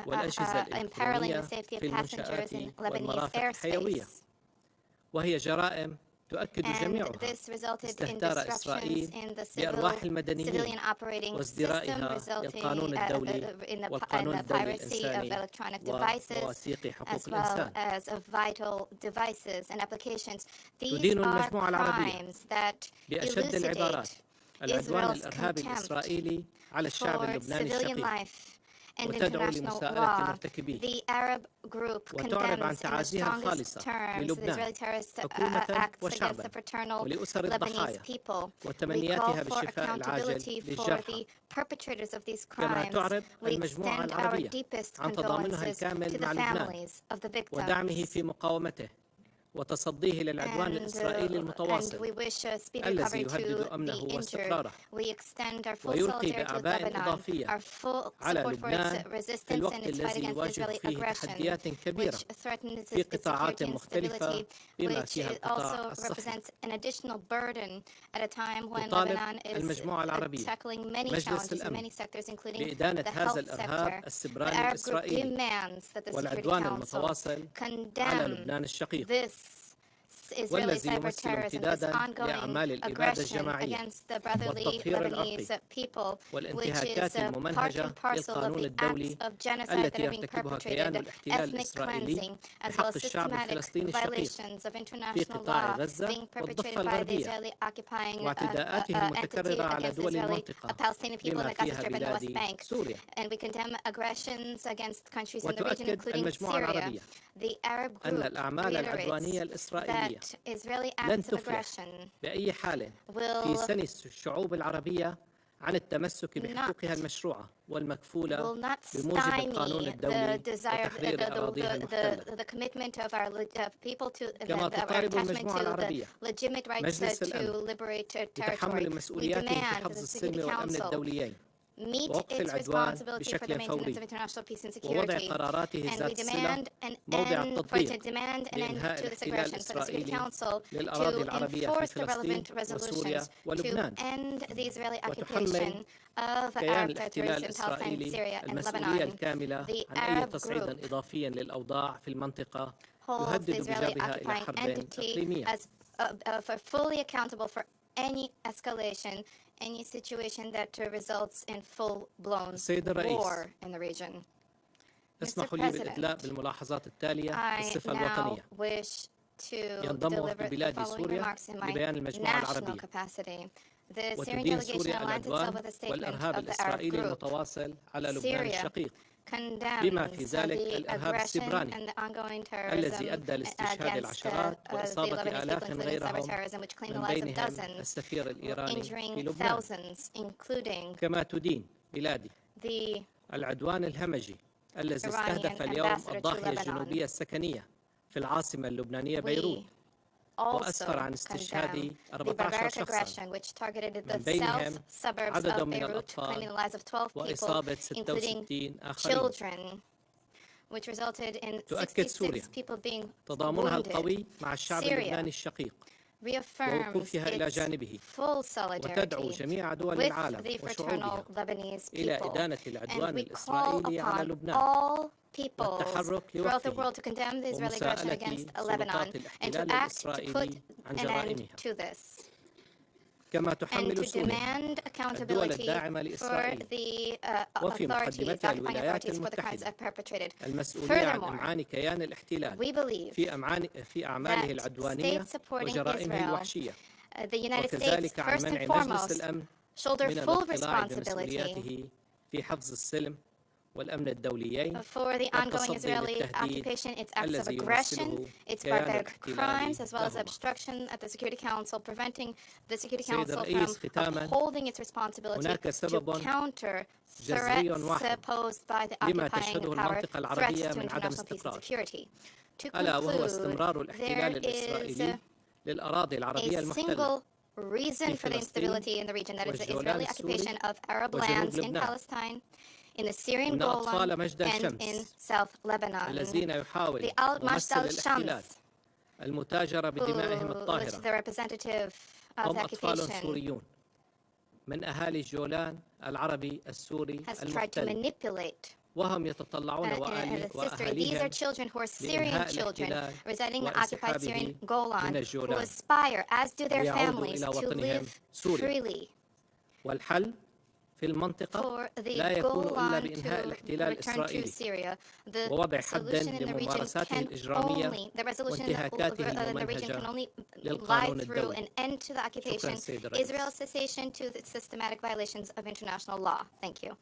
S21: والأجهزة الإلكترونية في المنشآت والمرافق الحيوية، وهي جرائم تؤكد جميعها استهتار إسرائيل بأرواح المدنيين وازدرائها للقانون الدولي والقانون الدولي الإنساني ومواثيق حقوق الإنسان. تدين المجموعة العربية بأشد العبارات العدوان الإرهابي الإسرائيلي على الشعب اللبناني الشقيق وتدعو لمساءلة مرتكبيه وتعرب عن تعازيها الخالصة للبنان حكومة وشعبا ولأسر الضحايا وتمنياتها بالشفاء العاجل للجرحى، كما تعرب المجموعة العربية عن تضامنها الكامل مع لبنان ودعمه في مقاومته وتصديه للعدوان الإسرائيلي المتواصل الذي يهدد أمنه واستقراره ويلقي بأعباء إضافية على لبنان في الوقت الذي يواجه فيه تحديات كبيرة في قطاعات مختلفة بما فيها القطاع الصحي. تطالب المجموعة العربية مجلس الأمن بإدانة هذا الإرهاب السبراني الإسرائيلي والعدوان المتواصل على لبنان الشقيق.
S13: Israeli
S21: والذي
S13: cyber
S21: يمثل
S13: terrorism, this
S21: امتدادا
S13: ongoing
S21: لأعمال الإبادة
S13: aggression
S21: الجماعية
S13: against the brotherly
S21: والتطهير
S13: Lebanese
S21: العرقي
S13: people, which
S21: والانتهاكات
S13: is part
S21: الممنهجة
S13: and parcel of
S21: للقانون
S13: the acts
S21: الدولي
S13: of genocide that
S21: التي
S13: are being
S21: يرتكبها كيان
S13: perpetrated,
S21: الاحتلال
S13: ethnic
S21: الإسرائيلي
S13: cleansing, as well
S21: بحق
S13: as
S21: الشعب
S13: systematic
S21: الفلسطيني الشقيق
S13: violations of
S21: في
S13: international
S21: قطاع
S13: law
S21: غزة
S13: being perpetrated
S21: والضفة
S13: by the
S21: الغربية
S13: Israeli occupying
S21: واعتداءاته
S13: entity
S21: المتكررة على
S13: against
S21: دول
S13: Israeli
S21: المنطقة
S13: Palestinian people in
S21: بما
S13: the Gaza
S21: فيها
S13: Strip and the West
S21: بلاد
S13: Bank.
S21: سوريا.
S13: And we condemn aggressions against countries in the region,
S21: وتؤكد
S13: including
S21: المجموعة
S13: Syria.
S21: العربية
S13: The Arab
S21: أن
S13: group
S21: الأعمال العدوانية
S13: reiterates
S21: الإسرائيلية
S13: that Israeli
S21: لن
S13: acts of
S21: تفلح
S13: aggression
S21: بأي حال في
S13: will
S21: سن الشعوب العربية عن التمسك بحقوقها المشروعة والمكفولة
S13: will not
S21: بموجب القانون
S13: stymie the
S21: الدولي
S13: desire,
S21: وتحرير أراضيها المحتلة.
S13: the commitment of our people to
S21: كما
S13: our
S21: تطالب
S13: attachment
S21: المجموعة
S13: to the
S21: العربية
S13: legitimate rights
S21: مجلس
S13: to
S21: الأمن
S13: liberate territory.
S21: بتحمل
S13: We
S21: مسؤولياته في
S13: demand
S21: حفظ
S13: the
S21: السلم
S13: Security
S21: والأمن
S13: Council
S21: الدوليين
S13: meet
S21: ووقف
S13: its
S21: العدوان
S13: responsibility for the
S21: بشكل
S13: maintenance
S21: فوري
S13: of international peace and
S21: ووضع
S13: security.
S21: قراراته
S13: And we
S21: ذات الصلة
S13: demand an
S21: موضع
S13: end
S21: التطبيق
S13: an end
S21: لإنهاء
S13: to this
S21: الاحتلال
S13: aggression, for the Security
S21: الإسرائيلي
S13: Council
S21: للأراضي
S13: to
S21: العربية في
S13: enforce the
S21: فلسطين
S13: relevant
S21: وسوريا
S13: resolutions to
S21: ولبنان.
S13: end the Israeli
S21: وتحمل
S13: occupation of
S21: كيان
S13: Arab
S21: الاحتلال
S13: territories in Palestine,
S21: الإسرائيلي
S13: Syria, and
S21: المسؤولية
S13: Lebanon.
S21: الكاملة
S13: The
S21: عن أي
S13: Arab
S21: تصعيد
S13: group
S21: إضافي للأوضاع في المنطقة
S13: holds the
S21: يهدد
S13: Israeli
S21: بجرها إلى
S13: occupying
S21: حرب
S13: entity
S21: إقليمية.
S13: as for fully accountable for any escalation, any situation that results in full-blown
S21: السيد الرئيس،
S13: war in the region.
S21: اسمحوا لي بالإدلاء بالملاحظات التالية
S13: I
S21: بالصفة
S13: now
S21: الوطنية.
S13: wish to
S21: ينضم
S13: deliver
S21: وفد
S13: the
S21: بلاد
S13: following
S21: سوريا
S13: remarks in my
S21: لبيان المجموعة
S13: national
S21: العربية
S13: capacity. The Syrian
S21: وتدين
S13: delegation
S21: سوريا
S13: aligns itself
S21: العدوان
S13: with a statement
S21: والإرهاب
S13: of the Arab
S21: الإسرائيلي
S13: group.
S21: المتواصل على لبنان
S13: Syria
S21: الشقيق
S13: condemns
S21: بما في ذلك
S13: the
S21: الإرهاب
S13: aggression
S21: السبراني
S13: and the ongoing
S21: الذي
S13: terrorism
S21: أدى لاستشهاد
S13: against
S21: العشرات
S13: the
S21: وإصابة
S13: Lebanese people,
S21: آلاف
S13: including cyber
S21: غيرهم
S13: terrorism, which claimed the
S21: من
S13: lives of
S21: بينهم
S13: dozens,
S21: السفير الإيراني في
S13: injuring
S21: لبنان.
S13: thousands, including
S21: كما تدين بلادي
S13: the
S21: العدوان الهمجي الذي استهدف
S13: Iranian
S21: اليوم
S13: ambassador to
S21: الضاحية
S13: Lebanon.
S21: الجنوبية السكنية في العاصمة اللبنانية
S13: We
S21: بيروت وأسفر
S13: also
S21: عن استشهاد
S13: condemn the
S21: 14
S13: barbaric
S21: شخصا
S13: aggression which targeted the
S21: من بينهم
S13: south suburbs
S21: عدد
S13: of
S21: من
S13: Beirut, claiming the
S21: الأطفال
S13: lives of 12 people,
S21: وإصابة
S13: including
S21: 66 آخرين.
S13: children, which resulted in
S21: تؤكد سوريا
S13: 66 people being
S21: تضامنها
S13: wounded.
S21: القوي مع الشعب اللبناني
S13: Syria
S21: الشقيق
S13: reaffirms
S21: ووقوفها إلى
S13: its
S21: جانبه
S13: full
S21: وتدعو
S13: solidarity
S21: جميع دول
S13: with
S21: العالم
S13: the fraternal
S21: وشعوبها
S13: Lebanese
S21: إلى
S13: people.
S21: إدانة
S13: And
S21: العدوان
S13: we call
S21: الإسرائيلي على
S13: upon
S21: لبنان
S13: all peoples
S21: والتحرك
S13: throughout the
S21: لوقفه
S13: world to condemn the Israeli aggression
S21: ومساءلة
S13: against
S21: سلطات
S13: Lebanon and to
S21: الاحتلال
S13: act to put
S21: الإسرائيلي عن
S13: an end
S21: جرائمها
S13: to this.
S21: كما
S13: And
S21: تحمل
S13: to
S21: سوريا
S13: demand
S21: الدول
S13: accountability
S21: الداعمة
S13: for
S21: لإسرائيل
S13: the
S21: وفي
S13: authorities,
S21: مقدمتها
S13: occupying
S21: الولايات
S13: authorities for the crimes
S21: المتحدة
S13: perpetrated.
S21: المسؤولية عن
S13: Furthermore,
S21: إمعان كيان الاحتلال
S13: we believe
S21: في أعماله
S13: that
S21: العدوانية
S13: states supporting
S21: وجرائمه
S13: Israel,
S21: الوحشية
S13: the United States,
S21: وكذلك عن
S13: first
S21: منع
S13: and
S21: مجلس
S13: foremost,
S21: الأمن
S13: shoulder
S21: من
S13: full
S21: الاطلاع
S13: responsibility
S21: بمسؤولياته في حفظ السلم والأمن الدوليين
S13: for the ongoing
S21: والتصدي
S13: Israeli
S21: للتهديد
S13: occupation, its acts of
S21: الذي
S13: aggression,
S21: يمثله
S13: its
S21: كيان
S13: barbaric
S21: الاحتلال
S13: crimes, as well as
S21: لهما.
S13: obstruction at the Security Council, preventing the Security
S21: سيد
S13: Council
S21: الرئيس،
S13: from
S21: ختاما
S13: upholding its responsibility
S21: هناك
S13: to
S21: سبب
S13: counter
S21: جذري
S13: threats
S21: واحد
S13: posed by the
S21: لما
S13: occupying
S21: تشهده
S13: power,
S21: المنطقة
S13: threats
S21: العربية
S13: to
S21: من عدم
S13: international peace and
S21: استقرار
S13: security. To
S21: ألا وهو
S13: conclude,
S21: استمرار الاحتلال
S13: there
S21: الإسرائيلي
S13: is
S21: للأراضي العربية
S13: a
S21: المحتلة
S13: single reason
S21: في
S13: for the
S21: فلسطين
S13: instability in the region, that is the
S21: والجولان
S13: Israeli occupation
S21: السوري
S13: of Arab
S21: وجنوب
S13: lands in
S21: لبنان.
S13: Palestine, in the Syrian
S21: إن أطفال
S13: Golan,
S21: مجد
S13: and in
S21: الشمس
S13: South Lebanon.
S21: الذين يحاول
S13: The Al
S21: ممثل
S13: Majd
S21: الاحتلال
S13: al-Shams,
S21: المتاجرة بدمائهم
S13: who was
S21: الطاهرة
S13: the representative of
S21: هم
S13: the
S21: أطفال
S13: occupation,
S21: سوريون من أهالي الجولان العربي السوري
S13: has tried to
S21: المحتل
S13: manipulate
S21: وهم يتطلعون
S13: and its history. These are
S21: وأهاليهم
S13: children who are Syrian
S21: لإنهاء
S13: children
S21: الاحتلال
S13: residing in occupied Syrian
S21: وانسحابه
S13: Golan,
S21: من
S13: who
S21: الجولان
S13: aspire, as do their
S21: ليعودوا
S13: families,
S21: إلى
S13: to
S21: وطنهم
S13: live
S21: سوريا.
S13: freely.
S21: والحل في المنطقة
S13: For the
S21: لا يكون إلا
S13: Golan
S21: بإنهاء
S13: to
S21: الاحتلال
S13: return to
S21: الإسرائيلي
S13: Syria, the
S21: ووضع حد
S13: solution in the region
S21: لممارساته
S13: can
S21: الإجرامية
S13: only, the resolution
S21: وانتهاكاته
S13: in the region can
S21: الممنهجة
S13: only lie
S21: للقانون
S13: through
S21: الدولي.
S13: an end to the occupation,
S21: شكرا سيد الرئيس.
S13: Israel's cessation to the systematic violations of international law. Thank you.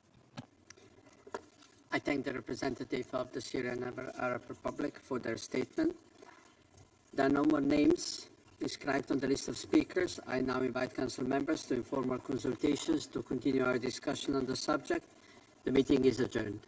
S10: I thank the representative of the Syrian Arab Republic for their statement. There are no more names inscribed on the list of speakers. I now invite Council members to informal consultations to continue our discussion on the subject. The meeting is adjourned.